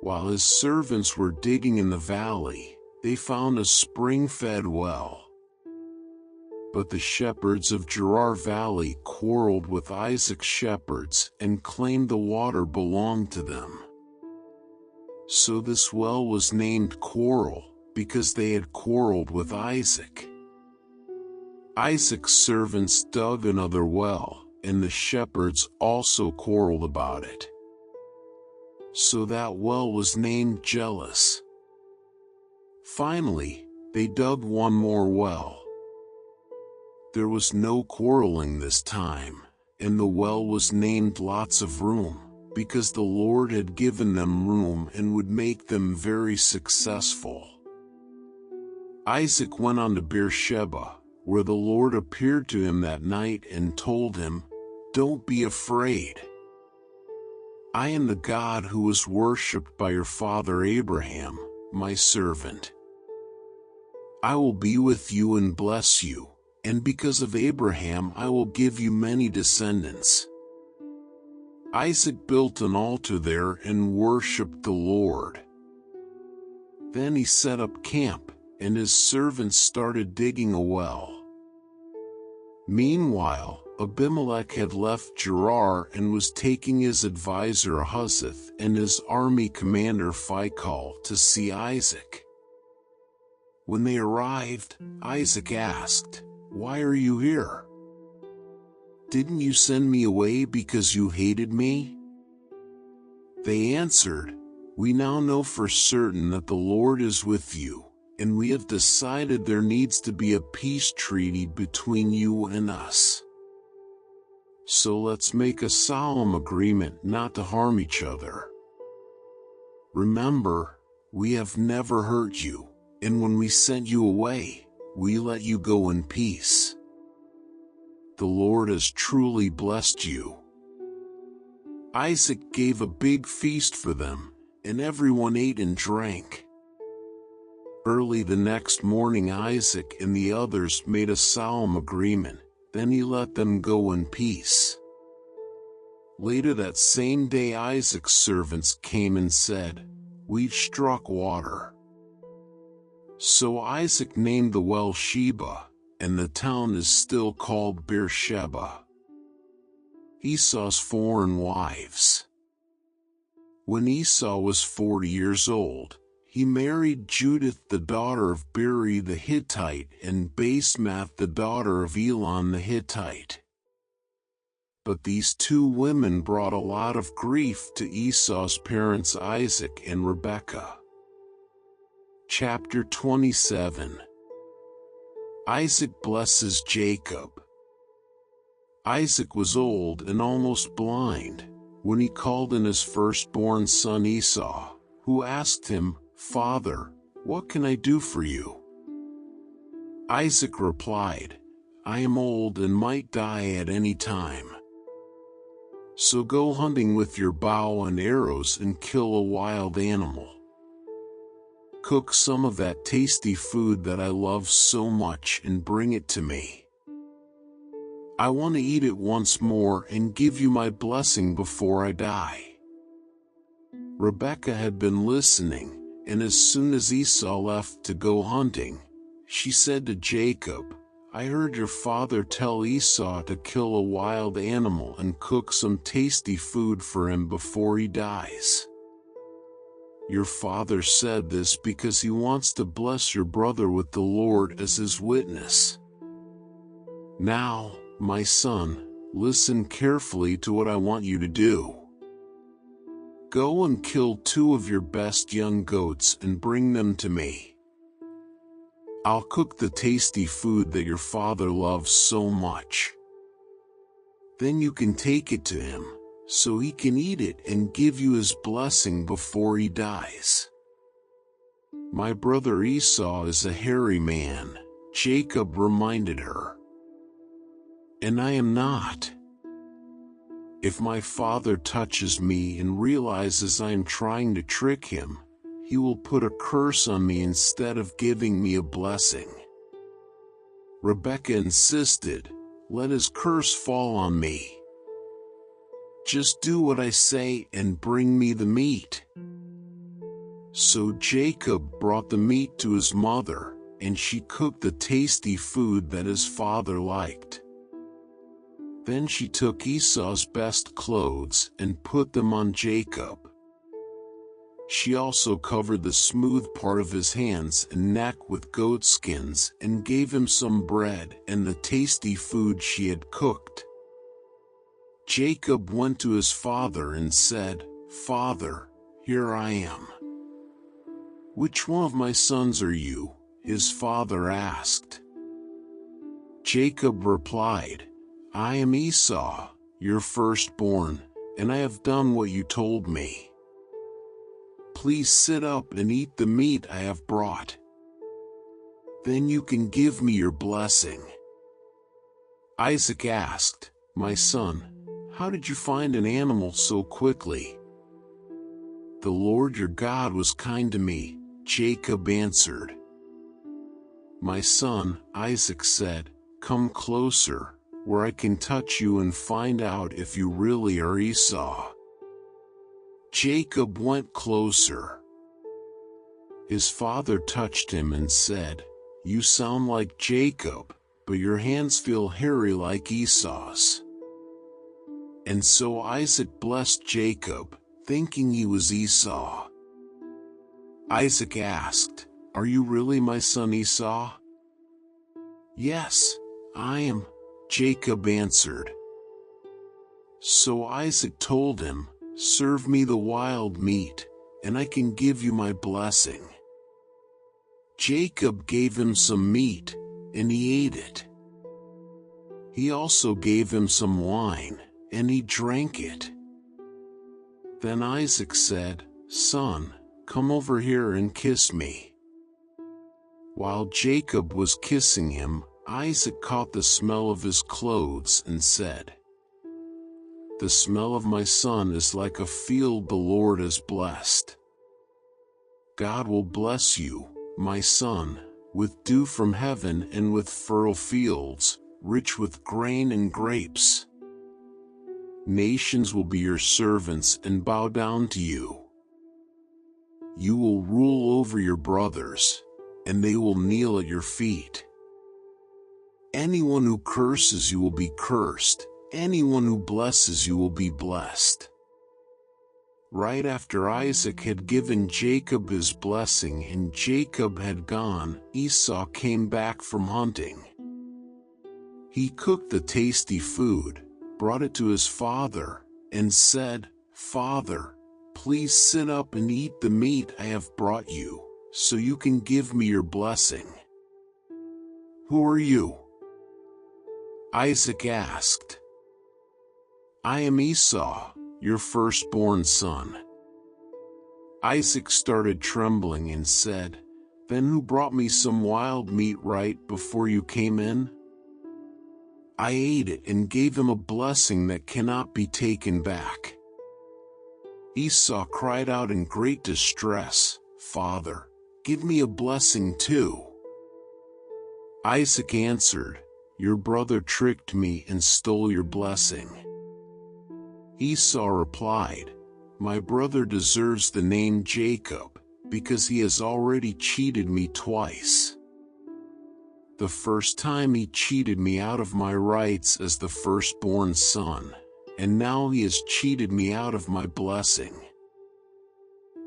Speaker 1: While his servants were digging in the valley, they found a spring-fed well. But the shepherds of Gerar Valley quarreled with Isaac's shepherds and claimed the water belonged to them. So this well was named Quarrel, because they had quarreled with Isaac. Isaac's servants dug another well, and the shepherds also quarreled about it. So that well was named Jealous. Finally, they dug one more well. There was no quarreling this time, and the well was named Lots of Room, because the Lord had given them room and would make them very successful. Isaac went on to Beersheba, where the Lord appeared to him that night and told him, "Don't be afraid. I am the God who was worshipped by your father Abraham, my servant. I will be with you and bless you, and because of Abraham I will give you many descendants." Isaac built an altar there and worshipped the Lord. Then he set up camp, and his servants started digging a well. Meanwhile, Abimelech had left Gerar and was taking his advisor Ahuzath and his army commander Phicol to see Isaac. When they arrived, Isaac asked, "Why are you here? Didn't you send me away because you hated me?" They answered, "We now know for certain that the Lord is with you, and we have decided there needs to be a peace treaty between you and us. So let's make a solemn agreement not to harm each other. Remember, we have never hurt you, and when we sent you away, we let you go in peace. The Lord has truly blessed you." Isaac gave a big feast for them, and everyone ate and drank. Early the next morning, Isaac and the others made a solemn agreement, then he let them go in peace. Later that same day, Isaac's servants came and said, "We've struck water." So Isaac named the well Sheba, and the town is still called Beersheba. Esau's foreign wives. When Esau was 40 years old, he married Judith the daughter of Beeri the Hittite and Basemath the daughter of Elon the Hittite. But these two women brought a lot of grief to Esau's parents Isaac and Rebekah. Chapter 27. Isaac blesses Jacob. Isaac was old and almost blind when he called in his firstborn son Esau, who asked him, "Father, what can I do for you?" Isaac replied, "I am old and might die at any time. So go hunting with your bow and arrows and kill a wild animal. Cook some of that tasty food that I love so much and bring it to me. I want to eat it once more and give you my blessing before I die." Rebekah had been listening, and as soon as Esau left to go hunting, she said to Jacob, "I heard your father tell Esau to kill a wild animal and cook some tasty food for him before he dies. Your father said this because he wants to bless your brother with the Lord as his witness. Now, my son, listen carefully to what I want you to do. Go and kill 2 of your best young goats and bring them to me. I'll cook the tasty food that your father loves so much. Then you can take it to him, so he can eat it and give you his blessing before he dies." "My brother Esau is a hairy man," Jacob reminded her. "And I am not. If my father touches me and realizes I am trying to trick him, he will put a curse on me instead of giving me a blessing." Rebekah insisted, "Let his curse fall on me. Just do what I say and bring me the meat." So Jacob brought the meat to his mother, and she cooked the tasty food that his father liked. Then she took Esau's best clothes and put them on Jacob. She also covered the smooth part of his hands and neck with goat skins and gave him some bread and the tasty food she had cooked. Jacob went to his father and said, "Father, here I am." "Which one of my sons are you?" his father asked. Jacob replied, "I am Esau, your firstborn, and I have done what you told me. Please sit up and eat the meat I have brought. Then you can give me your blessing." Isaac asked, "My son, how did you find an animal so quickly?" "The Lord your God was kind to me," Jacob answered. "My son," Isaac said, "come closer, where I can touch you and find out if you really are Esau." Jacob went closer. His father touched him and said, "You sound like Jacob, but your hands feel hairy like Esau's." And so Isaac blessed Jacob, thinking he was Esau. Isaac asked, "Are you really my son Esau?" "Yes, I am," Jacob answered. So Isaac told him, serve me the wild meat, and I can give you my blessing." Jacob gave him some meat, and he ate it. He also gave him some wine, and he drank it. Then Isaac said, "Son, come over here and kiss me." While Jacob was kissing him, Isaac caught the smell of his clothes and said, "The smell of my son is like a field the Lord has blessed. God will bless you, my son, with dew from heaven and with fertile fields, rich with grain and grapes. Nations will be your servants and bow down to you. You will rule over your brothers, and they will kneel at your feet. Anyone who curses you will be cursed, anyone who blesses you will be blessed." Right after Isaac had given Jacob his blessing and Jacob had gone, Esau came back from hunting. He cooked the tasty food, brought it to his father, and said, "Father, please sit up and eat the meat I have brought you, so you can give me your blessing." "Who are you?" Isaac asked. "I am Esau, your firstborn son." Isaac started trembling and said, "Then who brought me some wild meat right before you came in?" "I ate it and gave him a blessing that cannot be taken back." Esau cried out in great distress, "Father, give me a blessing too." Isaac answered, "Your brother tricked me and stole your blessing." Esau replied, "My brother deserves the name Jacob, because he has already cheated me twice. The first time he cheated me out of my rights as the firstborn son, and now he has cheated me out of my blessing."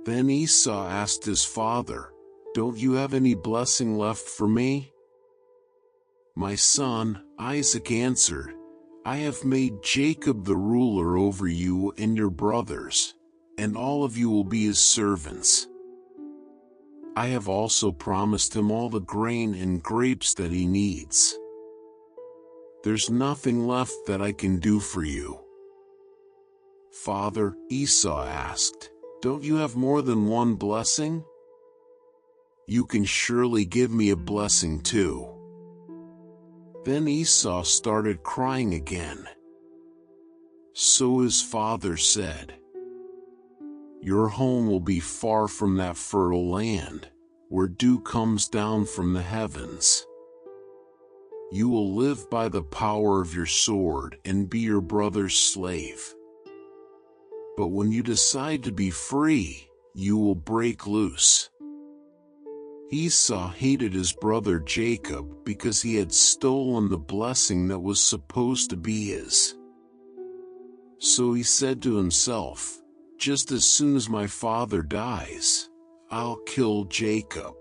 Speaker 1: Then Esau asked his father, "Don't you have any blessing left for me?" "My son," Isaac answered, "I have made Jacob the ruler over you and your brothers, and all of you will be his servants. I have also promised him all the grain and grapes that he needs. There's nothing left that I can do for you." "Father," Esau asked, "don't you have more than one blessing? You can surely give me a blessing too." Then Esau started crying again. So his father said, "Your home will be far from that fertile land, where dew comes down from the heavens. You will live by the power of your sword and be your brother's slave. But when you decide to be free, you will break loose." Esau hated his brother Jacob because he had stolen the blessing that was supposed to be his. So he said to himself, "Just as soon as my father dies, I'll kill Jacob."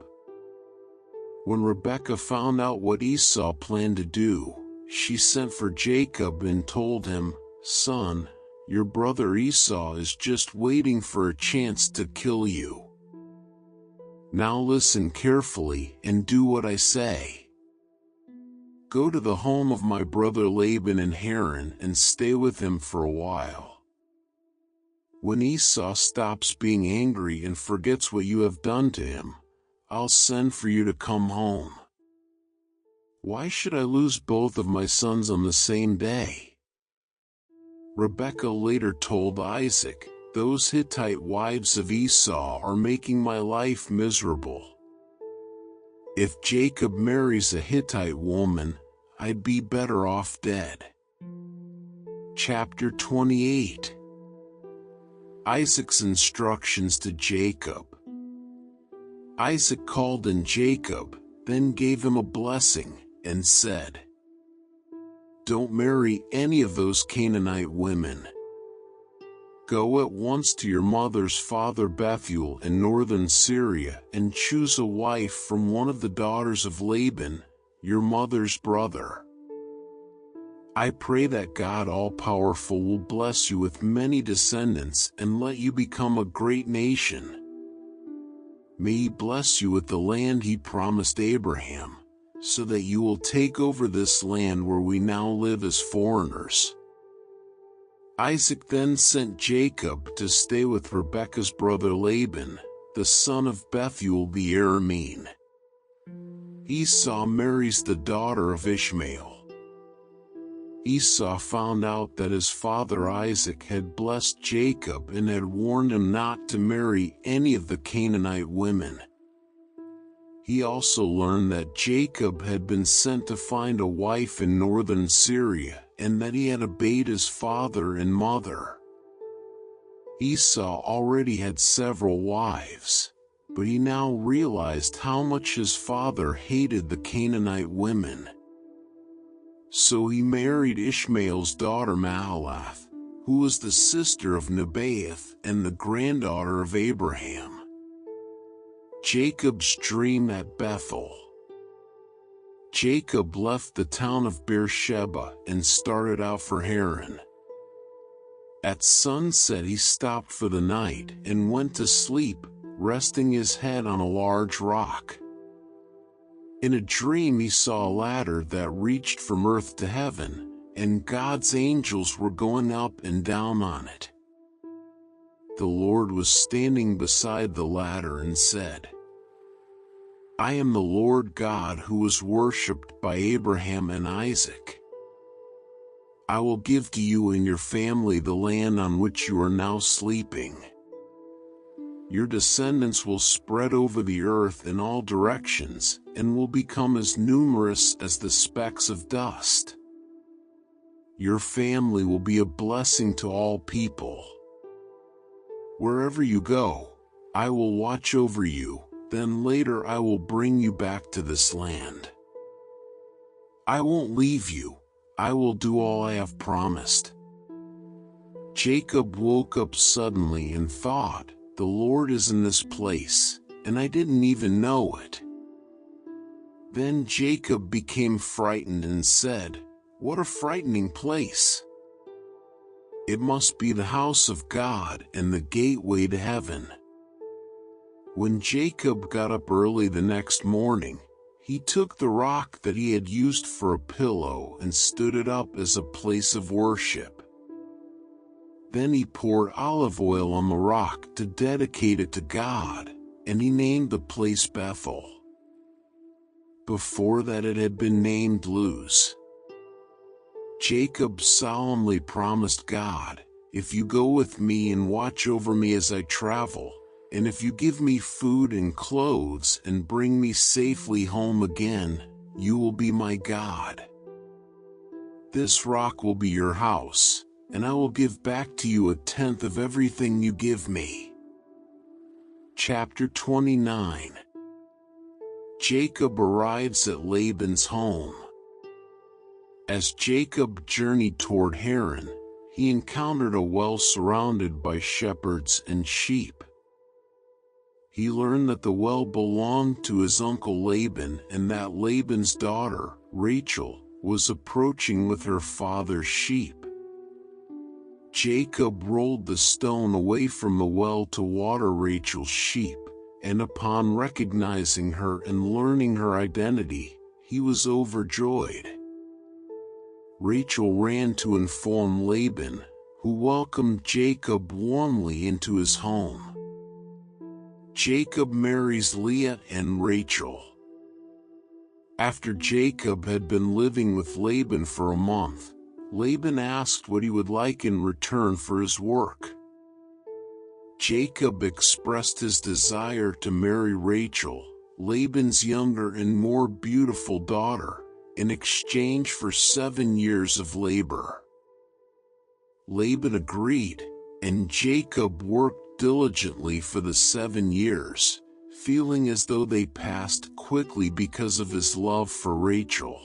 Speaker 1: When Rebekah found out what Esau planned to do, she sent for Jacob and told him, "Son, your brother Esau is just waiting for a chance to kill you. Now listen carefully and do what I say. Go to the home of my brother Laban in Haran and stay with him for a while. When Esau stops being angry and forgets what you have done to him, I'll send for you to come home. Why should I lose both of my sons on the same day?" Rebekah later told Isaac, "Those Hittite wives of Esau are making my life miserable. If Jacob marries a Hittite woman, I'd be better off dead." Chapter 28. Isaac's instructions to Jacob. Isaac called in Jacob, then gave him a blessing, and said, "Don't marry any of those Canaanite women. Go at once to your mother's father Bethuel in northern Syria and choose a wife from one of the daughters of Laban, your mother's brother. I pray that God All-Powerful will bless you with many descendants and let you become a great nation. May He bless you with the land He promised Abraham, so that you will take over this land where we now live as foreigners." Isaac then sent Jacob to stay with Rebekah's brother Laban, the son of Bethuel the Aramean. Esau marries the daughter of Ishmael. Esau found out that his father Isaac had blessed Jacob and had warned him not to marry any of the Canaanite women. He also learned that Jacob had been sent to find a wife in northern Syria and that he had obeyed his father and mother. Esau already had several wives, but he now realized how much his father hated the Canaanite women. So he married Ishmael's daughter Mahalath, who was the sister of Nebaioth and the granddaughter of Abraham. Jacob's dream at Bethel. Jacob left the town of Beersheba and started out for Haran. At sunset he stopped for the night and went to sleep, resting his head on a large rock. In a dream he saw a ladder that reached from earth to heaven, and God's angels were going up and down on it. The Lord was standing beside the ladder and said, "I am the Lord God who was worshipped by Abraham and Isaac. I will give to you and your family the land on which you are now sleeping. Your descendants will spread over the earth in all directions and will become as numerous as the specks of dust. Your family will be a blessing to all people. Wherever you go, I will watch over you, then later I will bring you back to this land. I won't leave you, I will do all I have promised." Jacob woke up suddenly and thought, "The Lord is in this place, and I didn't even know it." Then Jacob became frightened and said, "What a frightening place! It must be the house of God and the gateway to heaven." When Jacob got up early the next morning, he took the rock that he had used for a pillow and stood it up as a place of worship. Then he poured olive oil on the rock to dedicate it to God, and he named the place Bethel. Before that it had been named Luz. Jacob solemnly promised God, "If you go with me and watch over me as I travel, and if you give me food and clothes and bring me safely home again, you will be my God. This rock will be your house, and I will give back to you 1/10 of everything you give me." Chapter 29. Jacob arrives at Laban's home. As Jacob journeyed toward Haran, he encountered a well surrounded by shepherds and sheep. He learned that the well belonged to his uncle Laban and that Laban's daughter, Rachel, was approaching with her father's sheep. Jacob rolled the stone away from the well to water Rachel's sheep, and upon recognizing her and learning her identity, he was overjoyed. Rachel ran to inform Laban, who welcomed Jacob warmly into his home. Jacob marries Leah and Rachel. After Jacob had been living with Laban for a month, Laban asked what he would like in return for his work. Jacob expressed his desire to marry Rachel, Laban's younger and more beautiful daughter, in exchange for 7 years of labor. Laban agreed, and Jacob worked diligently for the 7 years, feeling as though they passed quickly because of his love for Rachel.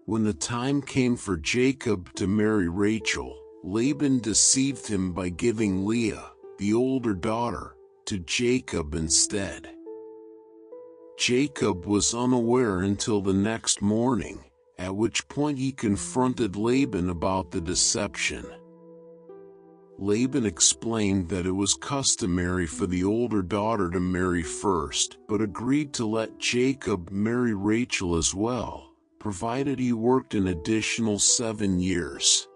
Speaker 1: When the time came for Jacob to marry Rachel, Laban deceived him by giving Leah, the older daughter, to Jacob instead. Jacob was unaware until the next morning, at which point he confronted Laban about the deception. Laban explained that it was customary for the older daughter to marry first, but agreed to let Jacob marry Rachel as well, provided he worked an additional 7 years.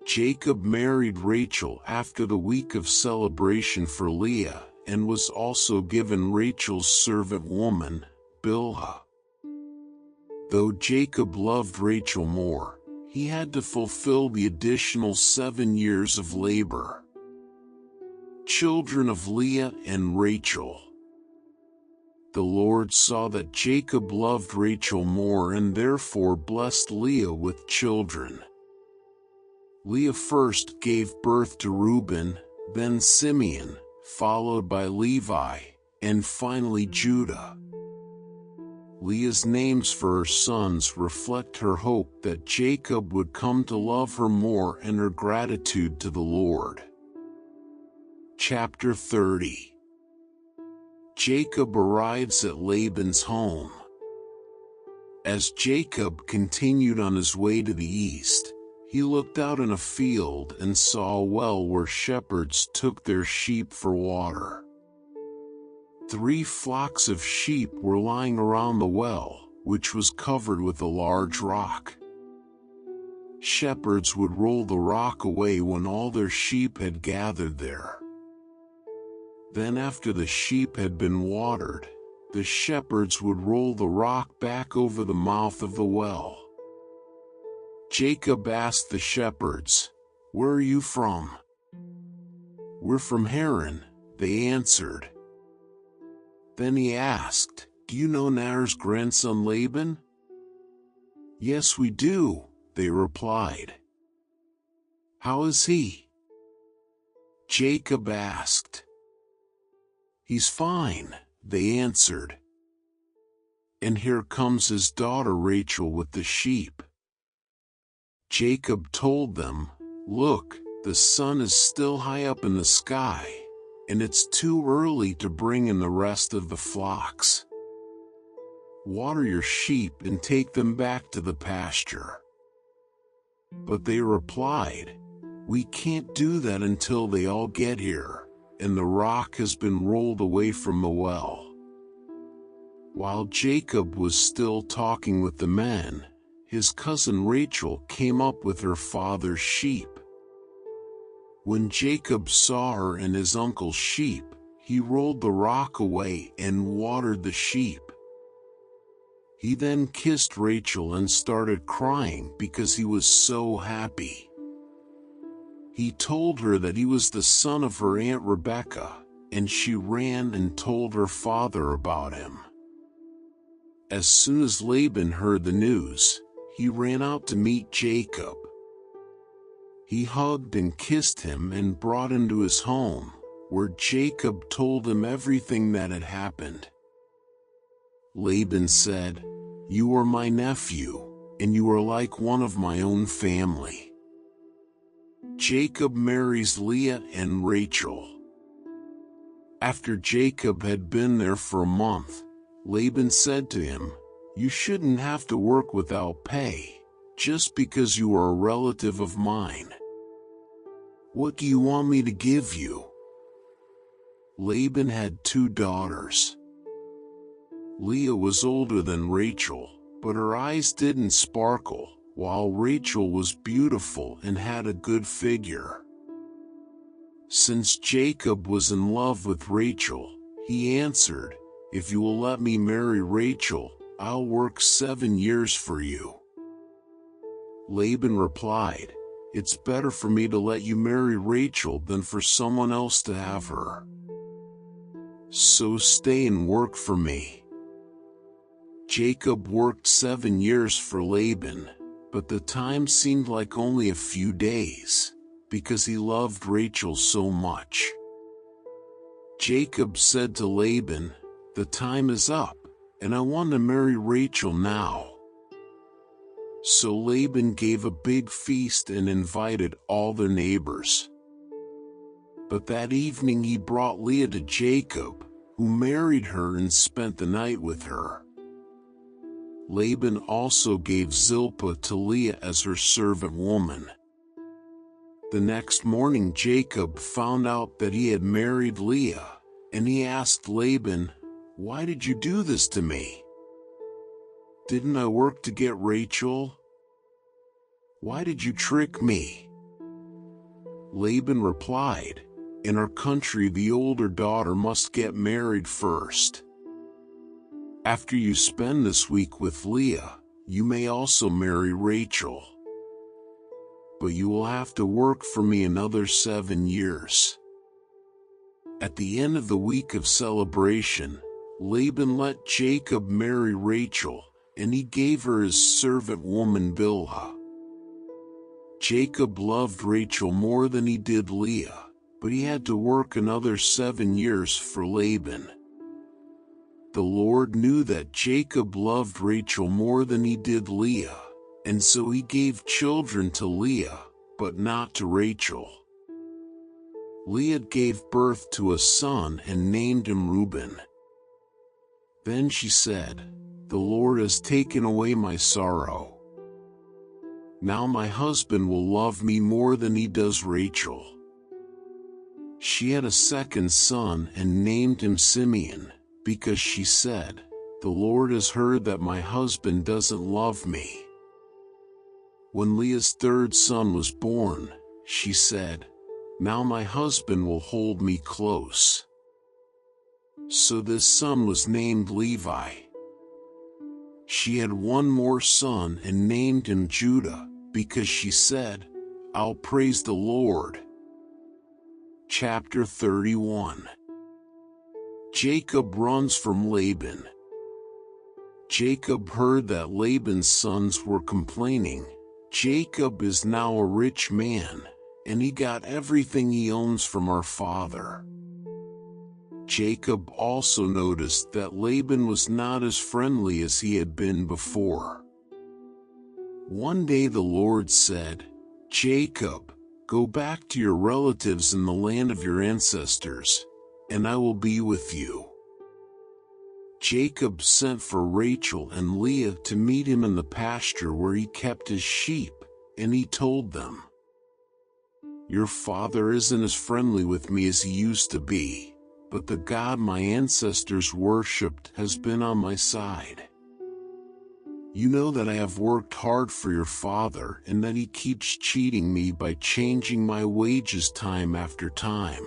Speaker 1: Jacob married Rachel after the week of celebration for Leah, and was also given Rachel's servant woman, Bilhah. Though Jacob loved Rachel more, he had to fulfill the additional 7 years of labor. Children of Leah and Rachel. The Lord saw that Jacob loved Rachel more and therefore blessed Leah with children. Leah first gave birth to Reuben, then Simeon, followed by Levi, and finally Judah. Leah's names for her sons reflect her hope that Jacob would come to love her more and her gratitude to the Lord. Chapter 30. Jacob arrives at Laban's home. As Jacob continued on his way to the east, he looked out in a field and saw a well where shepherds took their sheep for water. 3 flocks of sheep were lying around the well, which was covered with a large rock. Shepherds would roll the rock away when all their sheep had gathered there. Then after the sheep had been watered, the shepherds would roll the rock back over the mouth of the well. Jacob asked the shepherds, "Where are you from?" "We're from Haran," they answered. Then he asked, "Do you know Nahor's grandson Laban?" "Yes, we do," they replied. "How is he?" Jacob asked. "He's fine," they answered. "And here comes his daughter Rachel with the sheep." Jacob told them, "Look, the sun is still high up in the sky, and it's too early to bring in the rest of the flocks. Water your sheep and take them back to the pasture." But they replied, "We can't do that until they all get here, and the rock has been rolled away from the well." While Jacob was still talking with the men, his cousin Rachel came up with her father's sheep. When Jacob saw her and his uncle's sheep, he rolled the rock away and watered the sheep. He then kissed Rachel and started crying because he was so happy. He told her that he was the son of her aunt Rebekah, and she ran and told her father about him. As soon as Laban heard the news, he ran out to meet Jacob. He hugged and kissed him and brought him to his home, where Jacob told him everything that had happened. Laban said, "You are my nephew, and you are like one of my own family." Jacob marries Leah and Rachel. After Jacob had been there for a month, Laban said to him, "You shouldn't have to work without pay, just because you are a relative of mine. What do you want me to give you?" Laban had 2 daughters. Leah was older than Rachel, but her eyes didn't sparkle, while Rachel was beautiful and had a good figure. Since Jacob was in love with Rachel, he answered, "If you will let me marry Rachel, I'll work 7 years for you." Laban replied, "It's better for me to let you marry Rachel than for someone else to have her. So stay and work for me." Jacob worked 7 years for Laban, but the time seemed like only a few days, because he loved Rachel so much. Jacob said to Laban, "The time is up, and I want to marry Rachel now." So Laban gave a big feast and invited all their neighbors. But that evening he brought Leah to Jacob, who married her and spent the night with her. Laban also gave Zilpah to Leah as her servant woman. The next morning Jacob found out that he had married Leah, and he asked Laban, "Why did you do this to me? Didn't I work to get Rachel? Why did you trick me?" Laban replied, "In our country the older daughter must get married first. After you spend this week with Leah, you may also marry Rachel. But you will have to work for me another 7 years." At the end of the week of celebration, Laban let Jacob marry Rachel, and he gave her his servant woman Bilhah. Jacob loved Rachel more than he did Leah, but he had to work another 7 years for Laban. The Lord knew that Jacob loved Rachel more than he did Leah, and so he gave children to Leah, but not to Rachel. Leah gave birth to a son and named him Reuben. Then she said, "The Lord has taken away my sorrow. Now my husband will love me more than he does Rachel." She had a second son and named him Simeon, because she said, "The Lord has heard that my husband doesn't love me." When Leah's third son was born, she said, "Now my husband will hold me close." So this son was named Levi. She had one more son and named him Judah, because she said, "I'll praise the Lord." Chapter 31. Jacob runs from Laban. Jacob heard that Laban's sons were complaining, "Jacob is now a rich man, and he got everything he owns from our father." Jacob also noticed that Laban was not as friendly as he had been before. One day the Lord said, "Jacob, go back to your relatives in the land of your ancestors, and I will be with you." Jacob sent for Rachel and Leah to meet him in the pasture where he kept his sheep, and he told them, "Your father isn't as friendly with me as he used to be, but the God my ancestors worshipped has been on my side. You know that I have worked hard for your father and that he keeps cheating me by changing my wages time after time.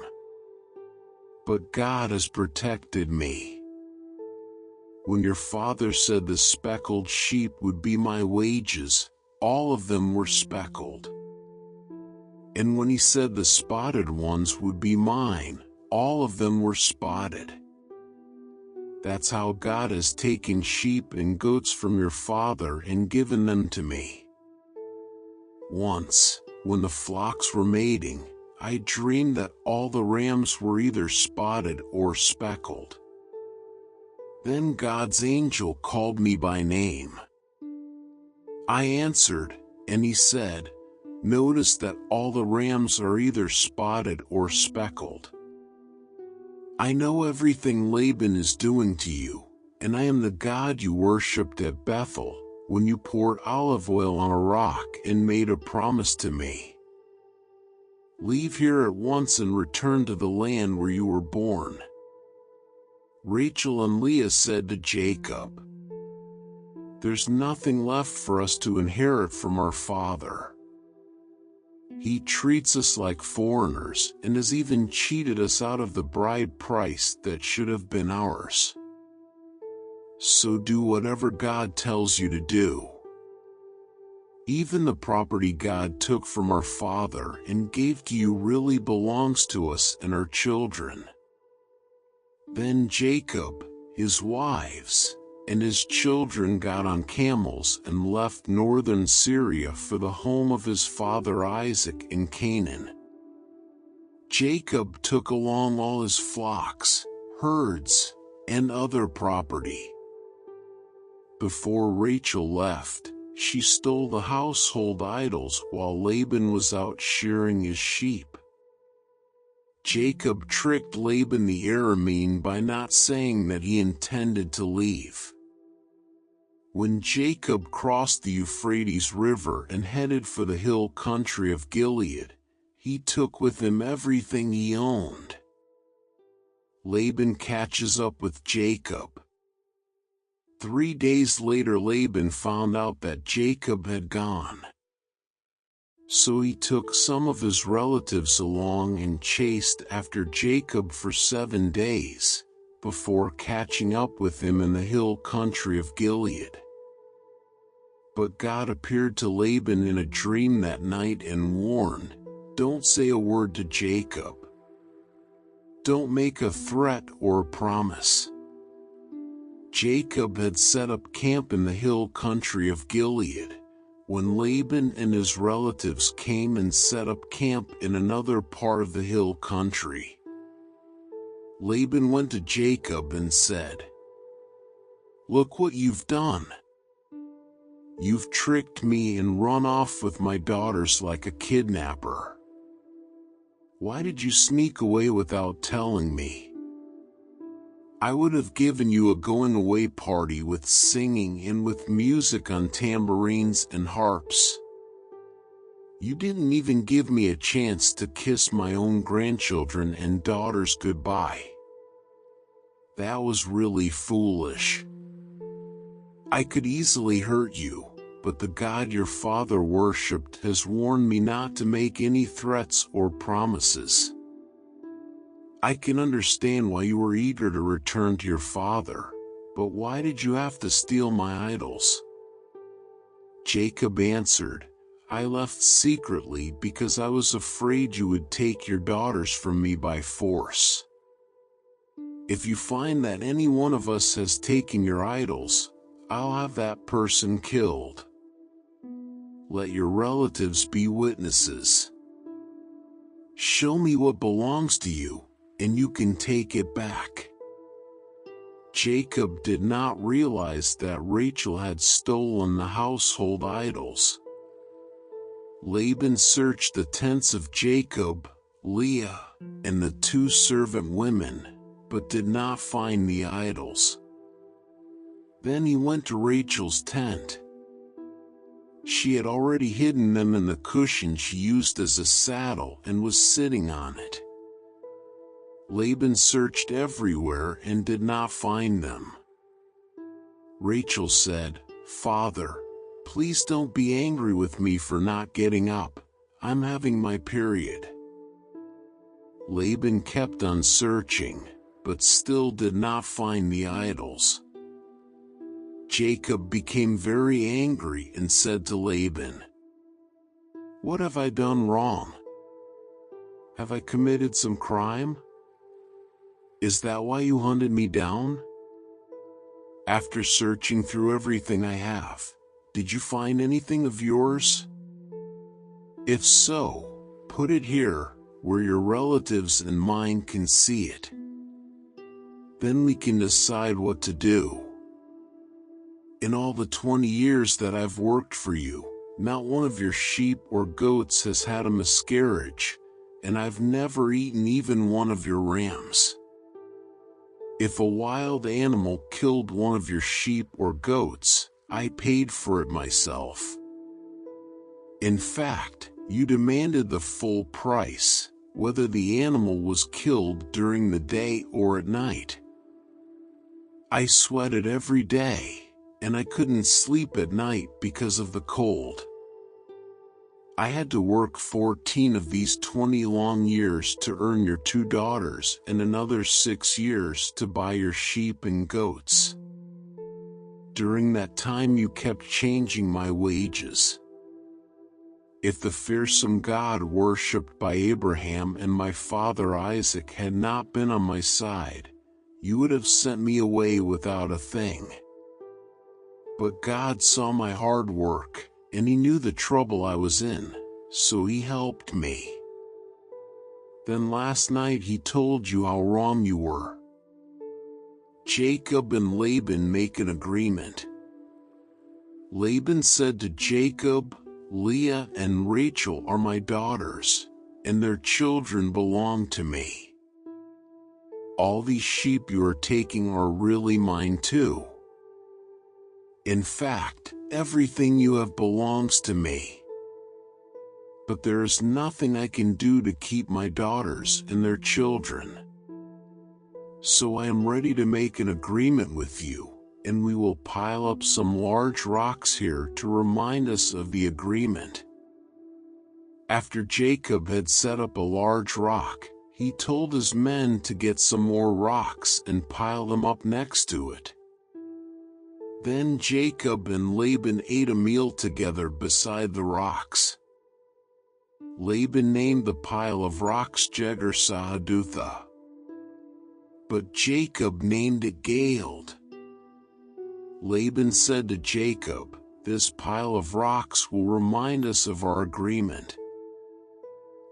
Speaker 1: But God has protected me. When your father said the speckled sheep would be my wages, all of them were speckled. And when he said the spotted ones would be mine, all of them were spotted. That's how God has taken sheep and goats from your father and given them to me. Once, when the flocks were mating, I dreamed that all the rams were either spotted or speckled. Then God's angel called me by name. I answered, and he said, 'Notice that all the rams are either spotted or speckled. I know everything Laban is doing to you, and I am the God you worshipped at Bethel, when you poured olive oil on a rock and made a promise to me. Leave here at once and return to the land where you were born.' Rachel and Leah said to Jacob, 'There's nothing left for us to inherit from our father. He treats us like foreigners and has even cheated us out of the bride price that should have been ours. So do whatever God tells you to do. Even the property God took from our father and gave to you really belongs to us and our children.' Then Jacob, his wives, and his children got on camels and left northern Syria for the home of his father Isaac in Canaan. Jacob took along all his flocks, herds, and other property. Before Rachel left, she stole the household idols while Laban was out shearing his sheep. Jacob tricked Laban the Aramean by not saying that he intended to leave. When Jacob crossed the Euphrates River and headed for the hill country of Gilead, he took with him everything he owned. Laban catches up with Jacob. 3 days later, Laban found out that Jacob had gone. So he took some of his relatives along and chased after Jacob for 7 days, before catching up with him in the hill country of Gilead. But God appeared to Laban in a dream that night and warned, "Don't say a word to Jacob. Don't make a threat or a promise." Jacob had set up camp in the hill country of Gilead, when Laban and his relatives came and set up camp in another part of the hill country. Laban went to Jacob and said, "Look what you've done. You've tricked me and run off with my daughters like a kidnapper. Why did you sneak away without telling me? I would have given you a going-away party with singing and with music on tambourines and harps. You didn't even give me a chance to kiss my own grandchildren and daughters goodbye. That was really foolish. I could easily hurt you, but the God your father worshipped has warned me not to make any threats or promises. I can understand why you were eager to return to your father, but why did you have to steal my idols?" Jacob answered, "I left secretly because I was afraid you would take your daughters from me by force. If you find that any one of us has taken your idols, I'll have that person killed. Let your relatives be witnesses. Show me what belongs to you, and you can take it back." Jacob did not realize that Rachel had stolen the household idols. Laban searched the tents of Jacob, Leah, and the 2 servant women, but did not find the idols. Then he went to Rachel's tent. She had already hidden them in the cushion she used as a saddle and was sitting on it. Laban searched everywhere and did not find them. Rachel said, "Father, please don't be angry with me for not getting up. I'm having my period." Laban kept on searching, but still did not find the idols. Jacob became very angry and said to Laban, "What have I done wrong? Have I committed some crime? Is that why you hunted me down? After searching through everything I have, did you find anything of yours? If so, put it here, where your relatives and mine can see it. Then we can decide what to do. In all the 20 years that I've worked for you, not one of your sheep or goats has had a miscarriage, and I've never eaten even one of your rams. If a wild animal killed one of your sheep or goats, I paid for it myself. In fact, you demanded the full price, whether the animal was killed during the day or at night. I sweated every day, and I couldn't sleep at night because of the cold. I had to work 14 of these 20 long years to earn your 2 daughters and another 6 years to buy your sheep and goats. During that time you kept changing my wages. If the fearsome God worshipped by Abraham and my father Isaac had not been on my side, you would have sent me away without a thing. But God saw my hard work, and he knew the trouble I was in, so he helped me. Then last night he told you how wrong you were." Jacob and Laban make an agreement. Laban said to Jacob, "Leah and Rachel are my daughters, and their children belong to me. All these sheep you are taking are really mine too. In fact, everything you have belongs to me. But there is nothing I can do to keep my daughters and their children. So I am ready to make an agreement with you, and we will pile up some large rocks here to remind us of the agreement." After Jacob had set up a large rock, he told his men to get some more rocks and pile them up next to it. Then Jacob and Laban ate a meal together beside the rocks. Laban named the pile of rocks Jegar-Sahadutha, but Jacob named it Galeed. Laban said to Jacob, "This pile of rocks will remind us of our agreement."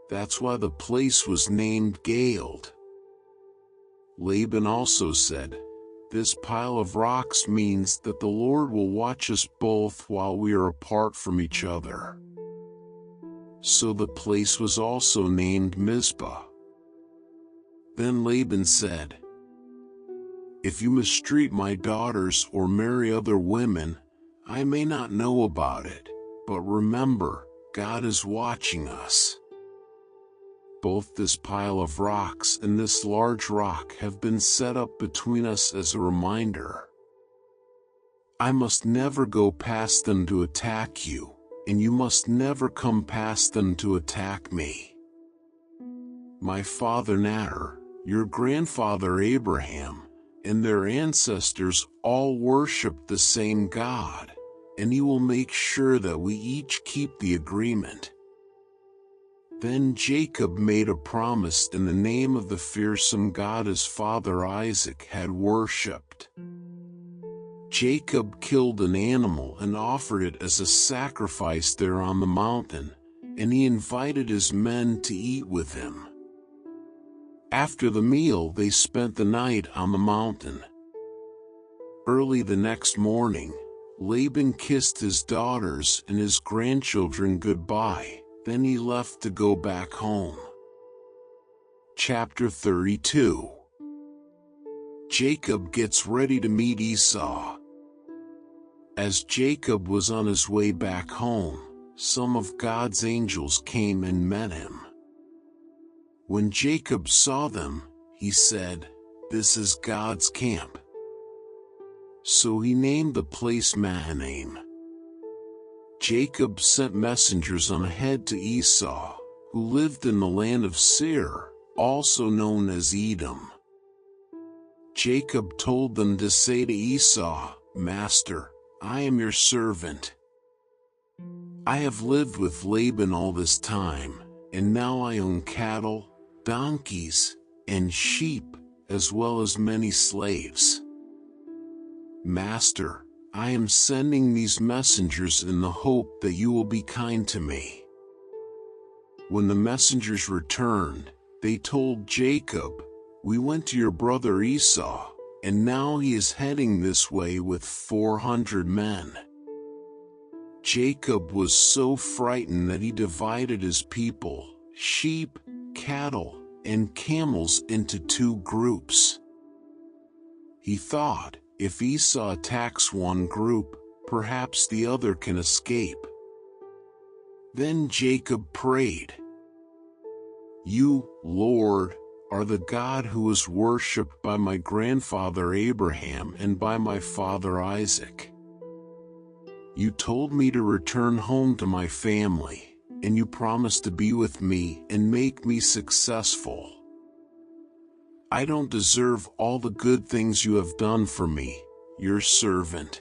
Speaker 1: That's why the place was named Galeed. Laban also said, "This pile of rocks means that the Lord will watch us both while we are apart from each other." So the place was also named Mizpah. Then Laban said, "If you mistreat my daughters or marry other women, I may not know about it, but remember, God is watching us. Both this pile of rocks and this large rock have been set up between us as a reminder. I must never go past them to attack you, and you must never come past them to attack me. My father Nahor, your grandfather Abraham, and their ancestors all worshiped the same God, and he will make sure that we each keep the agreement." Then Jacob made a promise in the name of the fearsome God his father Isaac had worshipped. Jacob killed an animal and offered it as a sacrifice there on the mountain, and he invited his men to eat with him. After the meal, they spent the night on the mountain. Early the next morning, Laban kissed his daughters and his grandchildren goodbye. Then he left to go back home. Chapter 32. Jacob gets ready to meet Esau. As Jacob was on his way back home, some of God's angels came and met him. When Jacob saw them, he said, "This is God's camp." So he named the place Mahanaim. Jacob sent messengers on ahead to Esau, who lived in the land of Seir, also known as Edom. Jacob told them to say to Esau, "Master, I am your servant. I have lived with Laban all this time, and now I own cattle, donkeys, and sheep, as well as many slaves. Master, I am sending these messengers in the hope that you will be kind to me." When the messengers returned, they told Jacob, "We went to your brother Esau, and now he is heading this way with 400 men." Jacob was so frightened that he divided his people, sheep, cattle, and camels into 2 groups. He thought, if Esau attacks one group, perhaps the other can escape. Then Jacob prayed, "You, Lord, are the God who was worshipped by my grandfather Abraham and by my father Isaac. You told me to return home to my family, and you promised to be with me and make me successful. I don't deserve all the good things you have done for me, your servant.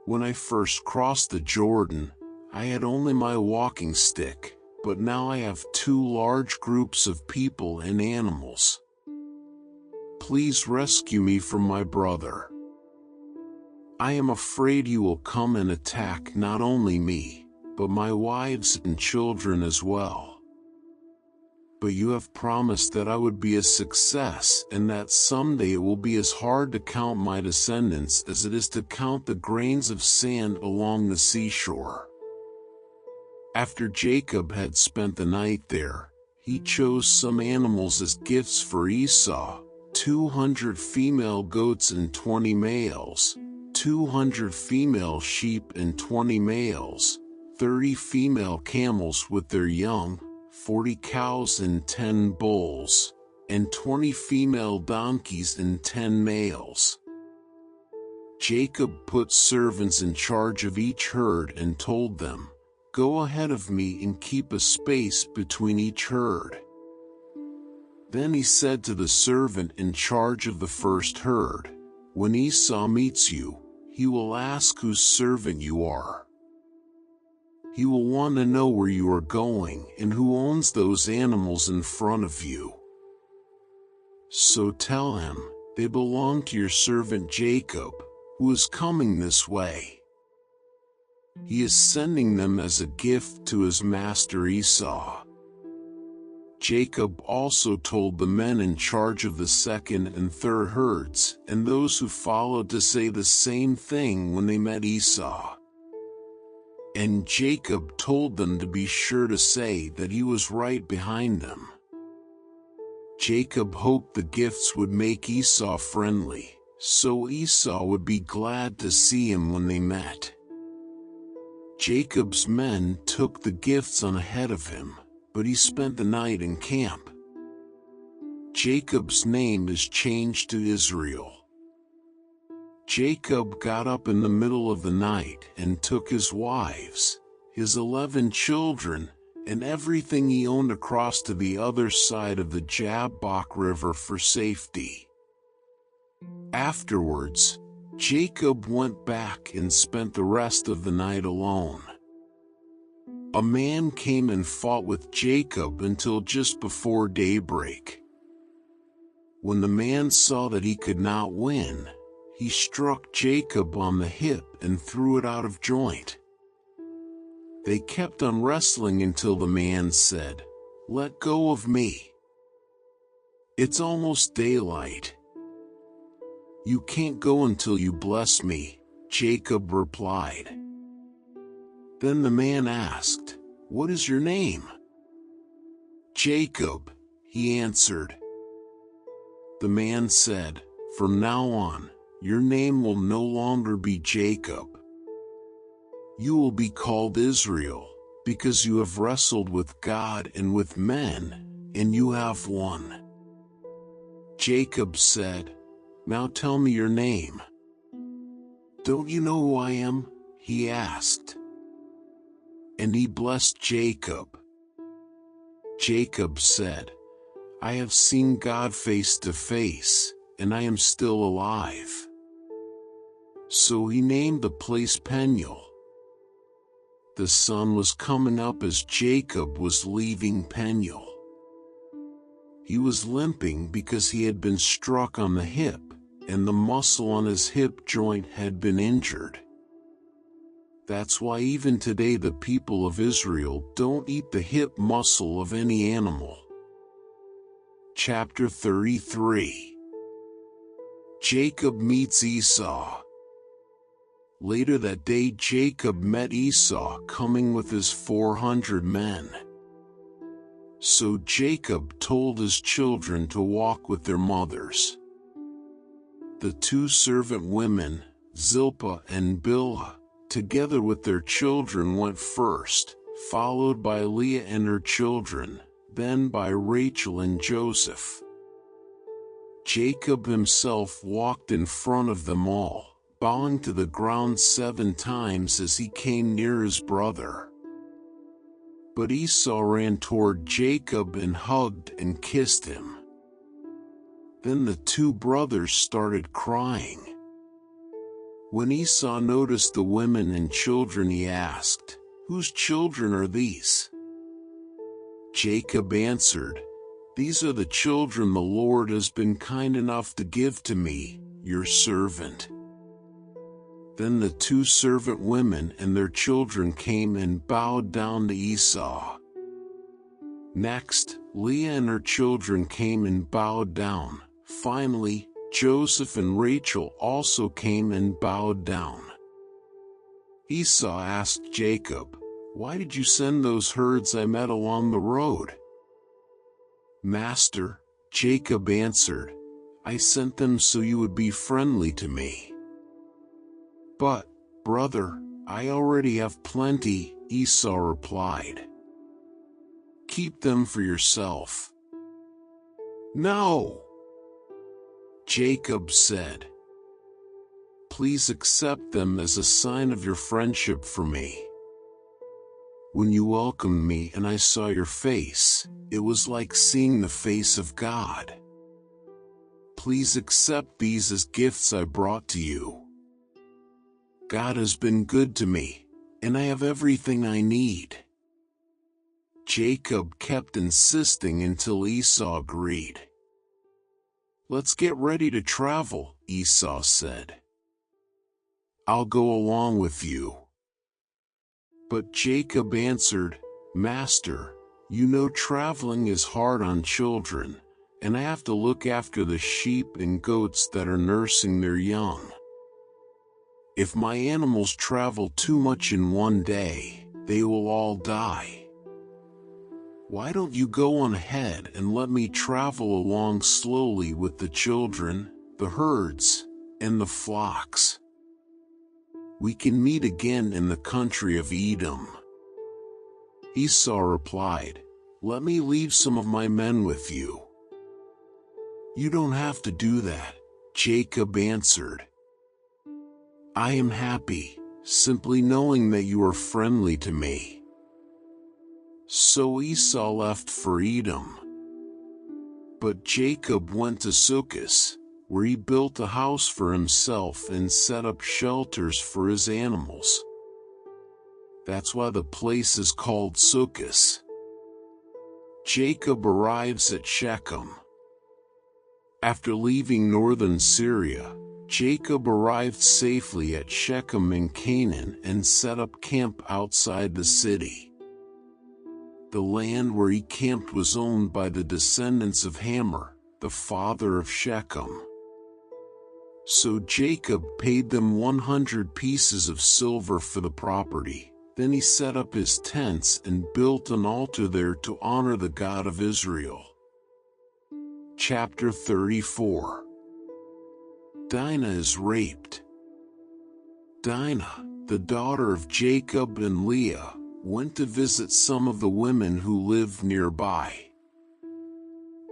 Speaker 1: When I first crossed the Jordan, I had only my walking stick, but now I have 2 large groups of people and animals. Please rescue me from my brother. I am afraid he will come and attack not only me, but my wives and children as well. But you have promised that I would be a success and that someday it will be as hard to count my descendants as it is to count the grains of sand along the seashore." After Jacob had spent the night there, he chose some animals as gifts for Esau, 200 female goats and 20 males, 200 female sheep and 20 males, 30 female camels with their young, 40 cows and 10 bulls, and 20 female donkeys and 10 males. Jacob put servants in charge of each herd and told them, "Go ahead of me and keep a space between each herd." Then he said to the servant in charge of the first herd, "When Esau meets you, he will ask whose servant you are. He will want to know where you are going and who owns those animals in front of you. So tell him, they belong to your servant Jacob, who is coming this way. He is sending them as a gift to his master Esau." Jacob also told the men in charge of the second and third herds and those who followed to say the same thing when they met Esau. And Jacob told them to be sure to say that he was right behind them. Jacob hoped the gifts would make Esau friendly, so Esau would be glad to see him when they met. Jacob's men took the gifts on ahead of him, but he spent the night in camp. Jacob's name is changed to Israel. Jacob got up in the middle of the night and took his wives, his 11 children, and everything he owned across to the other side of the Jabbok River for safety. Afterwards, Jacob went back and spent the rest of the night alone. A man came and fought with Jacob until just before daybreak. When the man saw that he could not win, he struck Jacob on the hip and threw it out of joint. They kept on wrestling until the man said, "Let go of me. It's almost daylight." "You can't go until you bless me," Jacob replied. Then the man asked, "What is your name?" "Jacob," he answered. The man said, "From now on, your name will no longer be Jacob. You will be called Israel, because you have wrestled with God and with men, and you have won." Jacob said, "Now tell me your name." "Don't you know who I am?" he asked. And he blessed Jacob. Jacob said, "I have seen God face to face, and I am still alive." So he named the place Peniel. The sun was coming up as Jacob was leaving Peniel. He was limping because he had been struck on the hip, and the muscle on his hip joint had been injured. That's why even today the people of Israel don't eat the hip muscle of any animal. Chapter 33. Jacob meets Esau. Later that day Jacob met Esau coming with his 400 men. So Jacob told his children to walk with their mothers. The 2 servant women, Zilpah and Bilhah, together with their children went first, followed by Leah and her children, then by Rachel and Joseph. Jacob himself walked in front of them all, bowing to the ground 7 times as he came near his brother. But Esau ran toward Jacob and hugged and kissed him. Then the 2 brothers started crying. When Esau noticed the women and children, he asked, "Whose children are these?" Jacob answered, "These are the children the Lord has been kind enough to give to me, your servant." Then the 2 servant women and their children came and bowed down to Esau. Next, Leah and her children came and bowed down. Finally, Joseph and Rachel also came and bowed down. Esau asked Jacob, "Why did you send those herds I met along the road?" "Master," Jacob answered, "I sent them so you would be friendly to me." But, brother, I already have plenty, Esau replied. Keep them for yourself. No, Jacob said. Please accept them as a sign of your friendship for me. When you welcomed me and I saw your face, it was like seeing the face of God. Please accept these as gifts I brought to you. God has been good to me, and I have everything I need. Jacob kept insisting until Esau agreed. Let's get ready to travel, Esau said. I'll go along with you. But Jacob answered, Master, you know traveling is hard on children, and I have to look after the sheep and goats that are nursing their young. If my animals travel too much in one day, they will all die. Why don't you go on ahead and let me travel along slowly with the children, the herds, and the flocks? We can meet again in the country of Edom. Esau replied, Let me leave some of my men with you. You don't have to do that, Jacob answered. I am happy, simply knowing that you are friendly to me. So Esau left for Edom. But Jacob went to Succoth, where he built a house for himself and set up shelters for his animals. That's why the place is called Succoth. Jacob arrives at Shechem. After leaving northern Syria, Jacob arrived safely at Shechem in Canaan and set up camp outside the city. The land where he camped was owned by the descendants of Hamor, the father of Shechem. So Jacob paid them 100 pieces of silver for the property. Then he set up his tents and built an altar there to honor the God of Israel. Chapter 34. Dinah is raped. Dinah, the daughter of Jacob and Leah, went to visit some of the women who lived nearby.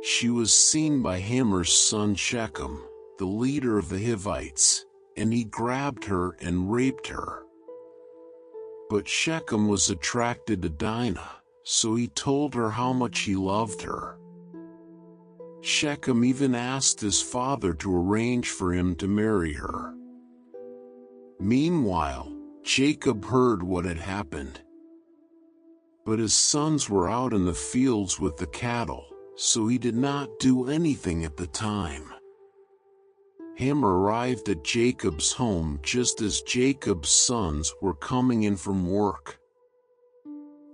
Speaker 1: She was seen by Hamor's son Shechem, the leader of the Hivites, and he grabbed her and raped her. But Shechem was attracted to Dinah, so he told her how much he loved her. Shechem even asked his father to arrange for him to marry her. Meanwhile, Jacob heard what had happened. But his sons were out in the fields with the cattle, so he did not do anything at the time. Hamor arrived at Jacob's home just as Jacob's sons were coming in from work.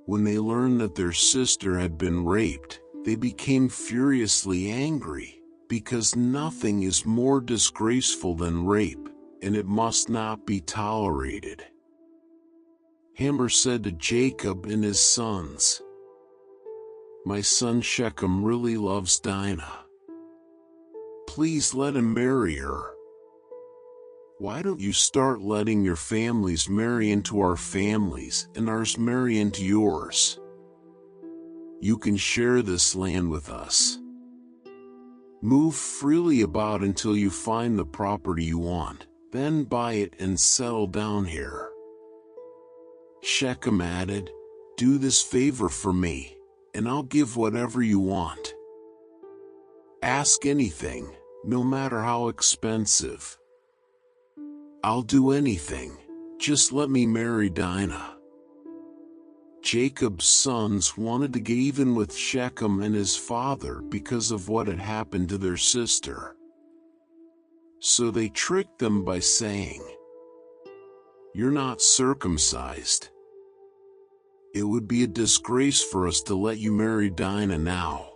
Speaker 1: When they learned that their sister had been raped, they became furiously angry, because nothing is more disgraceful than rape, and it must not be tolerated. Hamor said to Jacob and his sons, My son Shechem really loves Dinah. Please let him marry her. Why don't you start letting your families marry into our families and ours marry into yours? You can share this land with us. Move freely about until you find the property you want, then buy it and settle down here. Shechem added, Do this favor for me, and I'll give whatever you want. Ask anything, no matter how expensive. I'll do anything, just let me marry Dinah. Jacob's sons wanted to get even with Shechem and his father because of what had happened to their sister. So they tricked them by saying, You're not circumcised. It would be a disgrace for us to let you marry Dinah now.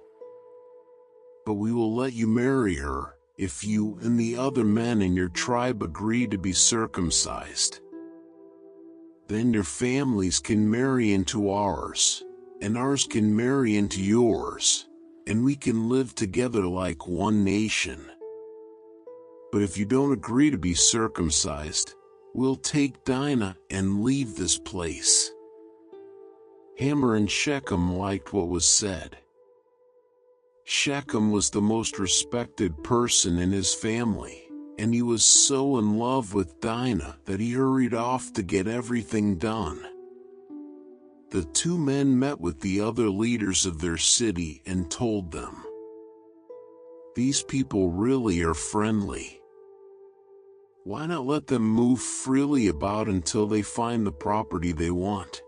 Speaker 1: But we will let you marry her if you and the other men in your tribe agree to be circumcised. Then your families can marry into ours, and ours can marry into yours, and we can live together like one nation. But if you don't agree to be circumcised, We'll take Dinah and leave this place." Hamor and Shechem liked what was said. Shechem was the most respected person in his family, and he was so in love with Dinah that he hurried off to get everything done. The two men met with the other leaders of their city and told them, "These people really are friendly. Why not let them move freely about until they find the property they want?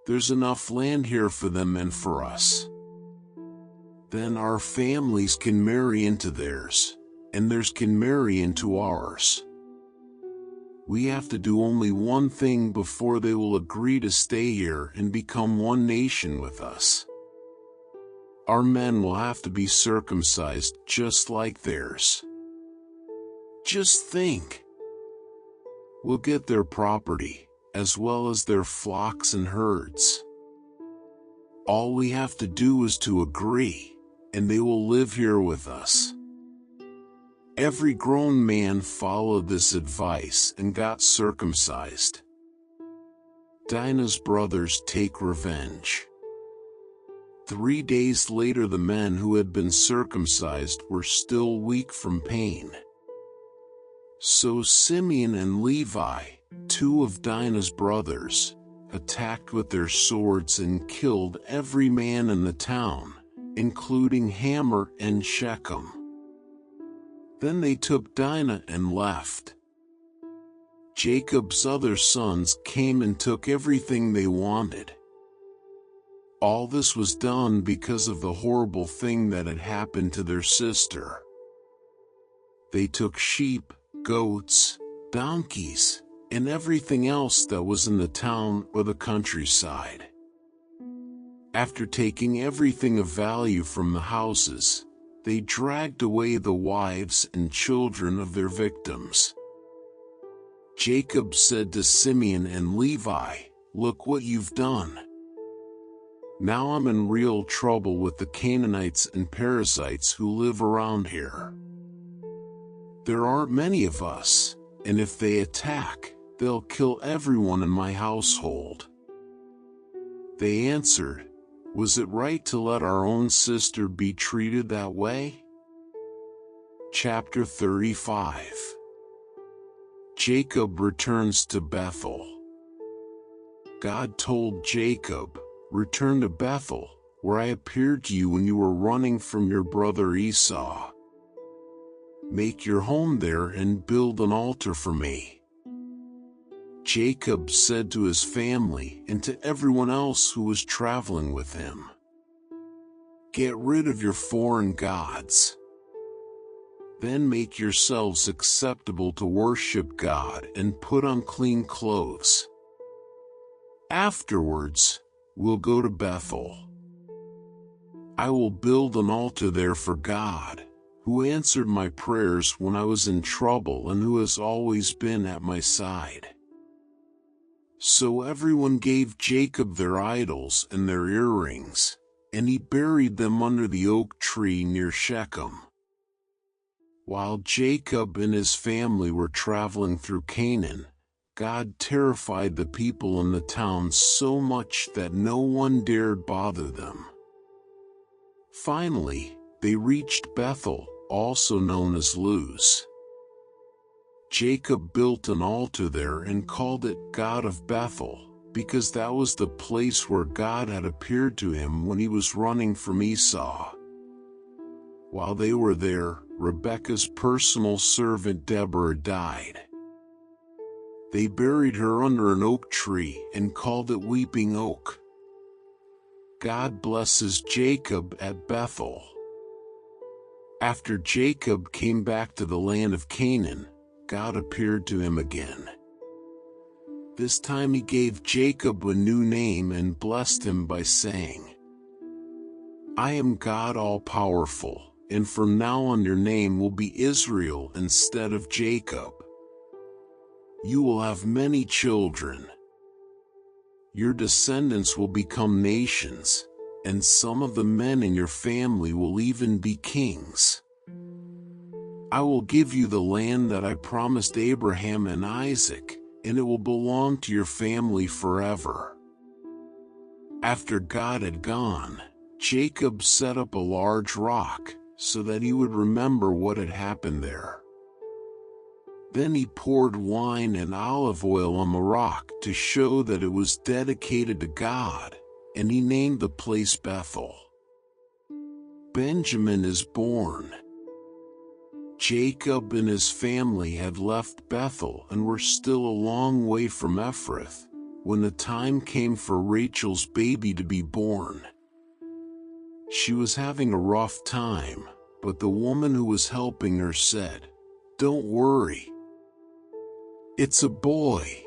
Speaker 1: There's enough land here for them and for us. Then our families can marry into theirs, and theirs can marry into ours. We have to do only one thing before they will agree to stay here and become one nation with us. Our men will have to be circumcised just like theirs. Just think. We'll get their property, as well as their flocks and herds. All we have to do is to agree, and they will live here with us." Every grown man followed this advice and got circumcised. Dinah's brothers take revenge. 3 days later, the men who had been circumcised were still weak from pain. So Simeon and Levi, two of Dinah's brothers, attacked with their swords and killed every man in the town, including Hamor and Shechem. Then they took Dinah and left. Jacob's other sons came and took everything they wanted. All this was done because of the horrible thing that had happened to their sister. They took sheep, goats, donkeys, and everything else that was in the town or the countryside. After taking everything of value from the houses, they dragged away the wives and children of their victims. Jacob said to Simeon and Levi, "Look what you've done. Now I'm in real trouble with the Canaanites and Perizzites who live around here. There aren't many of us, and if they attack, they'll kill everyone in my household." They answered, "Was it right to let our own sister be treated that way?" Chapter 35. Jacob returns to Bethel. God told Jacob, "Return to Bethel, where I appeared to you when you were running from your brother Esau. Make your home there and build an altar for me." Jacob said to his family and to everyone else who was traveling with him, "Get rid of your foreign gods. Then make yourselves acceptable to worship God and put on clean clothes. Afterwards, we'll go to Bethel. I will build an altar there for God, who answered my prayers when I was in trouble and who has always been at my side." So everyone gave Jacob their idols and their earrings, and he buried them under the oak tree near Shechem. While Jacob and his family were traveling through Canaan, God terrified the people in the town so much that no one dared bother them. Finally, they reached Bethel, also known as Luz. Jacob built an altar there and called it God of Bethel, because that was the place where God had appeared to him when he was running from Esau. While they were there, Rebekah's personal servant Deborah died. They buried her under an oak tree and called it Weeping Oak. God blesses Jacob at Bethel. After Jacob came back to the land of Canaan, God appeared to him again. This time he gave Jacob a new name and blessed him by saying, "I am God all-powerful, and from now on your name will be Israel instead of Jacob. You will have many children. Your descendants will become nations, and some of the men in your family will even be kings. I will give you the land that I promised Abraham and Isaac, and it will belong to your family forever." After God had gone, Jacob set up a large rock so that he would remember what had happened there. Then he poured wine and olive oil on the rock to show that it was dedicated to God, and he named the place Bethel. Benjamin is born. Jacob and his family had left Bethel and were still a long way from Ephrath when the time came for Rachel's baby to be born. She was having a rough time, but the woman who was helping her said, "Don't worry. It's a boy."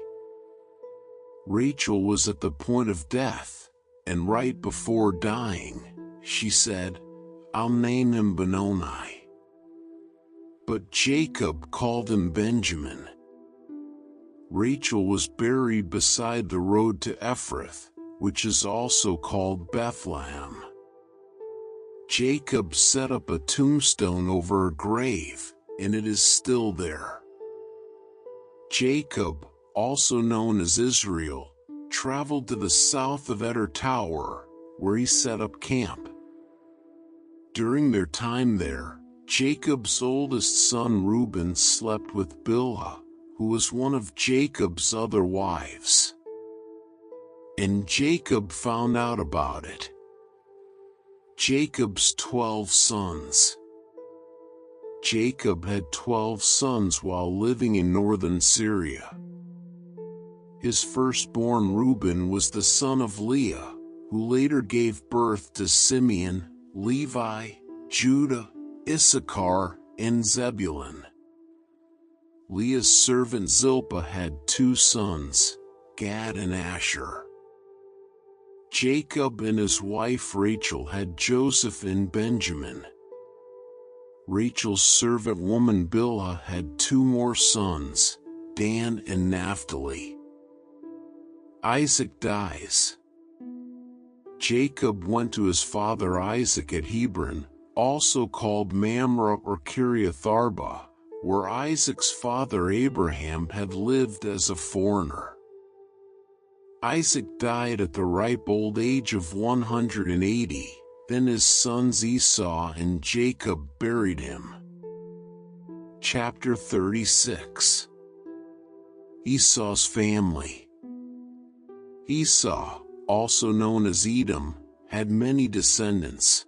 Speaker 1: Rachel was at the point of death, and right before dying, she said, "I'll name him Benoni." But Jacob called him Benjamin. Rachel was buried beside the road to Ephrath, which is also called Bethlehem. Jacob set up a tombstone over her grave, and it is still there. Jacob, also known as Israel, traveled to the south of Eder Tower, where he set up camp. During their time there, Jacob's oldest son Reuben slept with Bilhah, who was one of Jacob's other wives. And Jacob found out about it. Jacob's 12 sons. Jacob had 12 sons while living in northern Syria. His firstborn Reuben was the son of Leah, who later gave birth to Simeon, Levi, Judah, Issachar, and Zebulun. Leah's servant Zilpah had 2 sons, Gad and Asher. Jacob and his wife Rachel had Joseph and Benjamin. Rachel's servant woman Bilhah had 2 more sons, Dan and Naphtali. Isaac dies. Jacob went to his father Isaac at Hebron, also called Mamre or Kiriath Arba, where Isaac's father Abraham had lived as a foreigner. Isaac died at the ripe old age of 180, then his sons Esau and Jacob buried him. Chapter 36. Esau's family. Esau, also known as Edom, had many descendants.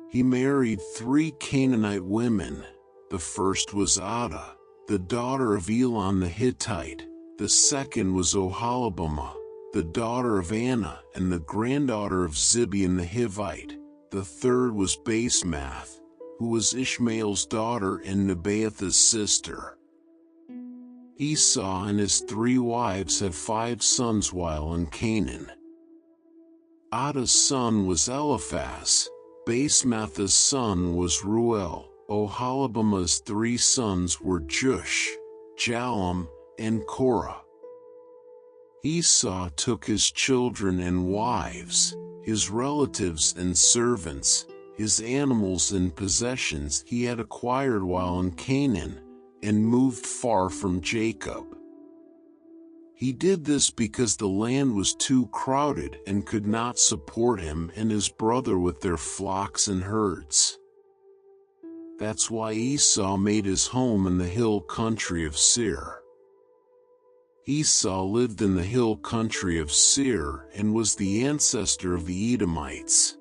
Speaker 1: He married 3 Canaanite women. The first was Adah, the daughter of Elon the Hittite. The second was Oholibamah, the daughter of Anna and the granddaughter of Zibeon the Hivite. The third was Basemath, who was Ishmael's daughter and Nebaioth's sister. Esau and his 3 wives had 5 sons while in Canaan. Adah's son was Eliphaz. Basemath's son was Ruel. Oholibamah's 3 sons were Jush, Jalum, and Korah. Esau took his children and wives, his relatives and servants, his animals and possessions he had acquired while in Canaan, and moved far from Jacob. He did this because the land was too crowded and could not support him and his brother with their flocks and herds. That's why Esau made his home in the hill country of Seir. Esau lived in the hill country of Seir and was the ancestor of the Edomites.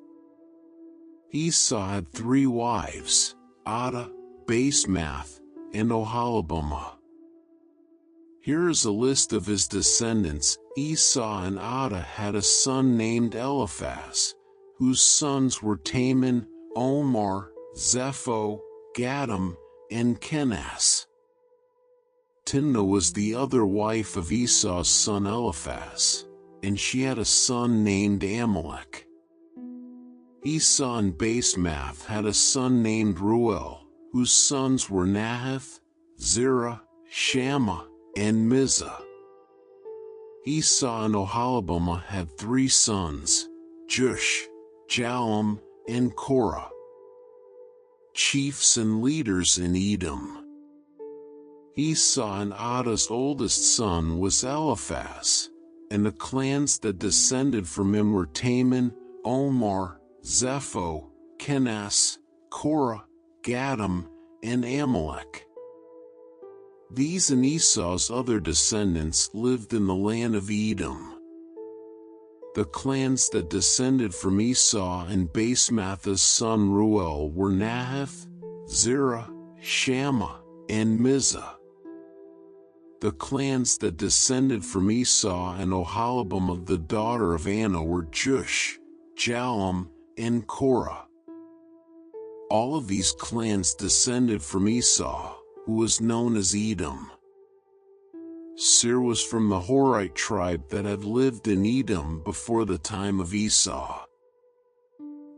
Speaker 1: Esau had 3 wives, Adah, Basemath, and Oholibamah. Here is a list of his descendants. Esau and Adah had a son named Eliphaz, whose sons were Taman, Omar, Zepho, Gatam, and Kenaz. Timnah was the other wife of Esau's son Eliphaz, and she had a son named Amalek. Esau and Basemath had a son named Ruel, whose sons were Nahath, Zerah, Shammah, and Mizah. Esau and Oholibamah had 3 sons, Jush, Jalum, and Korah. chiefs and leaders in Edom. Esau and Adah's oldest son was Eliphaz, and the clans that descended from him were Taman, Omar, Zepho, Kenaz, Korah, Gatam, and Amalek. These and Esau's other descendants lived in the land of Edom. The clans that descended from Esau and Basemath's son Reuel were Nahath, Zerah, Shammah, and Mizah. The clans that descended from Esau and Oholibam of the daughter of Anah were Jush, Jalum, and Korah. All of these clans descended from Esau, who was known as Edom. Seir was from the Horite tribe that had lived in Edom before the time of Esau.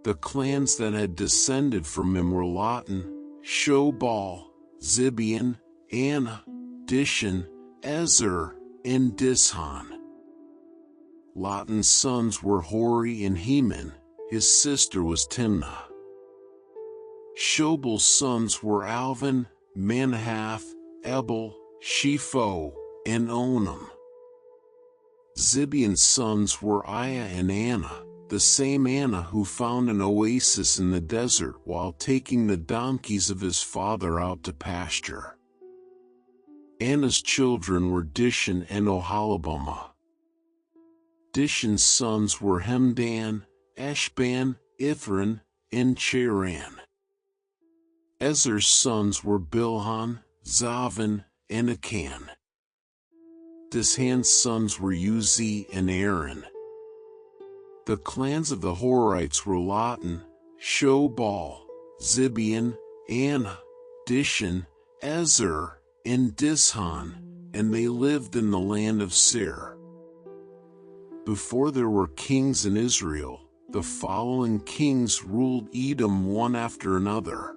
Speaker 1: The clans that had descended from him were Lotan, Shobal, Zibeon, Anah, Dishan, Ezer, and Dishan. Lotan's sons were Hori and Heman, his sister was Timnah. Shobal's sons were Alvan, Manahath, Ebal, Shepho, and Onam. Zibeon's sons were Aiah and Anah, the same Anah who found an oasis in the desert while taking the donkeys of his father out to pasture. Anah's children were Dishan and Oholibamah. Dishan's sons were Hemdan, Eshban, Ithran, and Cheran. Ezer's sons were Bilhan, Zavan, and Akan. Dishan's sons were Uzi and Aaron. The clans of the Horites were Lotan, Shobal, Zibeon, Anah, Dishan, Ezer, and Dishan, and they lived in the land of Seir. Before there were kings in Israel, the following kings ruled Edom one after another.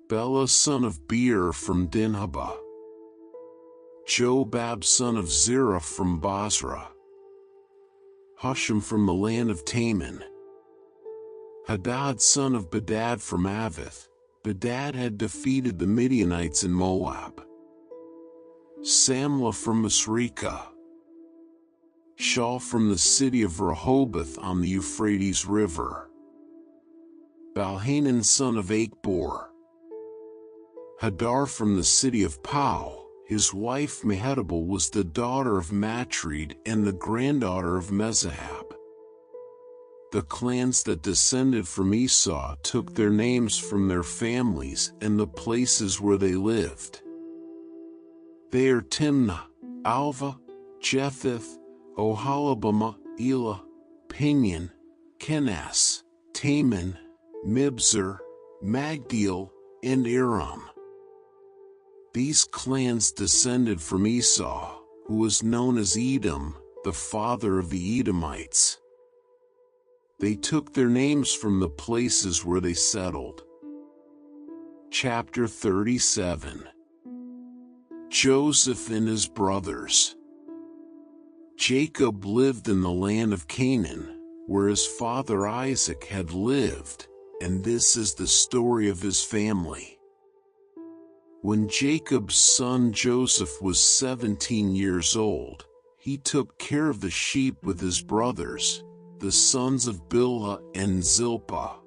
Speaker 1: Bela son of Beer from Dinhabah. Jobab son of Zerah from Basra. Husham from the land of Taman. Hadad son of Bedad from Avith. Bedad had defeated the Midianites in Moab. Samlah from Masrekah. Shaul from the city of Rehoboth on the Euphrates River. Balhanan son of Achbor. Hadar from the city of Pau. His wife Mehetabel was the daughter of Matred and the granddaughter of Mezahab. The clans that descended from Esau took their names from their families and the places where they lived. They are Timnah, Alva, Jetheth, Oholibamah, Elah, Pinion, Kenaz, Taman, Mibzar, Magdiel, and Aram. These clans descended from Esau, who was known as Edom, the father of the Edomites. They took their names from the places where they settled. Chapter 37. Joseph and his brothers. Jacob lived in the land of Canaan, where his father Isaac had lived, and this is the story of his family. When Jacob's son Joseph was 17 years old, he took care of the sheep with his brothers, the sons of Bilhah and Zilpah.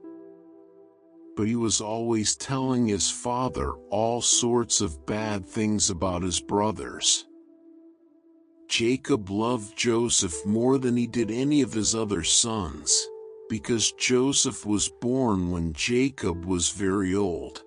Speaker 1: But he was always telling his father all sorts of bad things about his brothers. Jacob loved Joseph more than he did any of his other sons, because Joseph was born when Jacob was very old.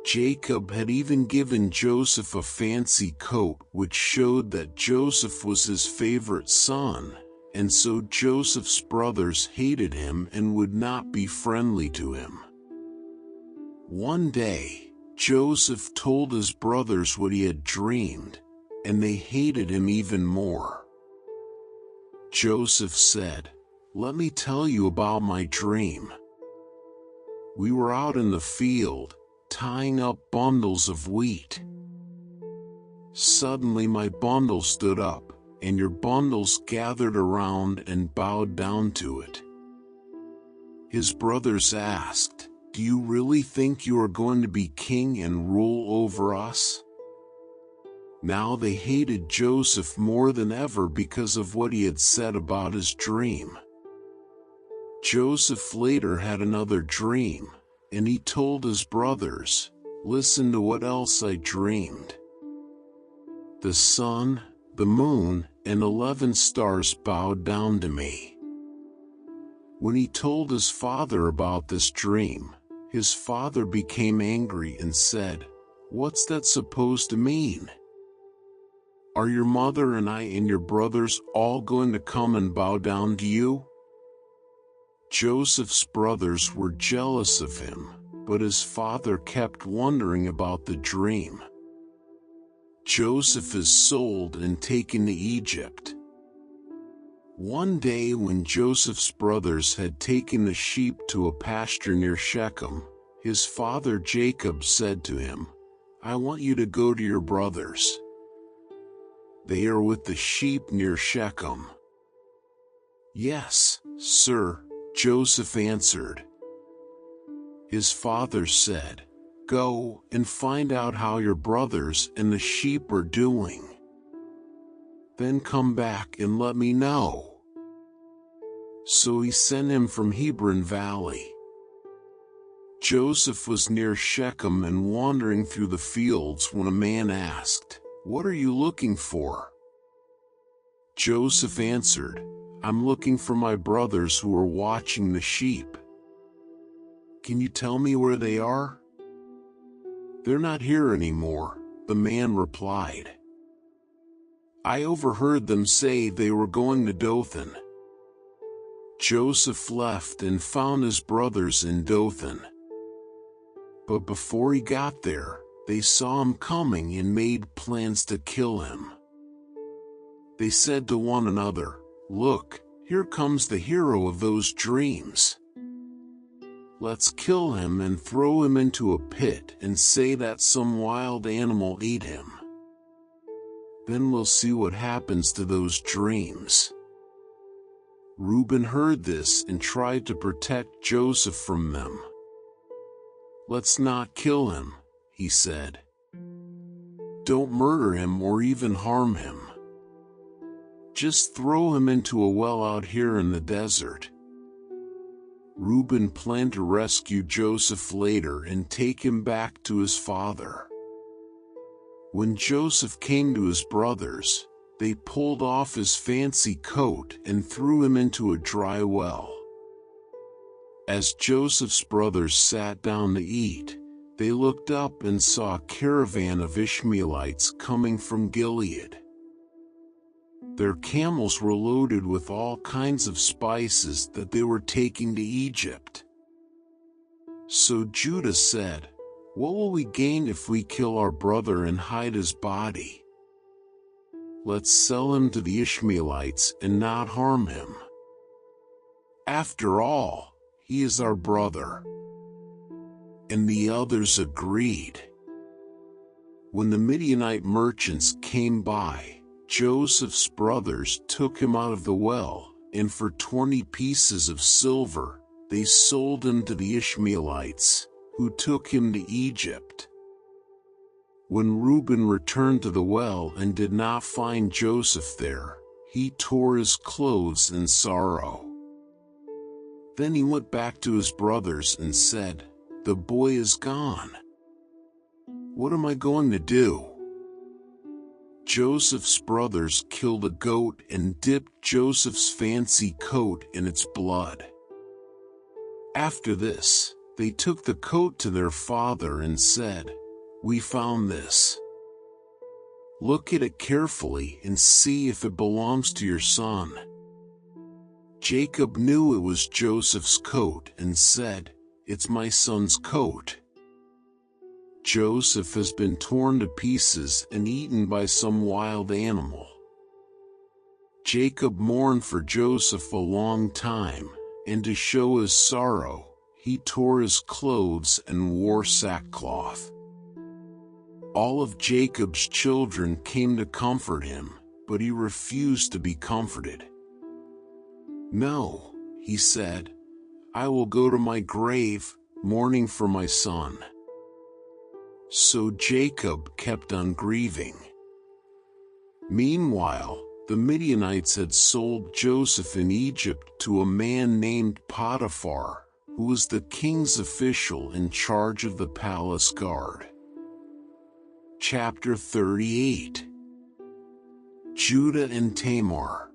Speaker 1: Jacob had even given Joseph a fancy coat which showed that Joseph was his favorite son, and so Joseph's brothers hated him and would not be friendly to him. One day, Joseph told his brothers what he had dreamed, and they hated him even more. Joseph said, "Let me tell you about my dream. We were out in the field, tying up bundles of wheat. Suddenly my bundle stood up, and your bundles gathered around and bowed down to it." His brothers asked, "Do you really think you are going to be king and rule over us?" Now they hated Joseph more than ever because of what he had said about his dream. Joseph later had another dream, and he told his brothers, "Listen to what else I dreamed. The sun, the moon, and 11 stars bowed down to me." When he told his father about this dream, his father became angry and said, "What's that supposed to mean? Are your mother and I and your brothers all going to come and bow down to you?" Joseph's brothers were jealous of him, but his father kept wondering about the dream. Joseph is sold and taken to Egypt. One day when Joseph's brothers had taken the sheep to a pasture near Shechem, his father Jacob said to him, "I want you to go to your brothers. They are with the sheep near Shechem." "Yes, sir," Joseph answered. His father said, "Go and find out how your brothers and the sheep are doing. Then come back and let me know." So he sent him from Hebron Valley. Joseph was near Shechem and wandering through the fields when a man asked, "What are you looking for?" Joseph answered, "I'm looking for my brothers who are watching the sheep. Can you tell me where they are?" "They're not here anymore," the man replied. "I overheard them say they were going to Dothan." Joseph left and found his brothers in Dothan. But before he got there, they saw him coming and made plans to kill him. They said to one another, "Look, here comes the hero of those dreams. Let's kill him and throw him into a pit and say that some wild animal ate him. Then we'll see what happens to those dreams." Reuben heard this and tried to protect Joseph from them. "Let's not kill him," he said. "Don't murder him or even harm him. Just throw him into a well out here in the desert." Reuben planned to rescue Joseph later and take him back to his father. When Joseph came to his brothers, they pulled off his fancy coat and threw him into a dry well. As Joseph's brothers sat down to eat, they looked up and saw a caravan of Ishmaelites coming from Gilead. Their camels were loaded with all kinds of spices that they were taking to Egypt. So Judah said, "What will we gain if we kill our brother and hide his body? Let's sell him to the Ishmaelites and not harm him. After all, he is our brother." And the others agreed. When the Midianite merchants came by, Joseph's brothers took him out of the well, and for 20 pieces of silver, they sold him to the Ishmaelites, who took him to Egypt. When Reuben returned to the well and did not find Joseph there, he tore his clothes in sorrow. Then he went back to his brothers and said, "The boy is gone. What am I going to do?" Joseph's brothers killed a goat and dipped Joseph's fancy coat in its blood. After this, they took the coat to their father and said, "We found this. Look at it carefully and see if it belongs to your son." Jacob knew it was Joseph's coat and said, "It's my son's coat. Joseph has been torn to pieces and eaten by some wild animal." Jacob mourned for Joseph a long time, and to show his sorrow, he tore his clothes and wore sackcloth. All of Jacob's children came to comfort him, but he refused to be comforted. "No," he said, "I will go to my grave, mourning for my son." So Jacob kept on grieving. Meanwhile, the Midianites had sold Joseph in Egypt to a man named Potiphar, who was the king's official in charge of the palace guard. Chapter 38. Judah and Tamar.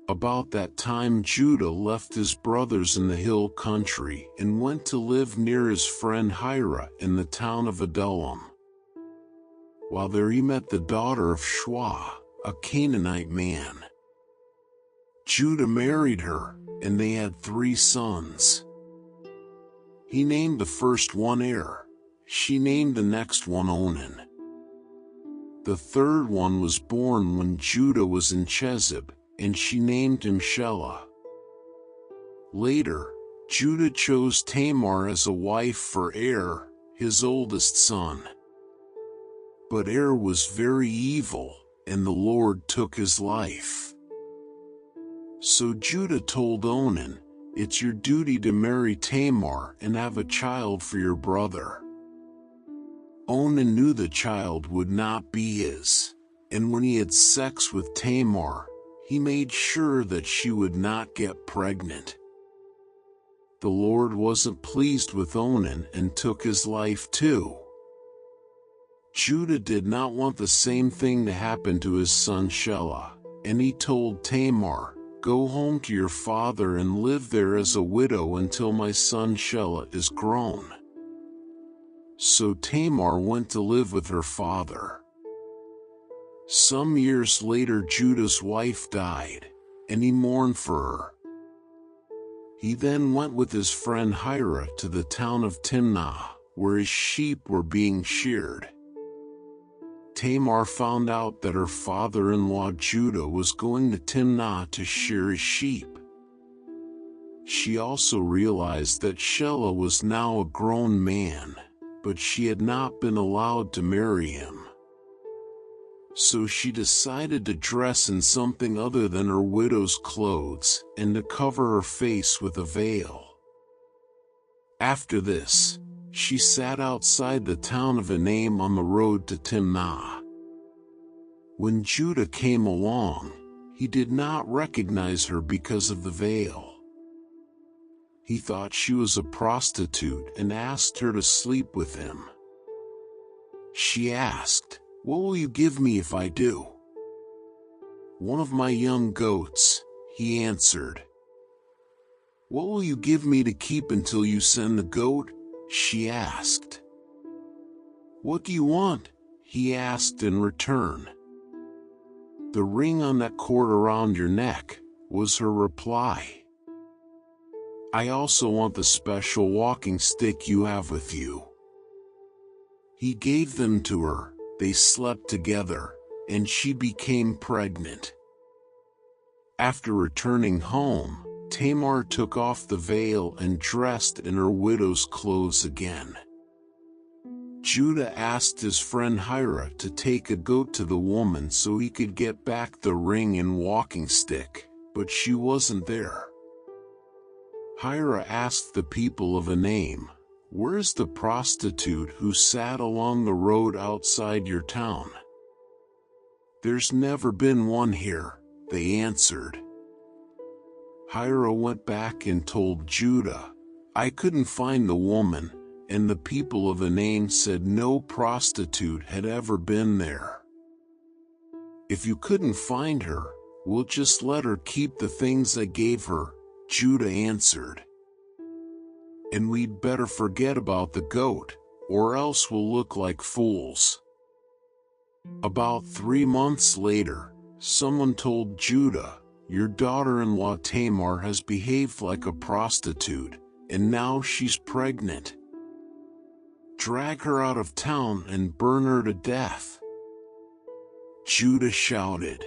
Speaker 1: About that time Judah left his brothers in the hill country and went to live near his friend Hira in the town of Adullam. While there he met the daughter of Shua, a Canaanite man. Judah married her, and they had 3 sons. He named the first one Er. She named the next one Onan. The third one was born when Judah was in Chezib, and she named him Shelah. Later, Judah chose Tamar as a wife for Er, his oldest son. But Er was very evil, and the Lord took his life. So Judah told Onan, "It's your duty to marry Tamar and have a child for your brother." Onan knew the child would not be his, and when he had sex with Tamar, he made sure that she would not get pregnant. The Lord wasn't pleased with Onan and took his life too. Judah did not want the same thing to happen to his son Shelah, and he told Tamar, "Go home to your father and live there as a widow until my son Shelah is grown." So Tamar went to live with her father. Some years later Judah's wife died, and he mourned for her. He then went with his friend Hira to the town of Timnah, where his sheep were being sheared. Tamar found out that her father-in-law Judah was going to Timnah to shear his sheep. She also realized that Shelah was now a grown man, but she had not been allowed to marry him. So she decided to dress in something other than her widow's clothes and to cover her face with a veil. After this, she sat outside the town of Enaim on the road to Timnah. When Judah came along, he did not recognize her because of the veil. He thought she was a prostitute and asked her to sleep with him. She asked, "What will you give me if I do?" "One of my young goats," he answered. "What will you give me to keep until you send the goat?" she asked. "What do you want?" he asked in return. "The ring on that cord around your neck," was her reply. "I also want the special walking stick you have with you." He gave them to her, they slept together, and she became pregnant. After returning home, Tamar took off the veil and dressed in her widow's clothes again. Judah asked his friend Hira to take a goat to the woman so he could get back the ring and walking stick, but she wasn't there. Hira asked the people of Enaim, "Where's the prostitute who sat along the road outside your town?" "There's never been one here," they answered. Hira went back and told Judah, "I couldn't find the woman," and the people of Enaim said no prostitute had ever been there. "If you couldn't find her, we'll just let her keep the things I gave her," Judah answered. "And we'd better forget about the goat, or else we'll look like fools." About 3 months later, someone told Judah, "Your daughter-in-law Tamar has behaved like a prostitute, and now she's pregnant. Drag her out of town and burn her to death." Judah shouted.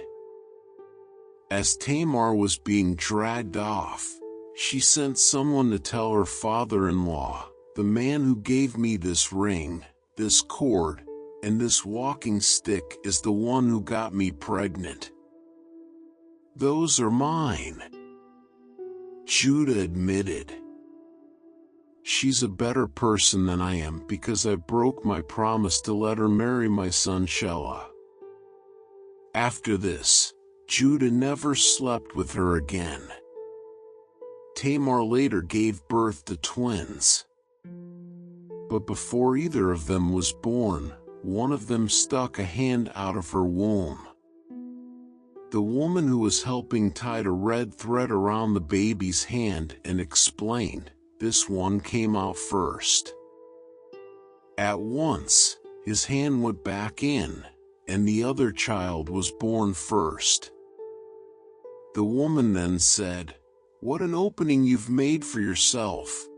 Speaker 1: As Tamar was being dragged off, she sent someone to tell her father-in-law, "The man who gave me this ring, this cord, and this walking stick is the one who got me pregnant. Those are mine." Judah admitted. She's a better person than I am because I broke my promise to let her marry my son Shelah." After this, Judah never slept with her again. Tamar later gave birth to twins. But before either of them was born, one of them stuck a hand out of her womb. The woman who was helping tied a red thread around the baby's hand and explained, "This one came out first." At once, his hand went back in, and the other child was born first. The woman then said, "What an opening you've made for yourself."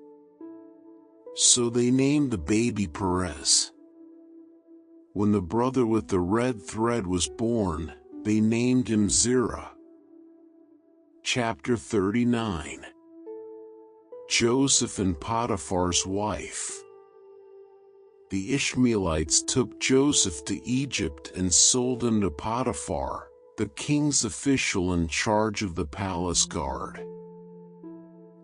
Speaker 1: So they named the baby Perez. When the brother with the red thread was born, they named him Zerah. Chapter 39. Joseph and Potiphar's wife. The Ishmaelites took Joseph to Egypt and sold him to Potiphar, the king's official in charge of the palace guard.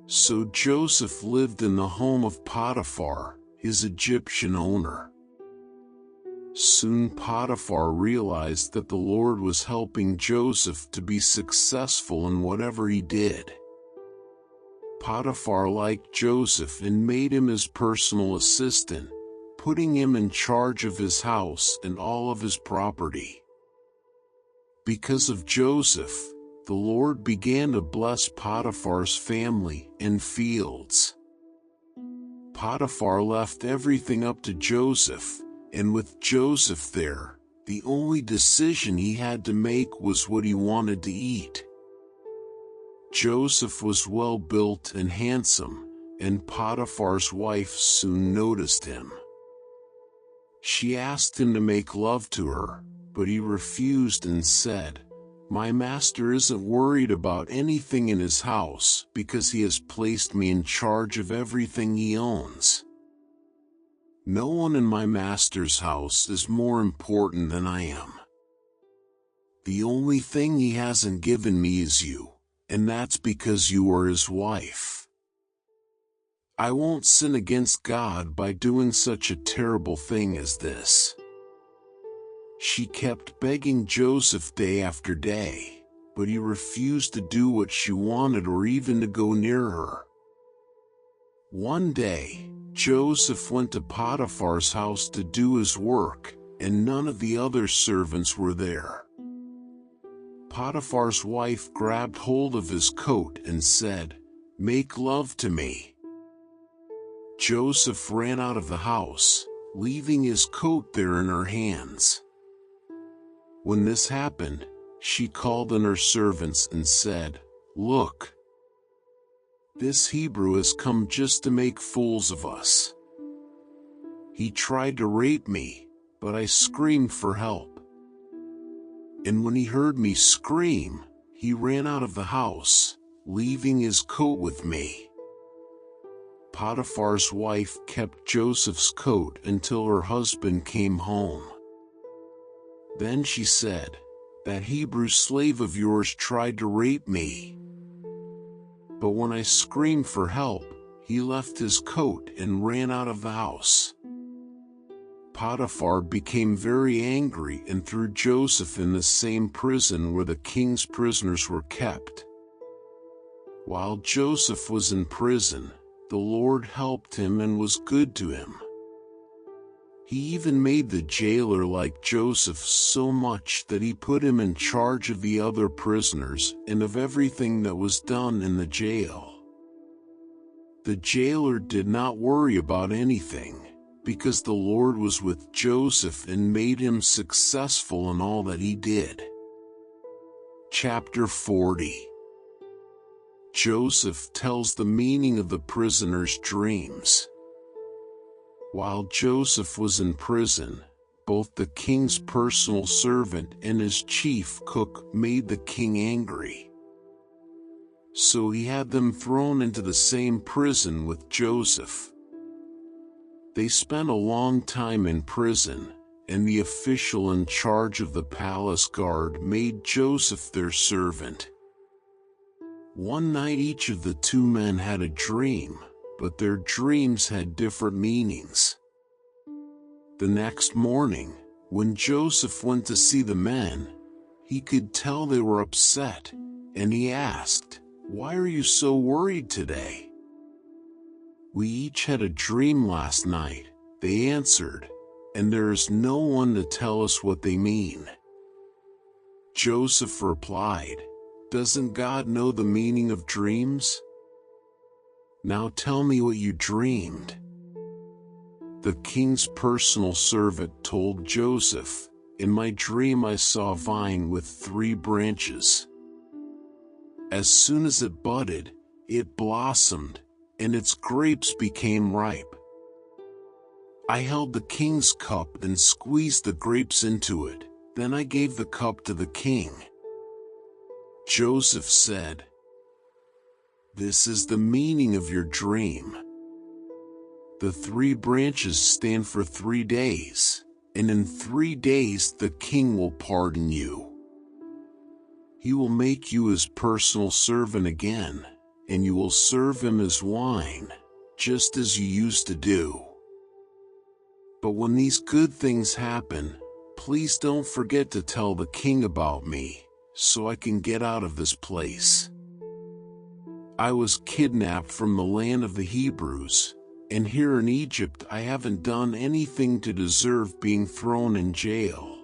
Speaker 1: So Joseph lived in the home of Potiphar, his Egyptian owner. Soon Potiphar realized that the Lord was helping Joseph to be successful in whatever he did. Potiphar liked Joseph and made him his personal assistant, putting him in charge of his house and all of his property. Because of Joseph, the Lord began to bless Potiphar's family and fields. Potiphar left everything up to Joseph, and with Joseph there, the only decision he had to make was what he wanted to eat. Joseph was well built and handsome, and Potiphar's wife soon noticed him. She asked him to make love to her, but he refused and said, "My master isn't worried about anything in his house because he has placed me in charge of everything he owns. No one in my master's house is more important than I am. The only thing he hasn't given me is you, and that's because you are his wife. I won't sin against God by doing such a terrible thing as this." She kept begging Joseph day after day, but he refused to do what she wanted or even to go near her. One day, Joseph went to Potiphar's house to do his work, and none of the other servants were there. Potiphar's wife grabbed hold of his coat and said, "Make love to me." Joseph ran out of the house, leaving his coat there in her hands. When this happened, she called in her servants and said, "Look, this Hebrew has come just to make fools of us. He tried to rape me, but I screamed for help. And when he heard me scream, he ran out of the house, leaving his coat with me." Potiphar's wife kept Joseph's coat until her husband came home. Then she said, "That Hebrew slave of yours tried to rape me. But when I screamed for help, he left his coat and ran out of the house." Potiphar became very angry and threw Joseph in the same prison where the king's prisoners were kept. While Joseph was in prison, the Lord helped him and was good to him. He even made the jailer like Joseph so much that he put him in charge of the other prisoners and of everything that was done in the jail. The jailer did not worry about anything, because the Lord was with Joseph and made him successful in all that he did. Chapter 40. Joseph tells the meaning of the prisoner's dreams. While Joseph was in prison, both the king's personal servant and his chief cook made the king angry. So he had them thrown into the same prison with Joseph. They spent a long time in prison, and the official in charge of the palace guard made Joseph their servant. One night each of the two men had a dream, but their dreams had different meanings. The next morning, when Joseph went to see the men, he could tell they were upset, and he asked, "Why are you so worried today?" "We each had a dream last night," they answered, "and there is no one to tell us what they mean." Joseph replied, "Doesn't God know the meaning of dreams? Now tell me what you dreamed." The king's personal servant told Joseph, "In my dream I saw a vine with 3 branches. As soon as it budded, it blossomed, and its grapes became ripe. I held the king's cup and squeezed the grapes into it, then I gave the cup to the king." Joseph said, "This is the meaning of your dream. The 3 branches stand for 3 days, and in 3 days the king will pardon you. He will make you his personal servant again, and you will serve him as wine, just as you used to do. But when these good things happen, please don't forget to tell the king about me, so I can get out of this place. I was kidnapped from the land of the Hebrews, and here in Egypt I haven't done anything to deserve being thrown in jail."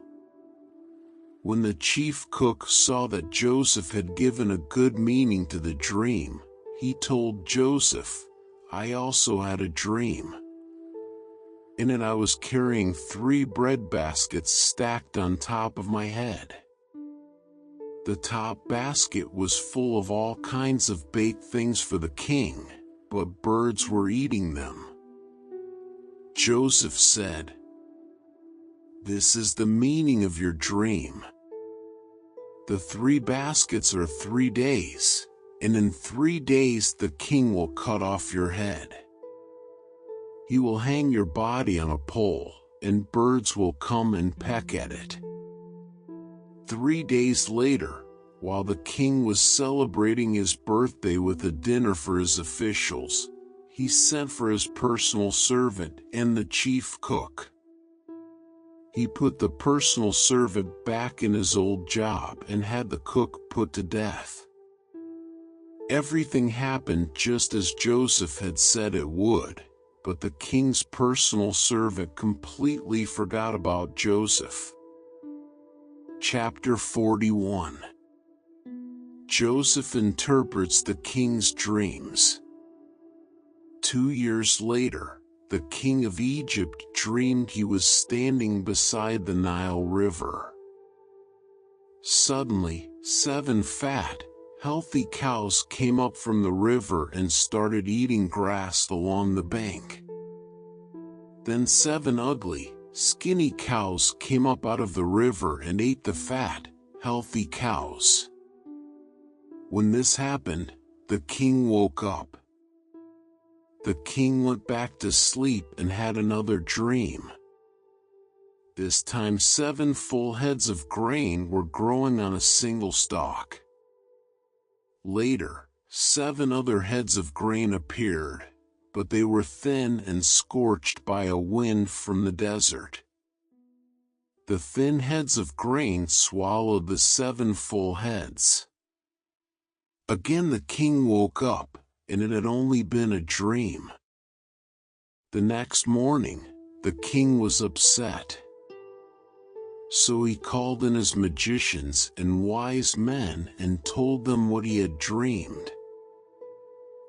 Speaker 1: When the chief cook saw that Joseph had given a good meaning to the dream, he told Joseph, "I also had a dream. In it I was carrying 3 bread baskets stacked on top of my head. The top basket was full of all kinds of baked things for the king, but birds were eating them." Joseph said, "This is the meaning of your dream. The 3 baskets are 3 days, and in 3 days the king will cut off your head. He will hang your body on a pole, and birds will come and peck at it." 3 days later, while the king was celebrating his birthday with a dinner for his officials, he sent for his personal servant and the chief cook. He put the personal servant back in his old job and had the cook put to death. Everything happened just as Joseph had said it would, but the king's personal servant completely forgot about Joseph. Chapter 41. Joseph interprets the king's dreams. 2 years later, the king of Egypt dreamed he was standing beside the Nile River. Suddenly, 7 fat, healthy cows came up from the river and started eating grass along the bank. Then 7 ugly, skinny cows came up out of the river and ate the fat, healthy cows. When this happened, the king woke up. The king went back to sleep and had another dream. This time 7 full heads of grain were growing on a single stalk. Later, 7 other heads of grain appeared, but they were thin and scorched by a wind from the desert. The thin heads of grain swallowed the 7 full heads. Again the king woke up, and it had only been a dream. The next morning, the king was upset. So he called in his magicians and wise men and told them what he had dreamed.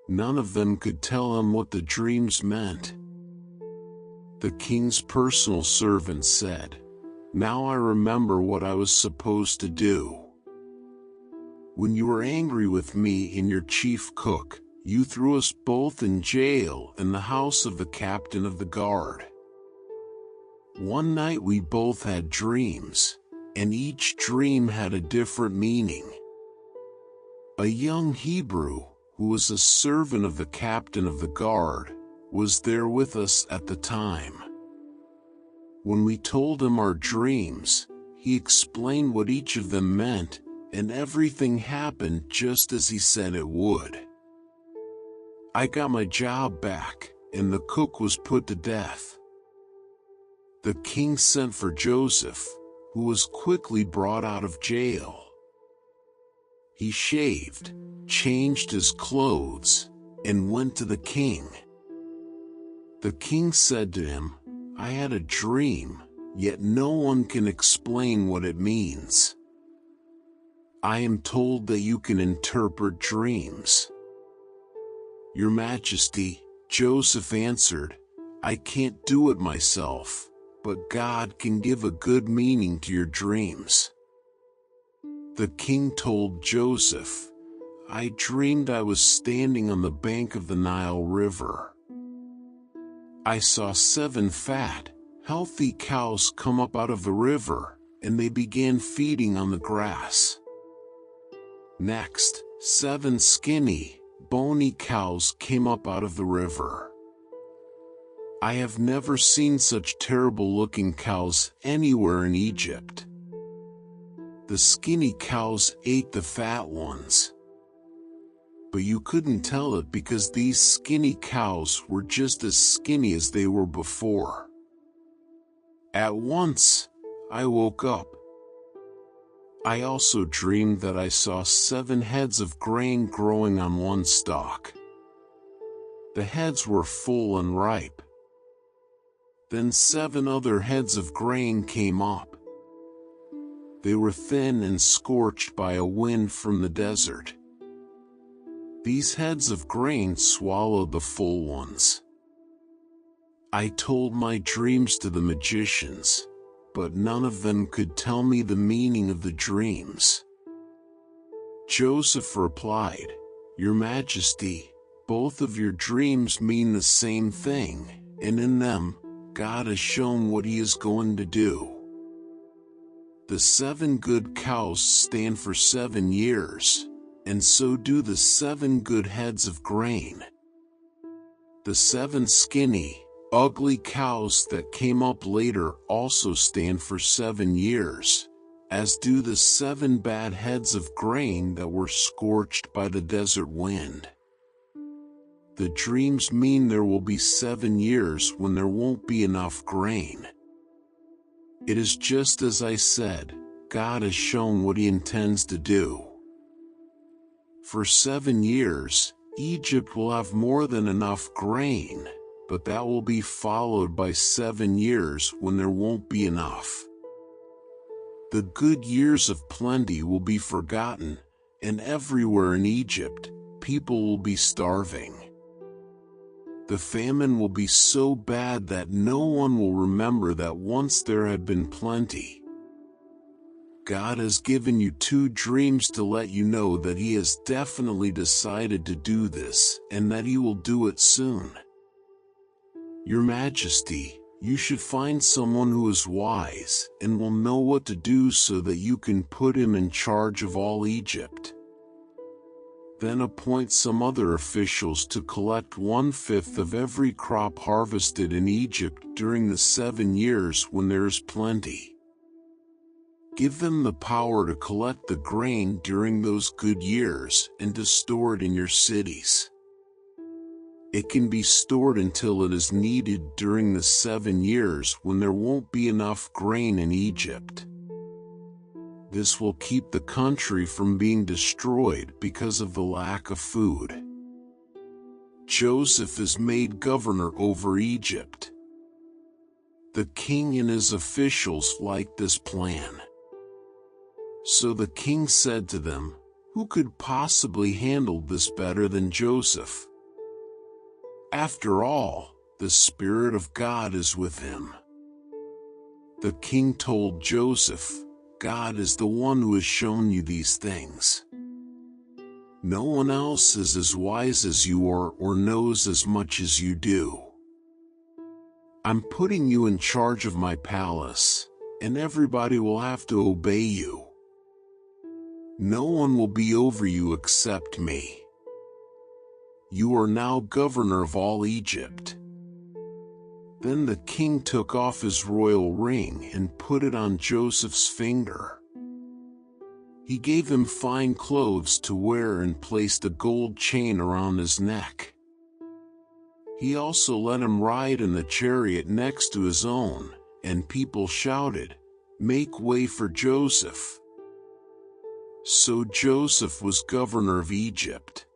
Speaker 1: None of them could tell him what the dreams meant. The king's personal servant said, "Now I remember what I was supposed to do. When you were angry with me and your chief cook, you threw us both in jail in the house of the captain of the guard. One night we both had dreams, and each dream had a different meaning. A young Hebrew, who was a servant of the captain of the guard, was there with us at the time. When we told him our dreams, he explained what each of them meant, and everything happened just as he said it would. I got my job back, and the cook was put to death. The king sent for Joseph, who was quickly brought out of jail. He shaved, changed his clothes, and went to the king. The king said to him, I had a dream, yet no one can explain what it means. I am told that you can interpret dreams. Your Majesty, Joseph answered, I can't do it myself, but God can give a good meaning to your dreams. The king told Joseph, I dreamed I was standing on the bank of the Nile River. I saw 7 fat, healthy cows come up out of the river, and they began feeding on the grass. Next, 7 skinny, bony cows came up out of the river. I have never seen such terrible-looking cows anywhere in Egypt. The skinny cows ate the fat ones. But you couldn't tell it because these skinny cows were just as skinny as they were before. At once, I woke up. I also dreamed that I saw 7 heads of grain growing on one stalk. The heads were full and ripe. Then 7 other heads of grain came up. They were thin and scorched by a wind from the desert. These heads of grain swallowed the full ones. I told my dreams to the magicians, but none of them could tell me the meaning of the dreams. Joseph replied, Your Majesty, both of your dreams mean the same thing, and in them, God has shown what he is going to do. The 7 good cows stand for 7 years, and so do the 7 good heads of grain. The 7 skinny, ugly cows that came up later also stand for 7 years, as do the 7 bad heads of grain that were scorched by the desert wind. The dreams mean there will be 7 years when there won't be enough grain. It is just as I said, God has shown what he intends to do. For 7 years, Egypt will have more than enough grain, but that will be followed by 7 years when there won't be enough. The good years of plenty will be forgotten, and everywhere in Egypt, people will be starving. The famine will be so bad that no one will remember that once there had been plenty. God has given you 2 dreams to let you know that he has definitely decided to do this, and that he will do it soon. Your Majesty, you should find someone who is wise and will know what to do so that you can put him in charge of all Egypt. Then appoint some other officials to collect 1/5 of every crop harvested in Egypt during the 7 years when there is plenty. Give them the power to collect the grain during those good years and to store it in your cities. It can be stored until it is needed during the 7 years when there won't be enough grain in Egypt. This will keep the country from being destroyed because of the lack of food. Joseph is made governor over Egypt. The king and his officials liked this plan. So the king said to them, Who could possibly handle this better than Joseph? After all, the Spirit of God is with him. The king told Joseph, God is the one who has shown you these things. No one else is as wise as you are or knows as much as you do. I'm putting you in charge of my palace, and everybody will have to obey you. No one will be over you except me. You are now governor of all Egypt. Then the king took off his royal ring and put it on Joseph's finger. He gave him fine clothes to wear and placed a gold chain around his neck. He also let him ride in the chariot next to his own, and people shouted, "Make way for Joseph." So Joseph was governor of Egypt.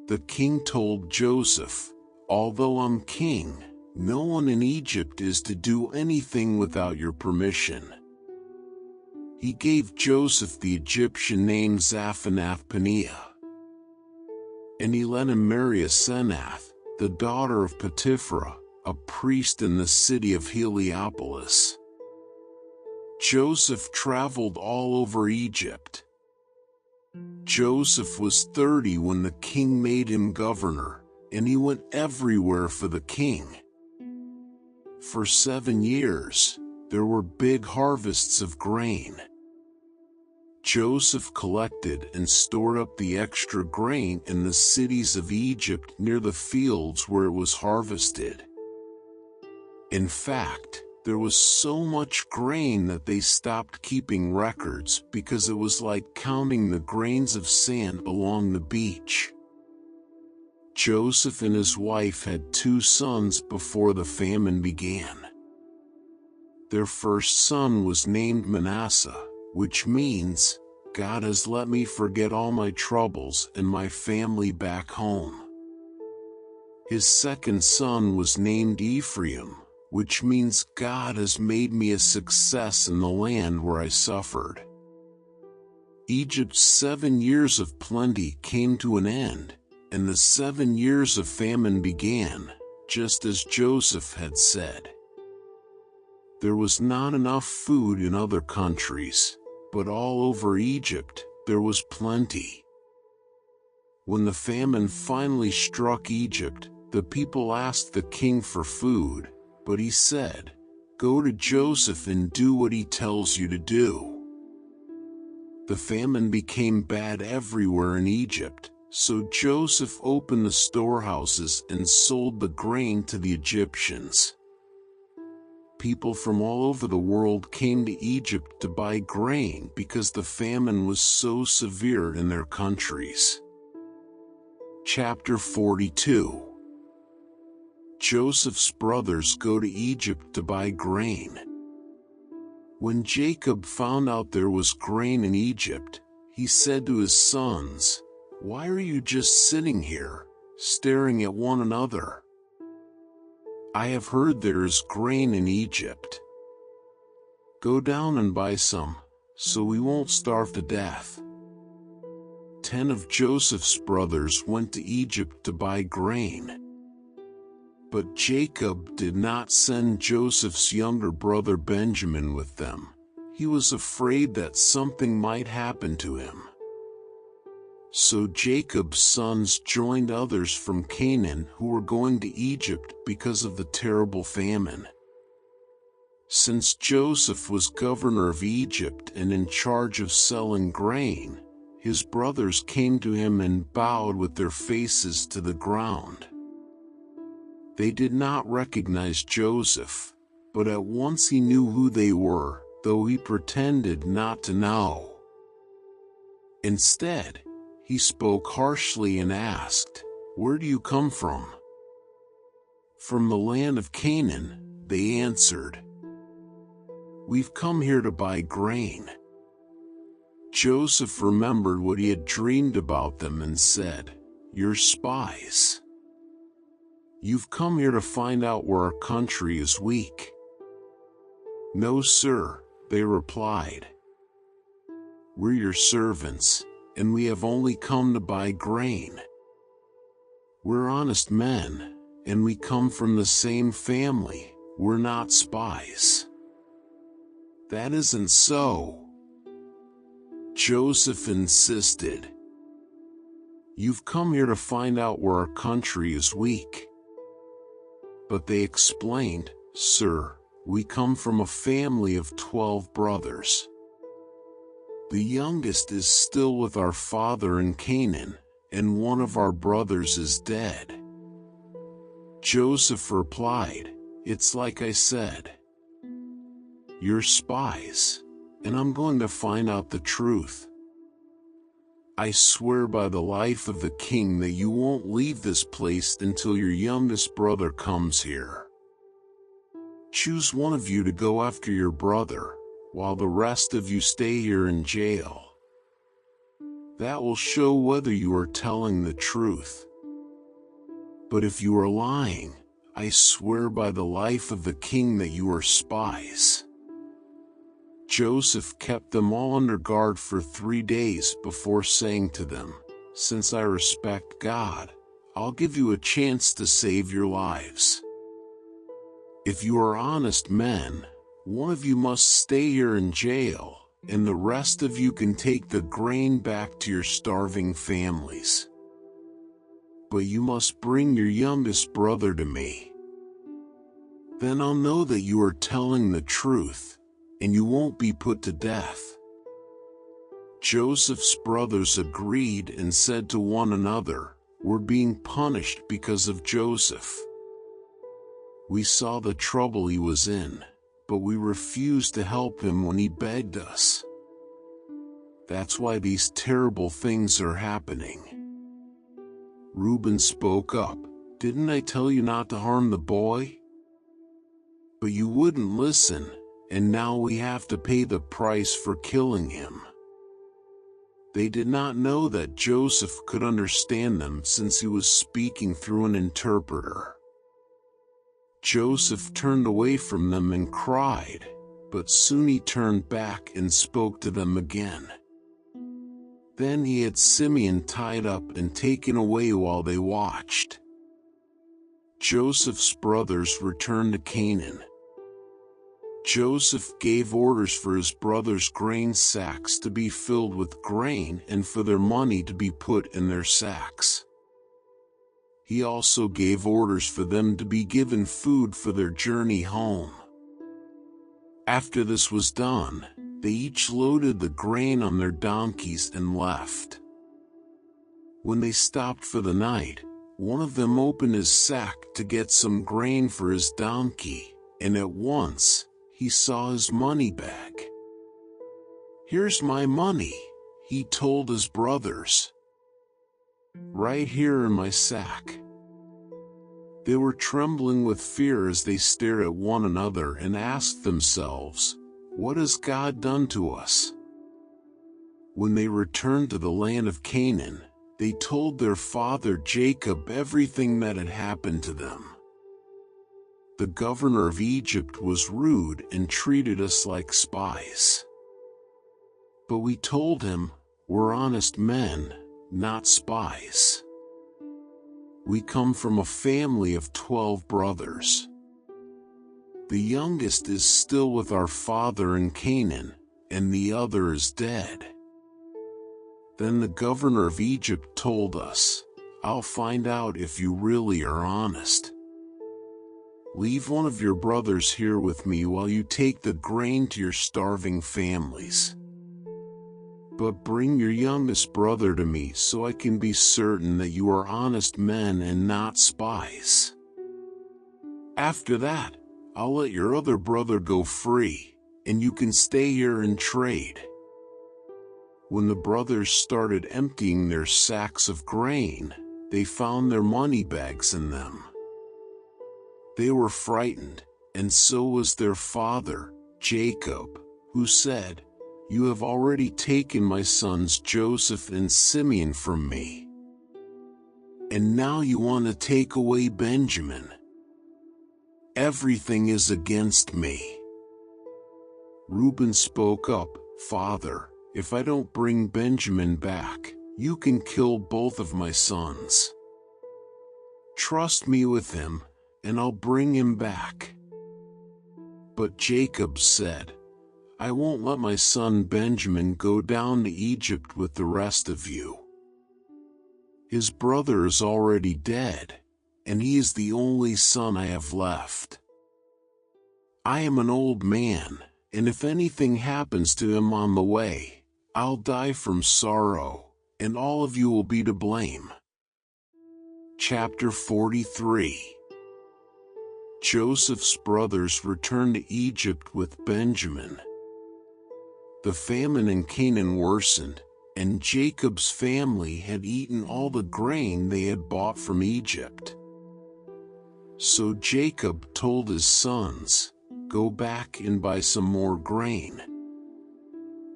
Speaker 1: The king told Joseph, "Although I'm king, no one in Egypt is to do anything without your permission." He gave Joseph the Egyptian name Zaphenath-Paneah, and he let him marry Asenath, the daughter of Potiphera, a priest in the city of Heliopolis. Joseph traveled all over Egypt. Joseph was 30 when the king made him governor, and he went everywhere for the king. For 7 years, there were big harvests of grain. Joseph collected and stored up the extra grain in the cities of Egypt near the fields where it was harvested. In fact, there was so much grain that they stopped keeping records because it was like counting the grains of sand along the beach. Joseph and his wife had 2 sons before the famine began. Their first son was named Manasseh, which means, "God has let me forget all my troubles and my family back home." His second son was named Ephraim, which means, "God has made me a success in the land where I suffered." Egypt's 7 years of plenty came to an end, and the 7 years of famine began, just as Joseph had said. There was not enough food in other countries, but all over Egypt, there was plenty. When the famine finally struck Egypt, the people asked the king for food, but he said, "Go to Joseph and do what he tells you to do." The famine became bad everywhere in Egypt, so Joseph opened the storehouses and sold the grain to the Egyptians. People from all over the world came to Egypt to buy grain because the famine was so severe in their countries. Chapter 42. Joseph's brothers go to Egypt to buy grain. When Jacob found out there was grain in Egypt, he said to his sons, "Why are you just sitting here, staring at one another? I have heard there is grain in Egypt. Go down and buy some, so we won't starve to death." 10 of Joseph's brothers went to Egypt to buy grain. But Jacob did not send Joseph's younger brother Benjamin with them. He was afraid that something might happen to him. So Jacob's sons joined others from Canaan who were going to Egypt because of the terrible famine. Since Joseph was governor of Egypt and in charge of selling grain, his brothers came to him and bowed with their faces to the ground. They did not recognize Joseph, but at once he knew who they were, though he pretended not to know. Instead, he spoke harshly and asked, "Where do you come from?" "From the land of Canaan," they answered. "We've come here to buy grain." Joseph remembered what he had dreamed about them and said, "You're spies. You've come here to find out where our country is weak." "No, sir," they replied. "We're your servants, and we have only come to buy grain. We're honest men, and we come from the same family. We're not spies." "That isn't so," Joseph insisted. "You've come here to find out where our country is weak." But they explained, "Sir, we come from a family of 12 brothers. The youngest is still with our father in Canaan, and one of our brothers is dead." Joseph replied, "It's like I said. You're spies, and I'm going to find out the truth. I swear by the life of the king that you won't leave this place until your youngest brother comes here. Choose one of you to go after your brother, while the rest of you stay here in jail. That will show whether you are telling the truth. But if you are lying, I swear by the life of the king that you are spies." Joseph kept them all under guard for 3 days before saying to them, "Since I respect God, I'll give you a chance to save your lives. If you are honest men, one of you must stay here in jail, and the rest of you can take the grain back to your starving families. But you must bring your youngest brother to me. Then I'll know that you are telling the truth, and you won't be put to death." Joseph's brothers agreed and said to one another, "We're being punished because of Joseph. We saw the trouble he was in, but we refused to help him when he begged us. That's why these terrible things are happening." Reuben spoke up, "Didn't I tell you not to harm the boy? But you wouldn't listen, and now we have to pay the price for killing him." They did not know that Joseph could understand them since he was speaking through an interpreter. Joseph turned away from them and cried, but soon he turned back and spoke to them again. Then he had Simeon tied up and taken away while they watched. Joseph's brothers returned to Canaan. Joseph gave orders for his brothers' grain sacks to be filled with grain and for their money to be put in their sacks. He also gave orders for them to be given food for their journey home. After this was done, they each loaded the grain on their donkeys and left. When they stopped for the night, one of them opened his sack to get some grain for his donkey, and at once, he saw his money bag. "Here's my money," he told his brothers. "Right here in my sack." They were trembling with fear as they stared at one another and asked themselves, "What has God done to us?" When they returned to the land of Canaan, they told their father Jacob everything that had happened to them. "The governor of Egypt was rude and treated us like spies. But we told him, 'We're honest men, not spies. We come from a family of 12 brothers. The youngest is still with our father in Canaan, and the other is dead.' Then the governor of Egypt told us, 'I'll find out if you really are honest. Leave one of your brothers here with me while you take the grain to your starving families. But bring your youngest brother to me so I can be certain that you are honest men and not spies. After that, I'll let your other brother go free, and you can stay here and trade.' When the brothers started emptying their sacks of grain, they found their money bags in them. They were frightened, and so was their father, Jacob, who said, 'You have already taken my sons Joseph and Simeon from me. And now you want to take away Benjamin. Everything is against me.' Reuben spoke up, 'Father, if I don't bring Benjamin back, you can kill both of my sons. Trust me with him, and I'll bring him back.' But Jacob said, 'I won't let my son Benjamin go down to Egypt with the rest of you. His brother is already dead, and he is the only son I have left. I am an old man, and if anything happens to him on the way, I'll die from sorrow, and all of you will be to blame.'" Chapter 43. Joseph's brothers returned to Egypt with Benjamin. The famine in Canaan worsened, and Jacob's family had eaten all the grain they had bought from Egypt. So Jacob told his sons, "Go back and buy some more grain."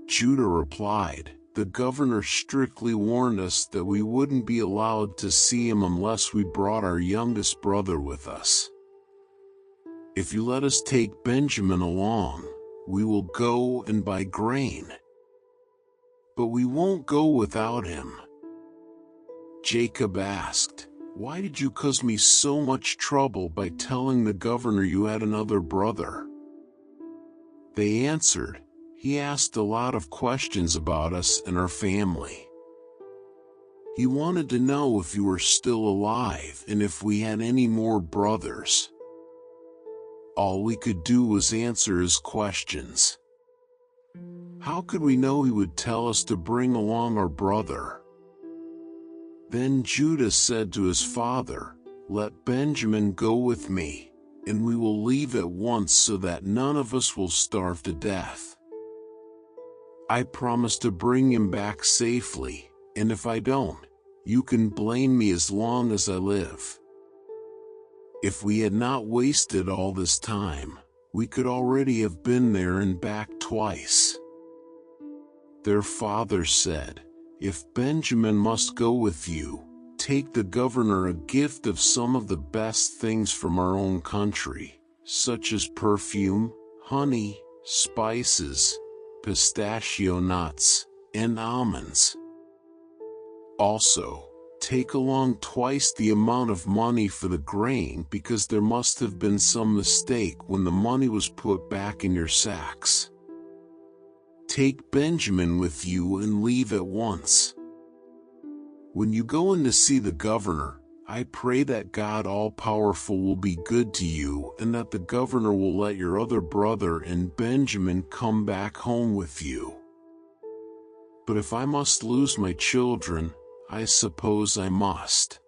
Speaker 1: Judah replied, "The governor strictly warned us that we wouldn't be allowed to see him unless we brought our youngest brother with us. If you let us take Benjamin along, we will go and buy grain. But we won't go without him." Jacob asked, "Why did you cause me so much trouble by telling the governor you had another brother?" They answered, "He asked a lot of questions about us and our family. He wanted to know if you were still alive and if we had any more brothers. All we could do was answer his questions. How could we know he would tell us to bring along our brother?" Then Judah said to his father, "Let Benjamin go with me, and we will leave at once so that none of us will starve to death. I promise to bring him back safely, and if I don't, you can blame me as long as I live." If we had not wasted all this time, we could already have been there and back twice. Their father said, "If Benjamin must go with you, take the governor a gift of some of the best things from our own country, such as perfume, honey, spices, pistachio nuts, and almonds. Also, take along twice the amount of money for the grain because there must have been some mistake when the money was put back in your sacks. Take Benjamin with you and leave at once. When you go in to see the governor, I pray that God All-Powerful will be good to you and that the governor will let your other brother and Benjamin come back home with you. But if I must lose my children, I suppose I must."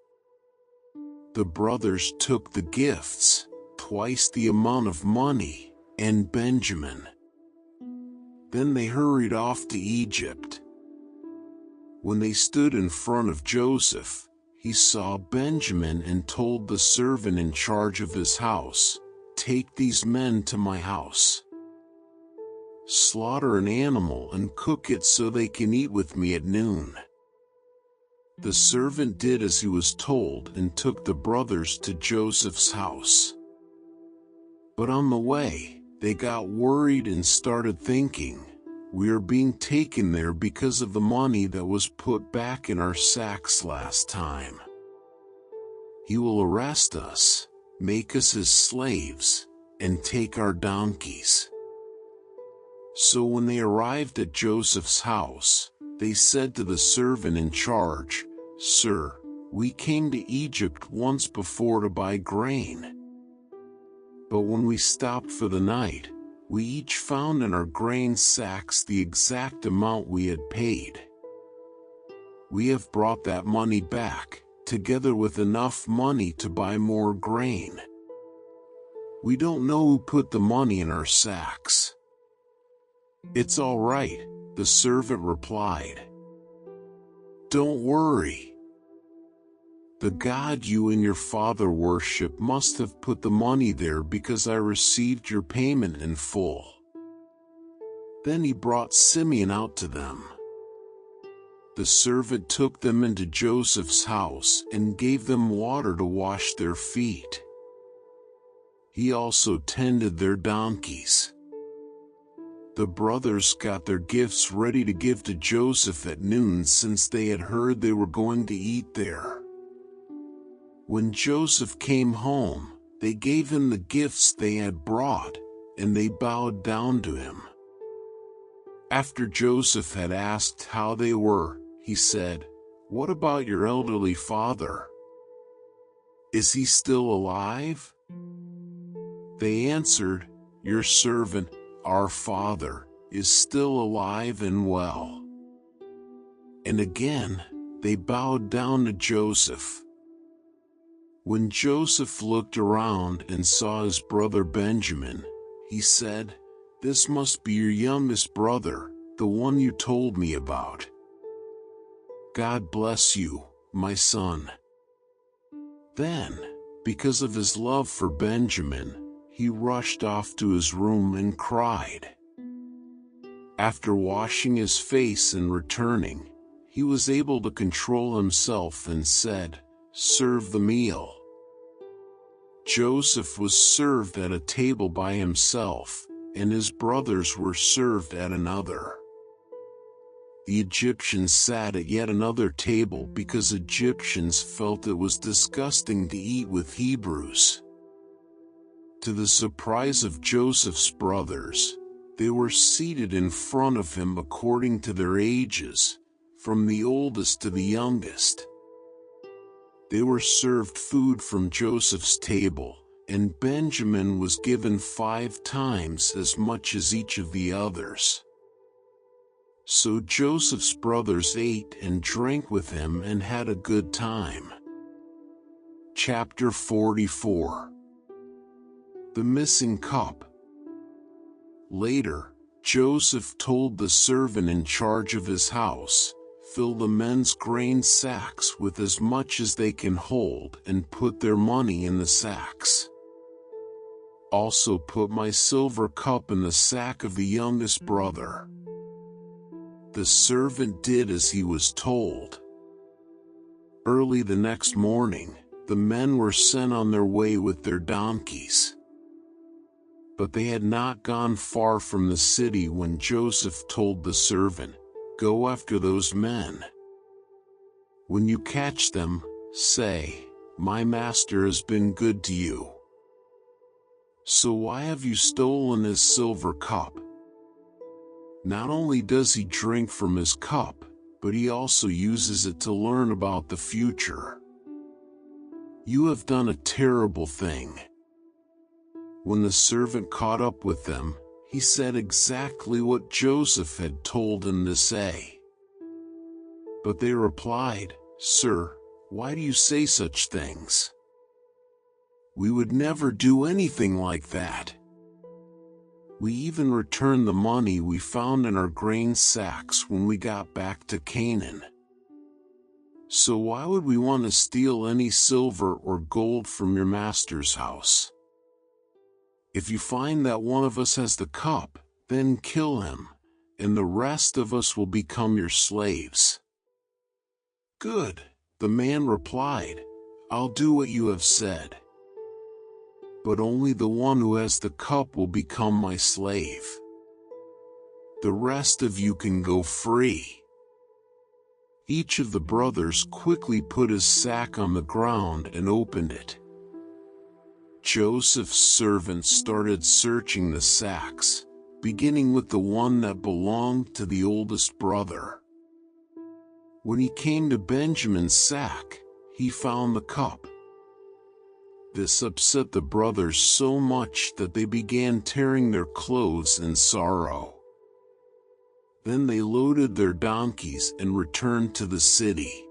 Speaker 1: The brothers took the gifts, twice the amount of money, and Benjamin. Then they hurried off to Egypt. When they stood in front of Joseph, he saw Benjamin and told the servant in charge of his house, "Take these men to my house. Slaughter an animal and cook it so they can eat with me at noon." The servant did as he was told and took the brothers to Joseph's house. But on the way, they got worried and started thinking, "We are being taken there because of the money that was put back in our sacks last time. He will arrest us, make us his slaves, and take our donkeys." So when they arrived at Joseph's house, they said to the servant in charge, "Sir, we came to Egypt once before to buy grain. But when we stopped for the night, we each found in our grain sacks the exact amount we had paid. We have brought that money back, together with enough money to buy more grain. We don't know who put the money in our sacks." "It's all right," the servant replied. "Don't worry. The God you and your father worship must have put the money there because I received your payment in full." Then he brought Simeon out to them. The servant took them into Joseph's house and gave them water to wash their feet. He also tended their donkeys. The brothers got their gifts ready to give to Joseph at noon since they had heard they were going to eat there. When Joseph came home, they gave him the gifts they had brought, and they bowed down to him. After Joseph had asked how they were, he said, "What about your elderly father? Is he still alive?" They answered, "Your servant, our father, is still alive and well." And again, they bowed down to Joseph. When Joseph looked around and saw his brother Benjamin, he said, "This must be your youngest brother, the one you told me about." God bless you, my son." Then, because of his love for Benjamin, he rushed off to his room and cried. After washing his face and returning, he was able to control himself and said, "Serve the meal." Joseph was served at a table by himself, and his brothers were served at another. The Egyptians sat at yet another table because Egyptians felt it was disgusting to eat with Hebrews. To the surprise of Joseph's brothers, they were seated in front of him according to their ages, from the oldest to the youngest. They were served food from Joseph's table, and Benjamin was given 5 times as much as each of the others. So Joseph's brothers ate and drank with him and had a good time. Chapter 44. The Missing Cup. Later, Joseph told the servant in charge of his house, "Fill the men's grain sacks with as much as they can hold and put their money in the sacks. Also put my silver cup in the sack of the youngest brother." The servant did as he was told. Early the next morning, the men were sent on their way with their donkeys. But they had not gone far from the city when Joseph told the servant, "Go after those men. When you catch them, say, 'My master has been good to you. So why have you stolen his silver cup?' Not only does he drink from his cup, but he also uses it to learn about the future. You have done a terrible thing." When the servant caught up with them, he said exactly what Joseph had told him to say. But they replied, "Sir, why do you say such things? We would never do anything like that. We even returned the money we found in our grain sacks when we got back to Canaan. So why would we want to steal any silver or gold from your master's house? If you find that one of us has the cup, then kill him, and the rest of us will become your slaves." "Good," the man replied, "I'll do what you have said. But only the one who has the cup will become my slave. The rest of you can go free." Each of the brothers quickly put his sack on the ground and opened it. Joseph's servants started searching the sacks, beginning with the one that belonged to the oldest brother. When he came to Benjamin's sack, he found the cup. This upset the brothers so much that they began tearing their clothes in sorrow. Then they loaded their donkeys and returned to the city.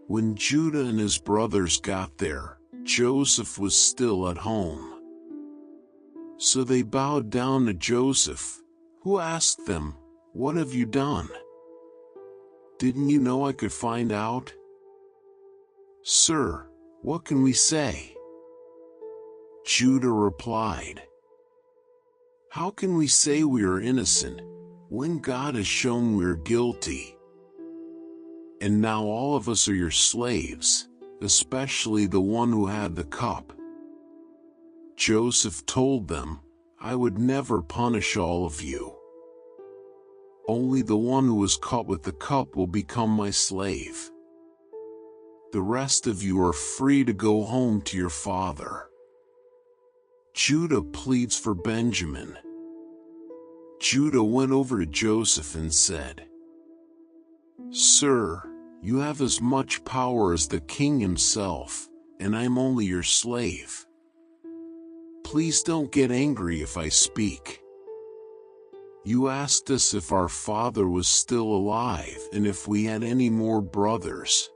Speaker 1: When Judah and his brothers got there, Joseph was still at home. So they bowed down to Joseph, who asked them, "What have you done? Didn't you know I could find out?" "Sir, what can we say?" Judah replied, "How can we say we are innocent, when God has shown we are guilty? And now all of us are your slaves, especially the one who had the cup." Joseph told them, "I would never punish all of you. Only the one who was caught with the cup will become my slave. The rest of you are free to go home to your father." Judah pleads for Benjamin. Judah went over to Joseph and said, "Sir, you have as much power as the king himself, and I'm only your slave. Please don't get angry if I speak. You asked us if our father was still alive and if we had any more brothers.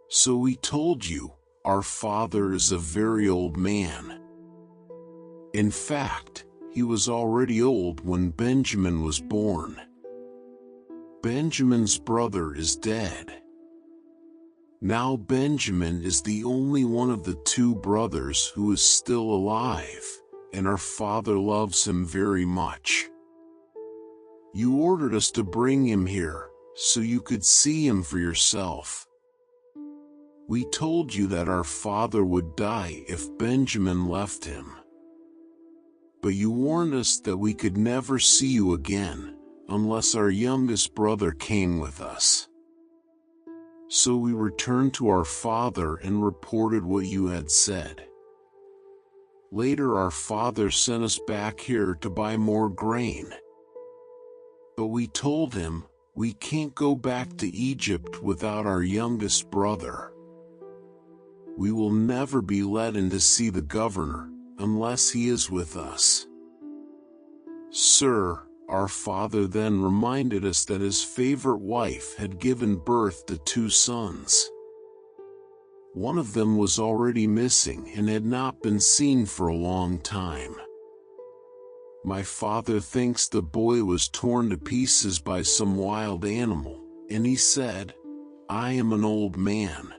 Speaker 1: So we told you, our father is a very old man. In fact, he was already old when Benjamin was born. Benjamin's brother is dead. Now Benjamin is the only one of the two brothers who is still alive, and our father loves him very much. You ordered us to bring him here, so you could see him for yourself. We told you that our father would die if Benjamin left him. But you warned us that we could never see you again, unless our youngest brother came with us. So we returned to our father and reported what you had said. Later our father sent us back here to buy more grain. But we told him, we can't go back to Egypt without our youngest brother. We will never be let in to see the governor, unless he is with us. Sir, our father then reminded us that his favorite wife had given birth to 2 sons. One of them was already missing and had not been seen for a long time. My father thinks the boy was torn to pieces by some wild animal, and he said, I am an old man.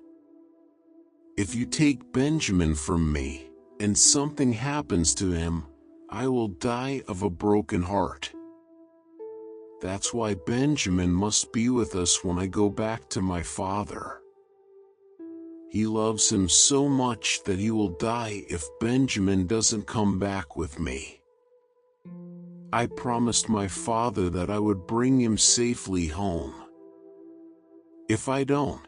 Speaker 1: If you take Benjamin from me, and something happens to him, I will die of a broken heart. That's why Benjamin must be with us when I go back to my father. He loves him so much that he will die if Benjamin doesn't come back with me. I promised my father that I would bring him safely home. If I don't,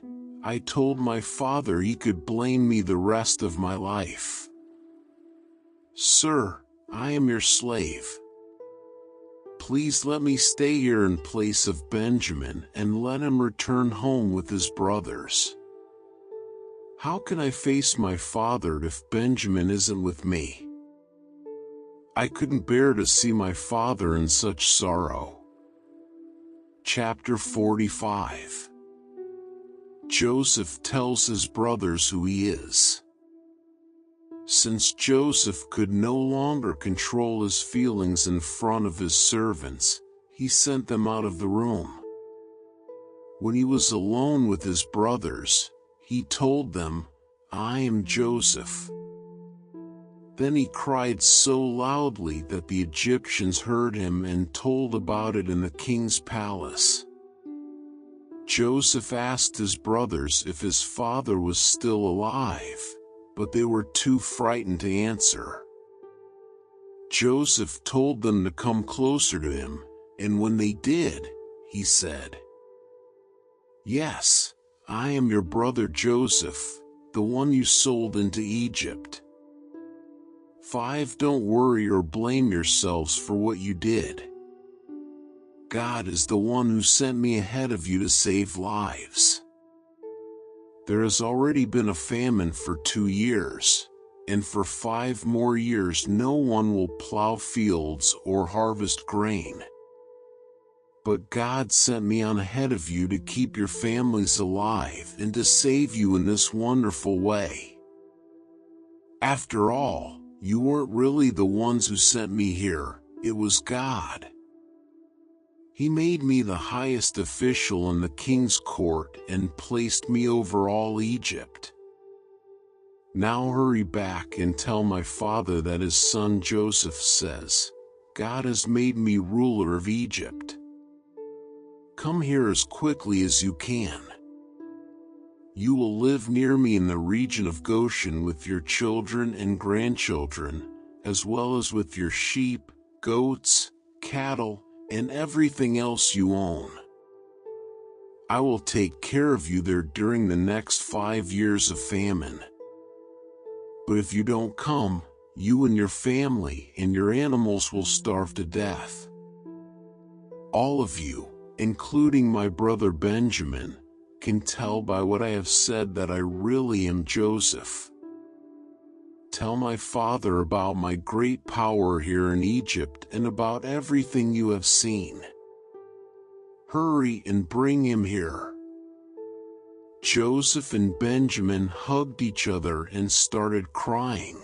Speaker 1: I told my father he could blame me the rest of my life. Sir, I am your slave. Please let me stay here in place of Benjamin and let him return home with his brothers. How can I face my father if Benjamin isn't with me? I couldn't bear to see my father in such sorrow. Chapter 45. Joseph tells his brothers who he is. Since Joseph could no longer control his feelings in front of his servants, he sent them out of the room. When he was alone with his brothers, he told them, I am Joseph. Then he cried so loudly that the Egyptians heard him and told about it in the king's palace. Joseph asked his brothers if his father was still alive, but they were too frightened to answer. Joseph told them to come closer to him, and when they did, he said, Yes, I am your brother Joseph, the one you sold into Egypt. 5. Don't worry or blame yourselves for what you did. God is the one who sent me ahead of you to save lives. There has already been a famine for 2 years, and for 5 more years no one will plow fields or harvest grain. But God sent me on ahead of you to keep your families alive and to save you in this wonderful way. After all, you weren't really the ones who sent me here, it was God. He made me the highest official in the king's court and placed me over all Egypt. Now hurry back and tell my father that his son Joseph says, God has made me ruler of Egypt. Come here as quickly as you can. You will live near me in the region of Goshen with your children and grandchildren, as well as with your sheep, goats, cattle, and everything else you own. I will take care of you there during the next 5 years of famine. But if you don't come, you and your family and your animals will starve to death. All of you, including my brother Benjamin, can tell by what I have said that I really am Joseph. Tell my father about my great power here in Egypt and about everything you have seen. Hurry and bring him here. Joseph and Benjamin hugged each other and started crying.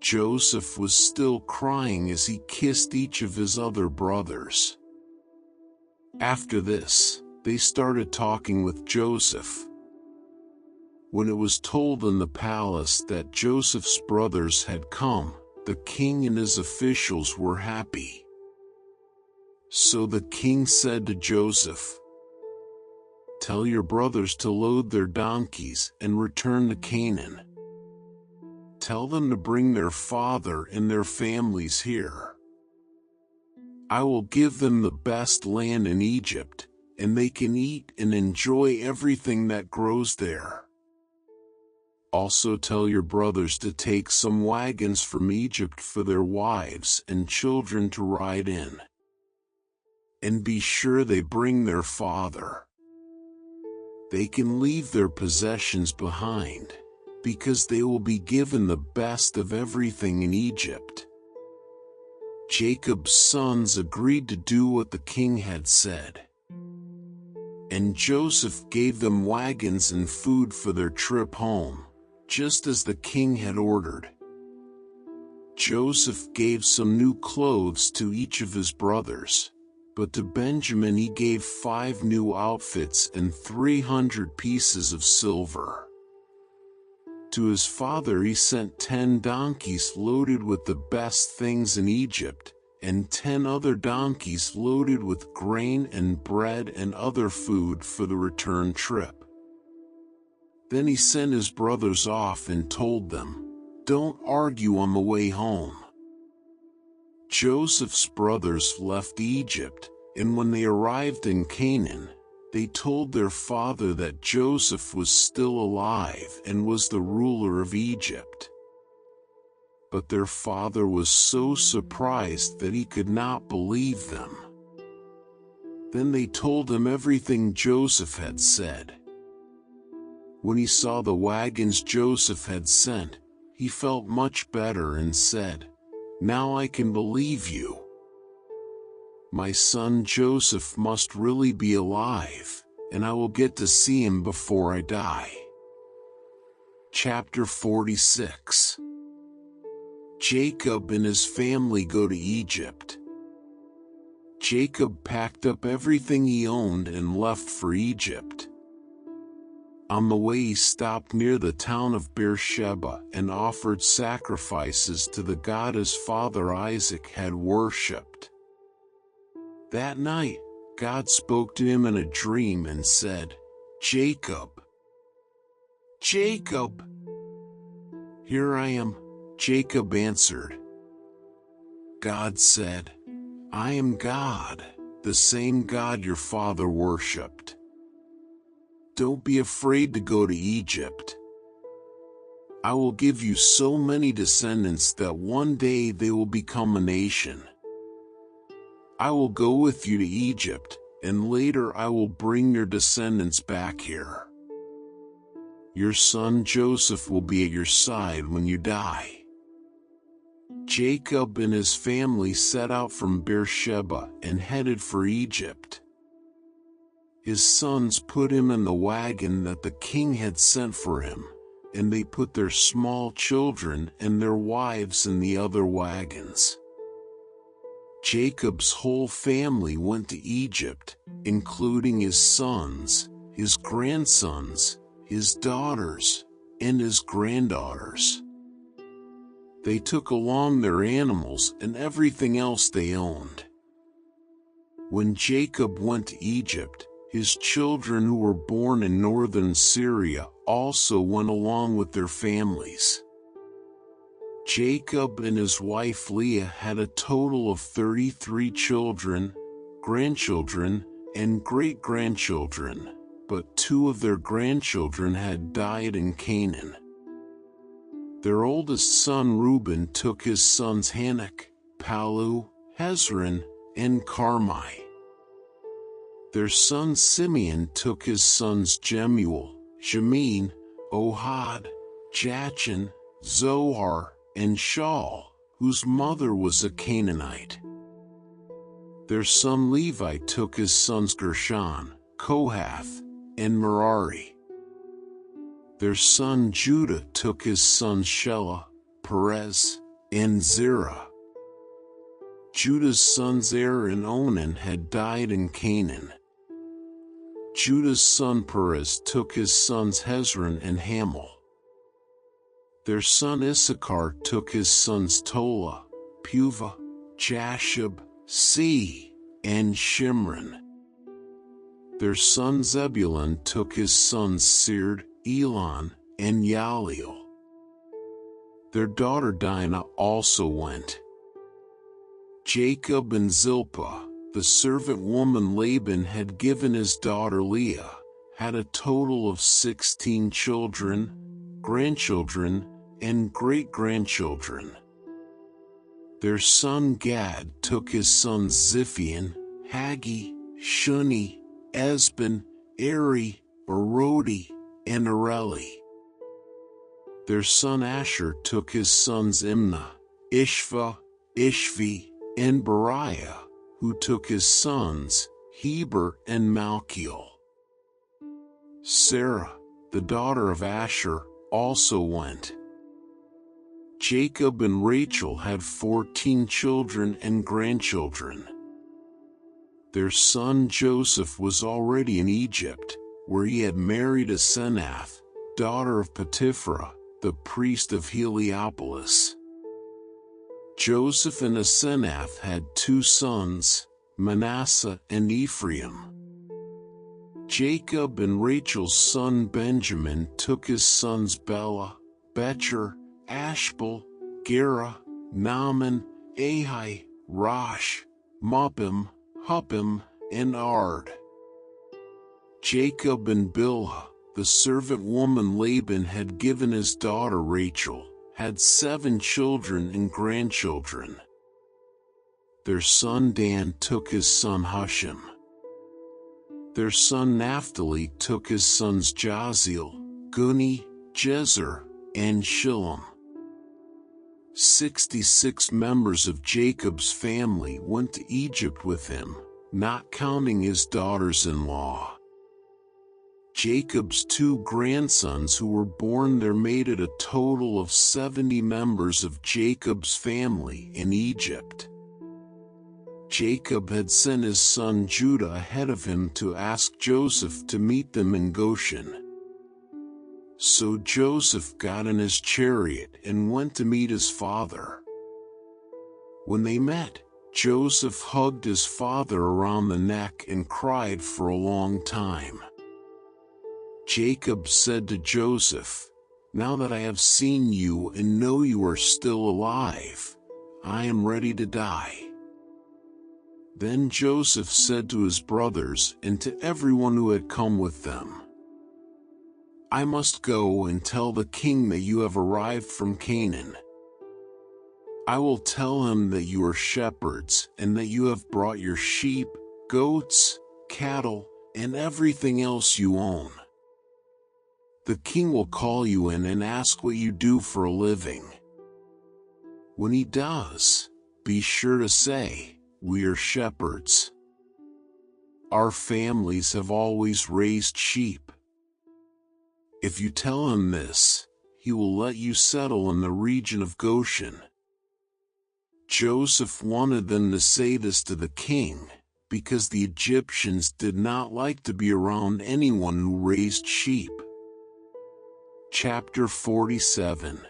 Speaker 1: Joseph was still crying as he kissed each of his other brothers. After this, they started talking with Joseph. When it was told in the palace that Joseph's brothers had come, the king and his officials were happy. So the king said to Joseph, "Tell your brothers to load their donkeys and return to Canaan. Tell them to bring their father and their families here. I will give them the best land in Egypt, and they can eat and enjoy everything that grows there. Also tell your brothers to take some wagons from Egypt for their wives and children to ride in. And be sure they bring their father. They can leave their possessions behind, because they will be given the best of everything in Egypt." Jacob's sons agreed to do what the king had said. And Joseph gave them wagons and food for their trip home, just as the king had ordered. Joseph gave some new clothes to each of his brothers, but to Benjamin he gave 5 new outfits and 300 pieces of silver. To his father he sent 10 donkeys loaded with the best things in Egypt, and 10 other donkeys loaded with grain and bread and other food for the return trip. Then he sent his brothers off and told them, "Don't argue on the way home." Joseph's brothers left Egypt, and when they arrived in Canaan, they told their father that Joseph was still alive and was the ruler of Egypt. But their father was so surprised that he could not believe them. Then they told him everything Joseph had said. When he saw the wagons Joseph had sent, he felt much better and said, "Now I can believe you. My son Joseph must really be alive, and I will get to see him before I die." Chapter 46. Jacob and his family go to Egypt. Jacob packed up everything he owned and left for Egypt. On the way he stopped near the town of Beersheba and offered sacrifices to the God his father Isaac had worshipped. That night, God spoke to him in a dream and said, "Jacob, Jacob." "Here I am," Jacob answered. God said, "I am God, the same God your father worshipped. Don't be afraid to go to Egypt. I will give you so many descendants that one day they will become a nation. I will go with you to Egypt, and later I will bring your descendants back here. Your son Joseph will be at your side when you die." Jacob and his family set out from Beersheba and headed for Egypt. His sons put him in the wagon that the king had sent for him, and they put their small children and their wives in the other wagons. Jacob's whole family went to Egypt, including his sons, his grandsons, his daughters, and his granddaughters. They took along their animals and everything else they owned. When Jacob went to Egypt, his children who were born in northern Syria also went along with their families. Jacob and his wife Leah had a total of 33 children, grandchildren, and great-grandchildren, but 2 of their grandchildren had died in Canaan. Their oldest son Reuben took his sons Hanok, Palu, Hezron, and Carmi. Their son Simeon took his sons Jemuel, Jamin, Ohad, Jachin, Zohar, and Shaul, whose mother was a Canaanite. Their son Levi took his sons Gershon, Kohath, and Merari. Their son Judah took his sons Shelah, Perez, and Zerah. Judah's sons Er and Onan had died in Canaan. Judah's son Perez took his sons Hezron and Hamul. Their son Issachar took his sons Tola, Puvah, Jashub, Si, and Shimron. Their son Zebulun took his sons Sered, Elon, and Yaliel. Their daughter Dinah also went. Jacob and Zilpah, the servant woman Laban had given his daughter Leah, had a total of 16 children, grandchildren, and great-grandchildren. Their son Gad took his sons Ziphion, Haggi, Shuni, Esban, Eri, Arodi, and Areli. Their son Asher took his sons Imnah, Ishva, Ishvi, and Beriah, who took his sons Heber and Malchiel. Sarah, the daughter of Asher, also went. Jacob and Rachel had 14 children and grandchildren. Their son Joseph was already in Egypt, where he had married Asenath, daughter of Potiphera, the priest of Heliopolis. Joseph and Asenath had 2 sons, Manasseh and Ephraim. Jacob and Rachel's son Benjamin took his sons Bela, Becher, Ashbel, Gera, Naaman, Ahi, Rosh, Muppim, Huppim, and Ard. Jacob and Bilhah, the servant woman Laban had given his daughter Rachel, had 7 children and grandchildren. Their son Dan took his son Hushim. Their son Naphtali took his sons Jaziel, Guni, Jezer, and Shillem. 66 members of Jacob's family went to Egypt with him, not counting his daughters-in-law. Jacob's 2 grandsons who were born there made it a total of 70 members of Jacob's family in Egypt. Jacob had sent his son Judah ahead of him to ask Joseph to meet them in Goshen. So Joseph got in his chariot and went to meet his father. When they met, Joseph hugged his father around the neck and cried for a long time. Jacob said to Joseph, "Now that I have seen you and know you are still alive, I am ready to die." Then Joseph said to his brothers and to everyone who had come with them, "I must go and tell the king that you have arrived from Canaan. I will tell him that you are shepherds and that you have brought your sheep, goats, cattle, and everything else you own. The king will call you in and ask what you do for a living. When he does, be sure to say, 'We are shepherds. Our families have always raised sheep.' If you tell him this, he will let you settle in the region of Goshen." Joseph wanted them to say this to the king, because the Egyptians did not like to be around anyone who raised sheep. Chapter 47.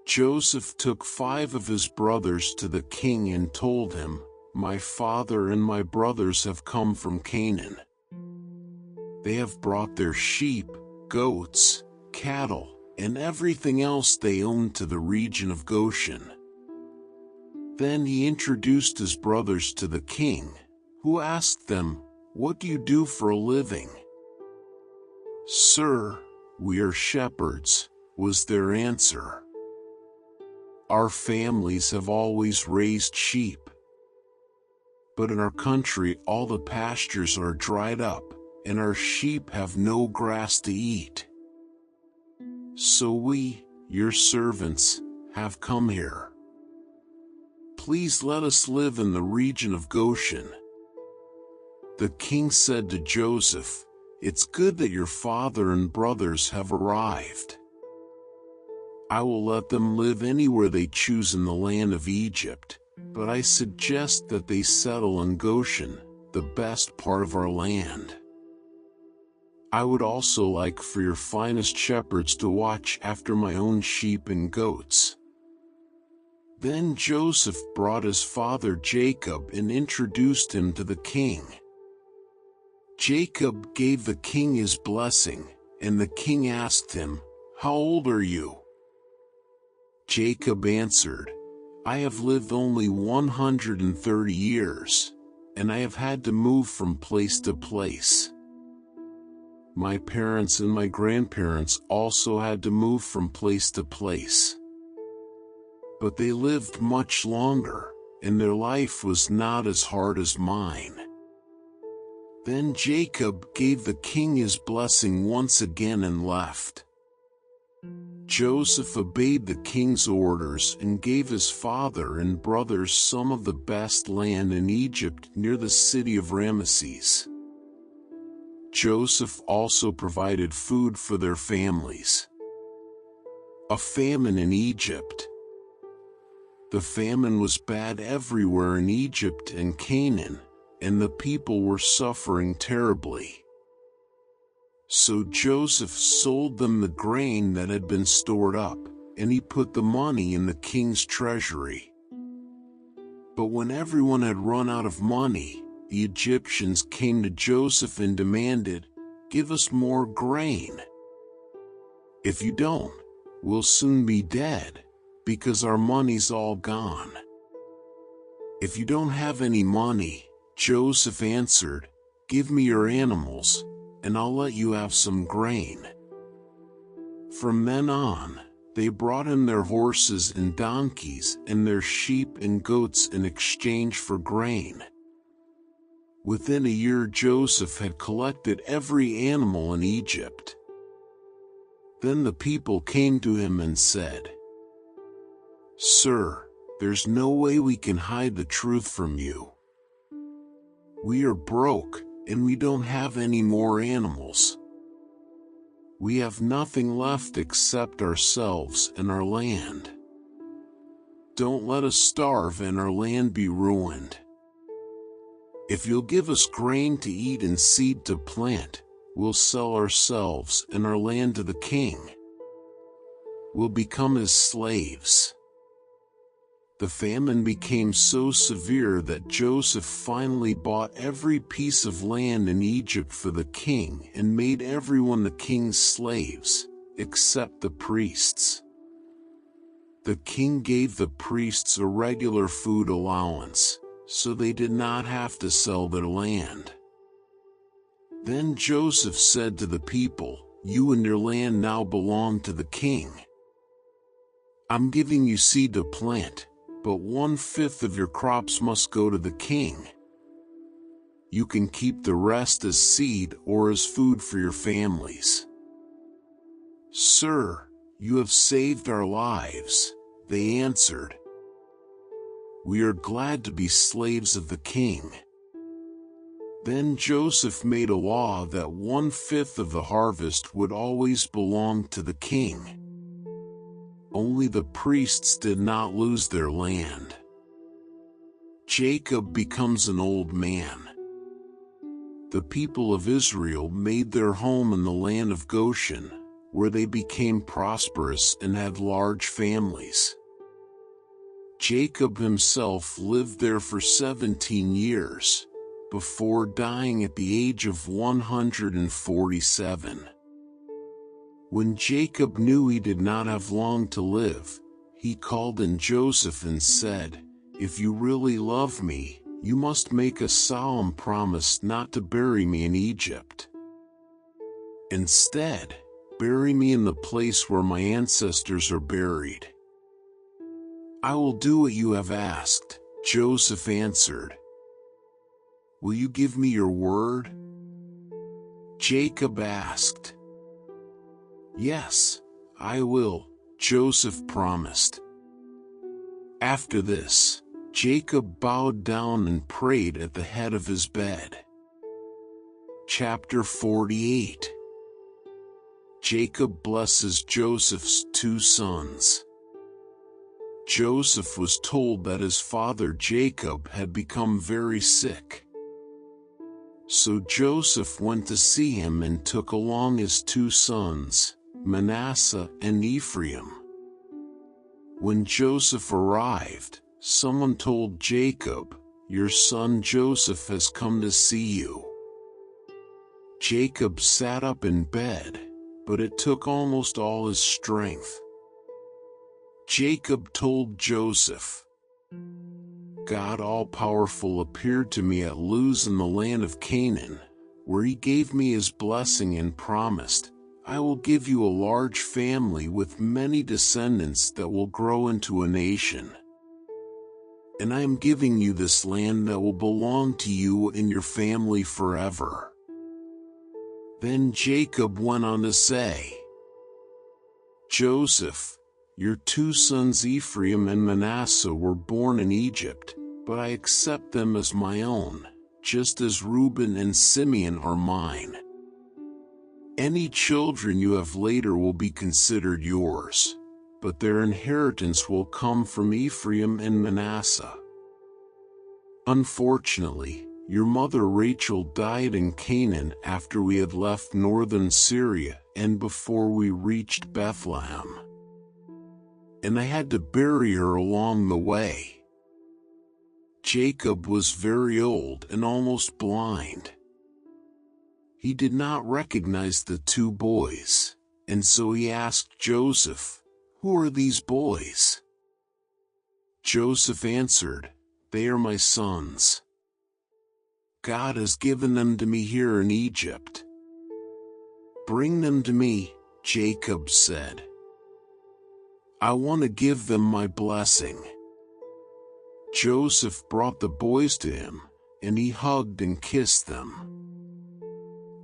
Speaker 1: Joseph took 5 of his brothers to the king and told him, "My father and my brothers have come from Canaan. They have brought their sheep, goats, cattle, and everything else they own to the region of Goshen." Then he introduced his brothers to the king, who asked them, "What do you do for a living?" "Sir, we are shepherds," was their answer. "Our families have always raised sheep. But in our country all the pastures are dried up, and our sheep have no grass to eat. So we, your servants, have come here. Please let us live in the region of Goshen." The king said to Joseph, "It's good that your father and brothers have arrived. I will let them live anywhere they choose in the land of Egypt, but I suggest that they settle in Goshen, the best part of our land. I would also like for your finest shepherds to watch after my own sheep and goats." Then Joseph brought his father Jacob and introduced him to the king. Jacob gave the king his blessing, and the king asked him, "How old are you?" Jacob answered, "I have lived only 130 years, and I have had to move from place to place. My parents and my grandparents also had to move from place to place. But they lived much longer, and their life was not as hard as mine." Then Jacob gave the king his blessing once again and left. Joseph obeyed the king's orders and gave his father and brothers some of the best land in Egypt near the city of Ramesses. Joseph also provided food for their families. A famine in Egypt. The famine was bad everywhere in Egypt and Canaan, and the people were suffering terribly. So Joseph sold them the grain that had been stored up, and he put the money in the king's treasury. But when everyone had run out of money, the Egyptians came to Joseph and demanded, "Give us more grain. If you don't, we'll soon be dead, because our money's all gone." "If you don't have any money," Joseph answered, "give me your animals, and I'll let you have some grain." From then on, they brought him their horses and donkeys and their sheep and goats in exchange for grain. Within a year Joseph had collected every animal in Egypt. Then the people came to him and said, "Sir, there's no way we can hide the truth from you. We are broke, and we don't have any more animals. We have nothing left except ourselves and our land. Don't let us starve and our land be ruined. If you'll give us grain to eat and seed to plant, we'll sell ourselves and our land to the king. We'll become his slaves." The famine became so severe that Joseph finally bought every piece of land in Egypt for the king and made everyone the king's slaves, except the priests. The king gave the priests a regular food allowance, so they did not have to sell their land. Then Joseph said to the people, "You and your land now belong to the king. I'm giving you seed to plant, but 1/5 of your crops must go to the king. You can keep the rest as seed or as food for your families." "Sir, you have saved our lives," they answered. "We are glad to be slaves of the king." Then Joseph made a law that 1/5 of the harvest would always belong to the king. Only the priests did not lose their land. Jacob becomes an old man. The people of Israel made their home in the land of Goshen, where they became prosperous and had large families. Jacob himself lived there for 17 years, before dying at the age of 147. When Jacob knew he did not have long to live, he called in Joseph and said, "If you really love me, you must make a solemn promise not to bury me in Egypt. Instead, bury me in the place where my ancestors are buried." "I will do what you have asked," Joseph answered. "Will you give me your word?" Jacob asked. "Yes, I will," Joseph promised. After this, Jacob bowed down and prayed at the head of his bed. Chapter 48. Jacob blesses Joseph's 2 sons. Joseph was told that his father Jacob had become very sick. So Joseph went to see him and took along his 2 sons, Manasseh and Ephraim. When Joseph arrived, someone told Jacob, "Your son Joseph has come to see you." Jacob sat up in bed, but it took almost all his strength. Jacob told Joseph, "God all-powerful appeared to me at Luz in the land of Canaan, where he gave me his blessing and promised, 'I will give you a large family with many descendants that will grow into a nation. And I am giving you this land that will belong to you and your family forever.'" Then Jacob went on to say, "Joseph, your 2 sons Ephraim and Manasseh were born in Egypt, but I accept them as my own, just as Reuben and Simeon are mine. Any children you have later will be considered yours, but their inheritance will come from Ephraim and Manasseh. Unfortunately, your mother Rachel died in Canaan after we had left northern Syria and before we reached Bethlehem. And I had to bury her along the way." Jacob was very old and almost blind. He did not recognize the 2 boys, and so he asked Joseph, "Who are these boys?" Joseph answered, "They are my sons. God has given them to me here in Egypt." "Bring them to me," Jacob said. "I want to give them my blessing." Joseph brought the boys to him, and he hugged and kissed them.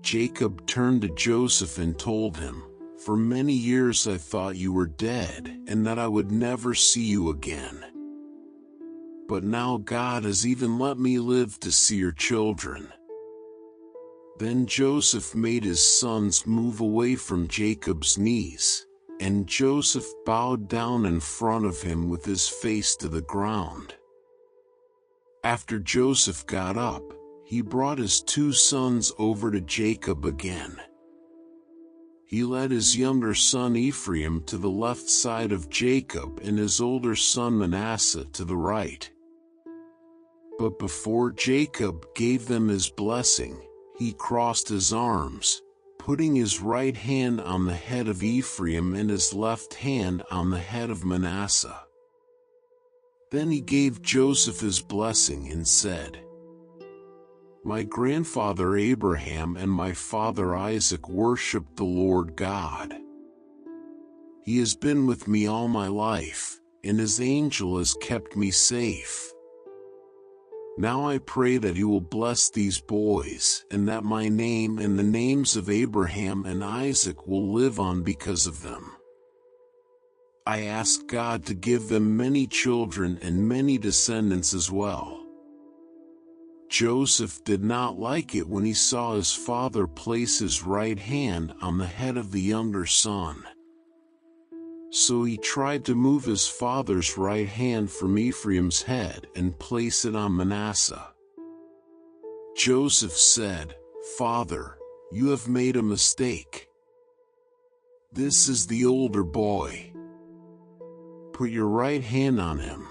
Speaker 1: Jacob turned to Joseph and told him, "For many years I thought you were dead and that I would never see you again. But now God has even let me live to see your children." Then Joseph made his sons move away from Jacob's knees, and Joseph bowed down in front of him with his face to the ground. After Joseph got up, he brought his 2 sons over to Jacob again. He led his younger son Ephraim to the left side of Jacob and his older son Manasseh to the right. But before Jacob gave them his blessing, he crossed his arms, putting his right hand on the head of Ephraim and his left hand on the head of Manasseh. Then he gave Joseph his blessing and said, "My grandfather Abraham and my father Isaac worshipped the Lord God. He has been with me all my life, and his angel has kept me safe. Now I pray that you will bless these boys and that my name and the names of Abraham and Isaac will live on because of them. I ask God to give them many children and many descendants as well." Joseph did not like it when he saw his father place his right hand on the head of the younger son. So he tried to move his father's right hand from Ephraim's head and place it on Manasseh. Joseph said, "Father, you have made a mistake. This is the older boy. Put your right hand on him."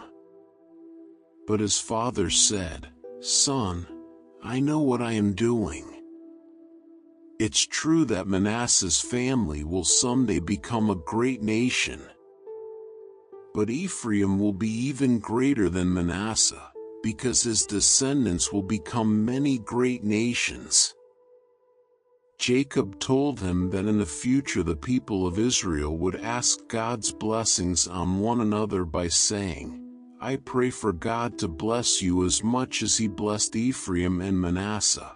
Speaker 1: But his father said, "Son, I know what I am doing. It's true that Manasseh's family will someday become a great nation. But Ephraim will be even greater than Manasseh, because his descendants will become many great nations." Jacob told him that in the future the people of Israel would ask God's blessings on one another by saying, "I pray for God to bless you as much as he blessed Ephraim and Manasseh."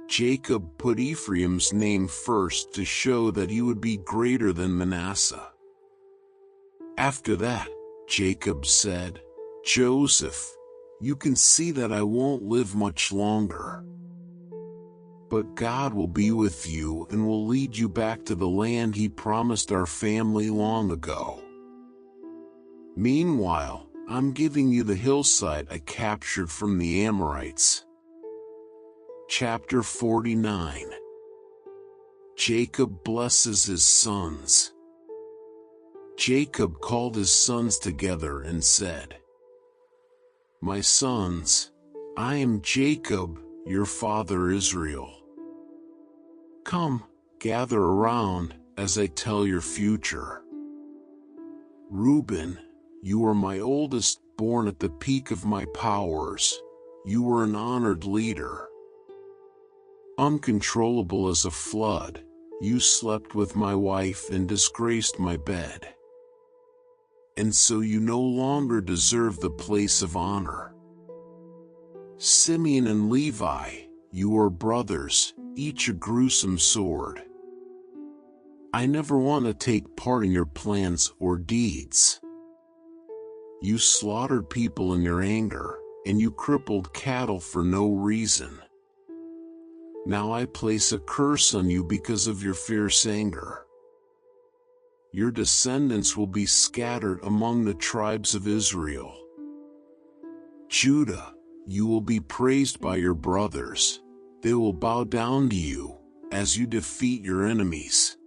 Speaker 1: Jacob put Ephraim's name first to show that he would be greater than Manasseh. After that, Jacob said, "Joseph, you can see that I won't live much longer. But God will be with you and will lead you back to the land he promised our family long ago. Meanwhile, I'm giving you the hillside I captured from the Amorites. Chapter 49. Jacob blesses his sons. Jacob called his sons together and said, "My sons, I am Jacob, your father Israel. Come, gather around, as I tell your future. Reuben, you are my oldest, born at the peak of my powers. You were an honored leader. Uncontrollable as a flood, you slept with my wife and disgraced my bed. And so you no longer deserve the place of honor. Simeon and Levi, you are brothers, each a gruesome sword. I never want to take part in your plans or deeds. You slaughtered people in your anger, and you crippled cattle for no reason. Now I place a curse on you because of your fierce anger. Your descendants will be scattered among the tribes of Israel. Judah, you will be praised by your brothers. They will bow down to you, as you defeat your enemies.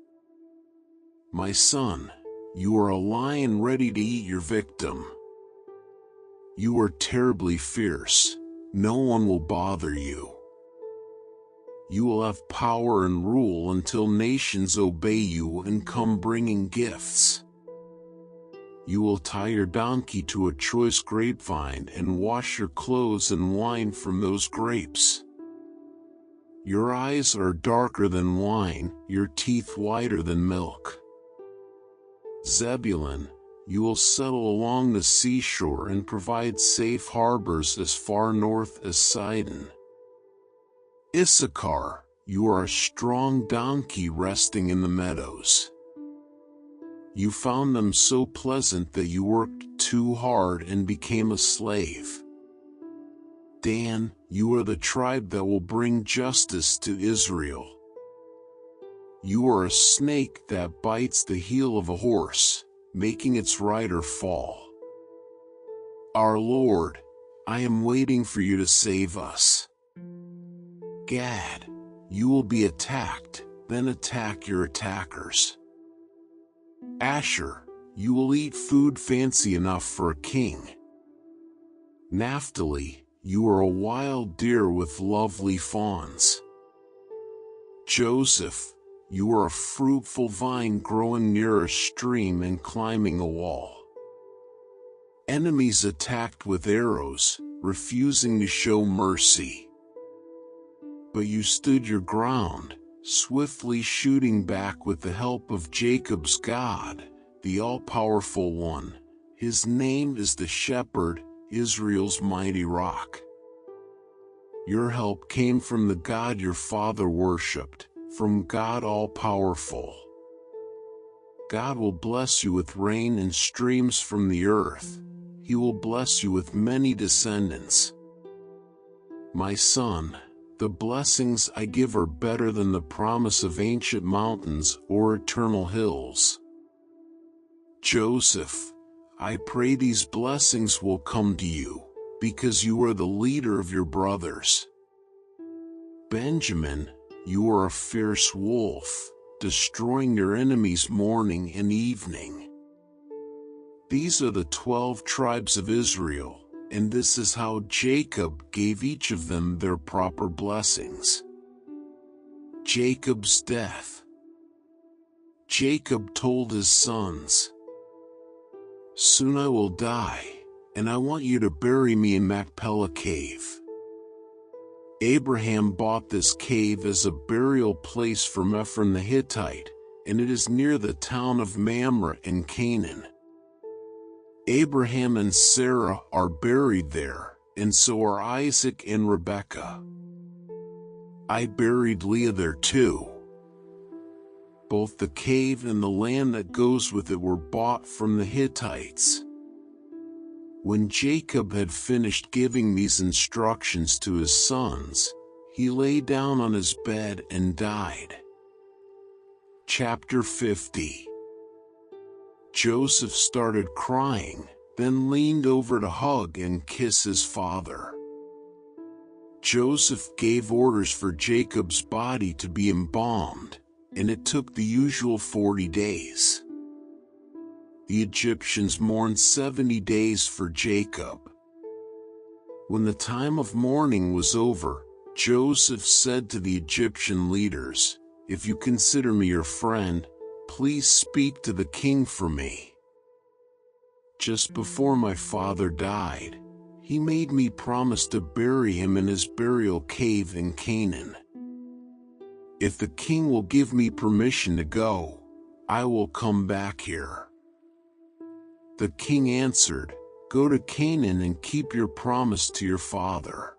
Speaker 1: My son, you are a lion ready to eat your victim. You are terribly fierce. No one will bother you. You will have power and rule until nations obey you and come bringing gifts. You will tie your donkey to a choice grapevine and wash your clothes in wine from those grapes. Your eyes are darker than wine, your teeth whiter than milk. Zebulun, you will settle along the seashore and provide safe harbors as far north as Sidon. Issachar, you are a strong donkey resting in the meadows. You found them so pleasant that you worked too hard and became a slave. Dan, you are the tribe that will bring justice to Israel. You are a snake that bites the heel of a horse, making its rider fall. Our Lord, I am waiting for you to save us. Gad, you will be attacked, then attack your attackers. Asher, you will eat food fancy enough for a king. Naphtali, you are a wild deer with lovely fawns. Joseph, you are a fruitful vine growing near a stream and climbing a wall. Enemies attacked with arrows, refusing to show mercy. But you stood your ground, swiftly shooting back with the help of Jacob's God, the all-powerful one. His name is the Shepherd, Israel's mighty rock. Your help came from the God your father worshipped, from God all-powerful. God will bless you with rain and streams from the earth. He will bless you with many descendants. My son, the blessings I give are better than the promise of ancient mountains or eternal hills. Joseph, I pray these blessings will come to you, because you are the leader of your brothers. Benjamin, you are a fierce wolf, destroying your enemies morning and evening. These are the 12 tribes of Israel, and this is how Jacob gave each of them their proper blessings. Jacob's death. Jacob told his sons, "Soon I will die, and I want you to bury me in Machpelah cave." Abraham bought this cave as a burial place from Ephron the Hittite, and it is near the town of Mamre in Canaan. Abraham and Sarah are buried there, and so are Isaac and Rebekah. I buried Leah there too. Both the cave and the land that goes with it were bought from the Hittites. When Jacob had finished giving these instructions to his sons, he lay down on his bed and died. Chapter 50. Joseph started crying, then leaned over to hug and kiss his father. Joseph gave orders for Jacob's body to be embalmed, and it took the usual 40 days. The Egyptians mourned 70 days for Jacob. When the time of mourning was over, Joseph said to the Egyptian leaders, "If you consider me your friend, please speak to the king for me. Just before my father died, he made me promise to bury him in his burial cave in Canaan. If the king will give me permission to go, I will come back here." The king answered, "Go to Canaan and keep your promise to your father."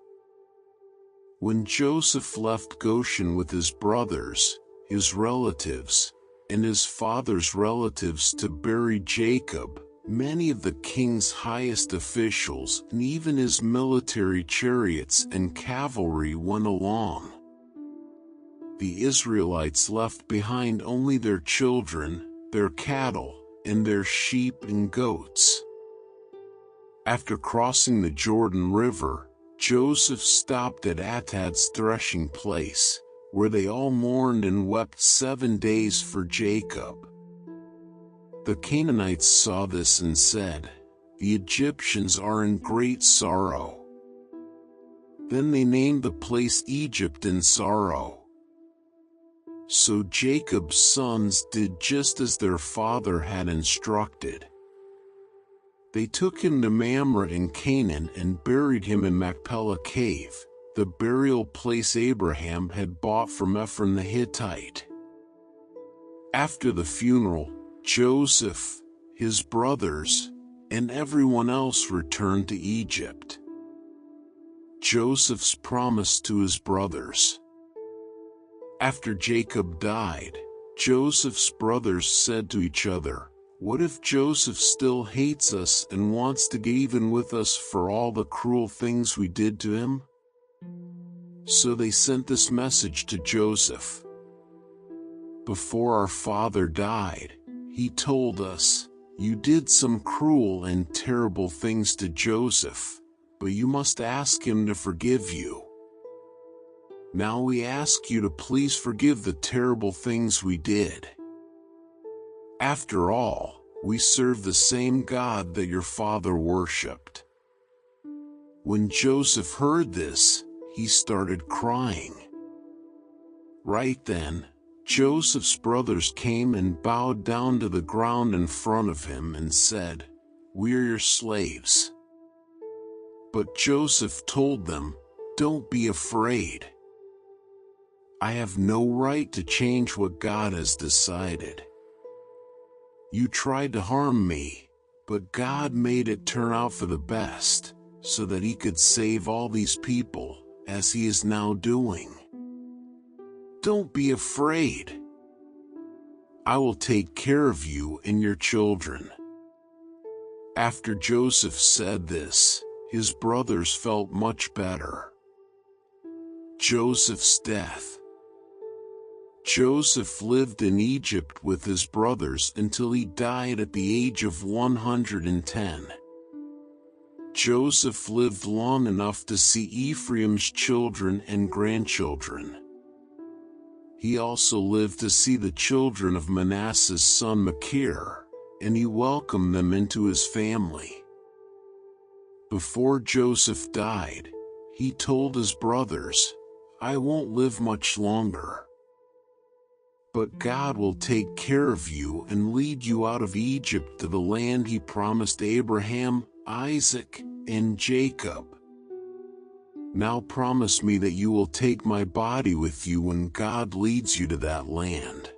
Speaker 1: When Joseph left Goshen with his brothers, his relatives, and his father's relatives to bury Jacob, many of the king's highest officials and even his military chariots and cavalry went along. The Israelites left behind only their children, their cattle, and their sheep and goats. After crossing the Jordan River, Joseph stopped at Atad's threshing place, where they all mourned and wept 7 days for Jacob. The Canaanites saw this and said, "The Egyptians are in great sorrow." Then they named the place Egypt in sorrow. So Jacob's sons did just as their father had instructed. They took him to Mamre in Canaan and buried him in Machpelah Cave, the burial place Abraham had bought from Ephron the Hittite. After the funeral, Joseph, his brothers, and everyone else returned to Egypt. Joseph's promise to his brothers. After Jacob died, Joseph's brothers said to each other, "What if Joseph still hates us and wants to get even with us for all the cruel things we did to him?" So they sent this message to Joseph. "Before our father died, he told us, 'You did some cruel and terrible things to Joseph, but you must ask him to forgive you. Now we ask you to please forgive the terrible things we did. After all, we serve the same God that your father worshipped.'" When Joseph heard this, he started crying. Right then, Joseph's brothers came and bowed down to the ground in front of him and said, "We are your slaves." But Joseph told them, "Don't be afraid. I have no right to change what God has decided. You tried to harm me, but God made it turn out for the best, so that he could save all these people, as he is now doing. Don't be afraid. I will take care of you and your children." After Joseph said this, his brothers felt much better. Joseph's death. Joseph lived in Egypt with his brothers until he died at the age of 110. Joseph lived long enough to see Ephraim's children and grandchildren. He also lived to see the children of Manasseh's son Machir, and he welcomed them into his family. Before Joseph died, he told his brothers, "I won't live much longer. But God will take care of you and lead you out of Egypt to the land he promised Abraham, Isaac, and Jacob. Now promise me that you will take my body with you when God leads you to that land."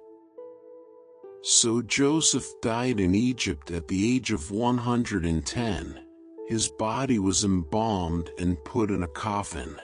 Speaker 1: So Joseph died in Egypt at the age of 110. His body was embalmed and put in a coffin.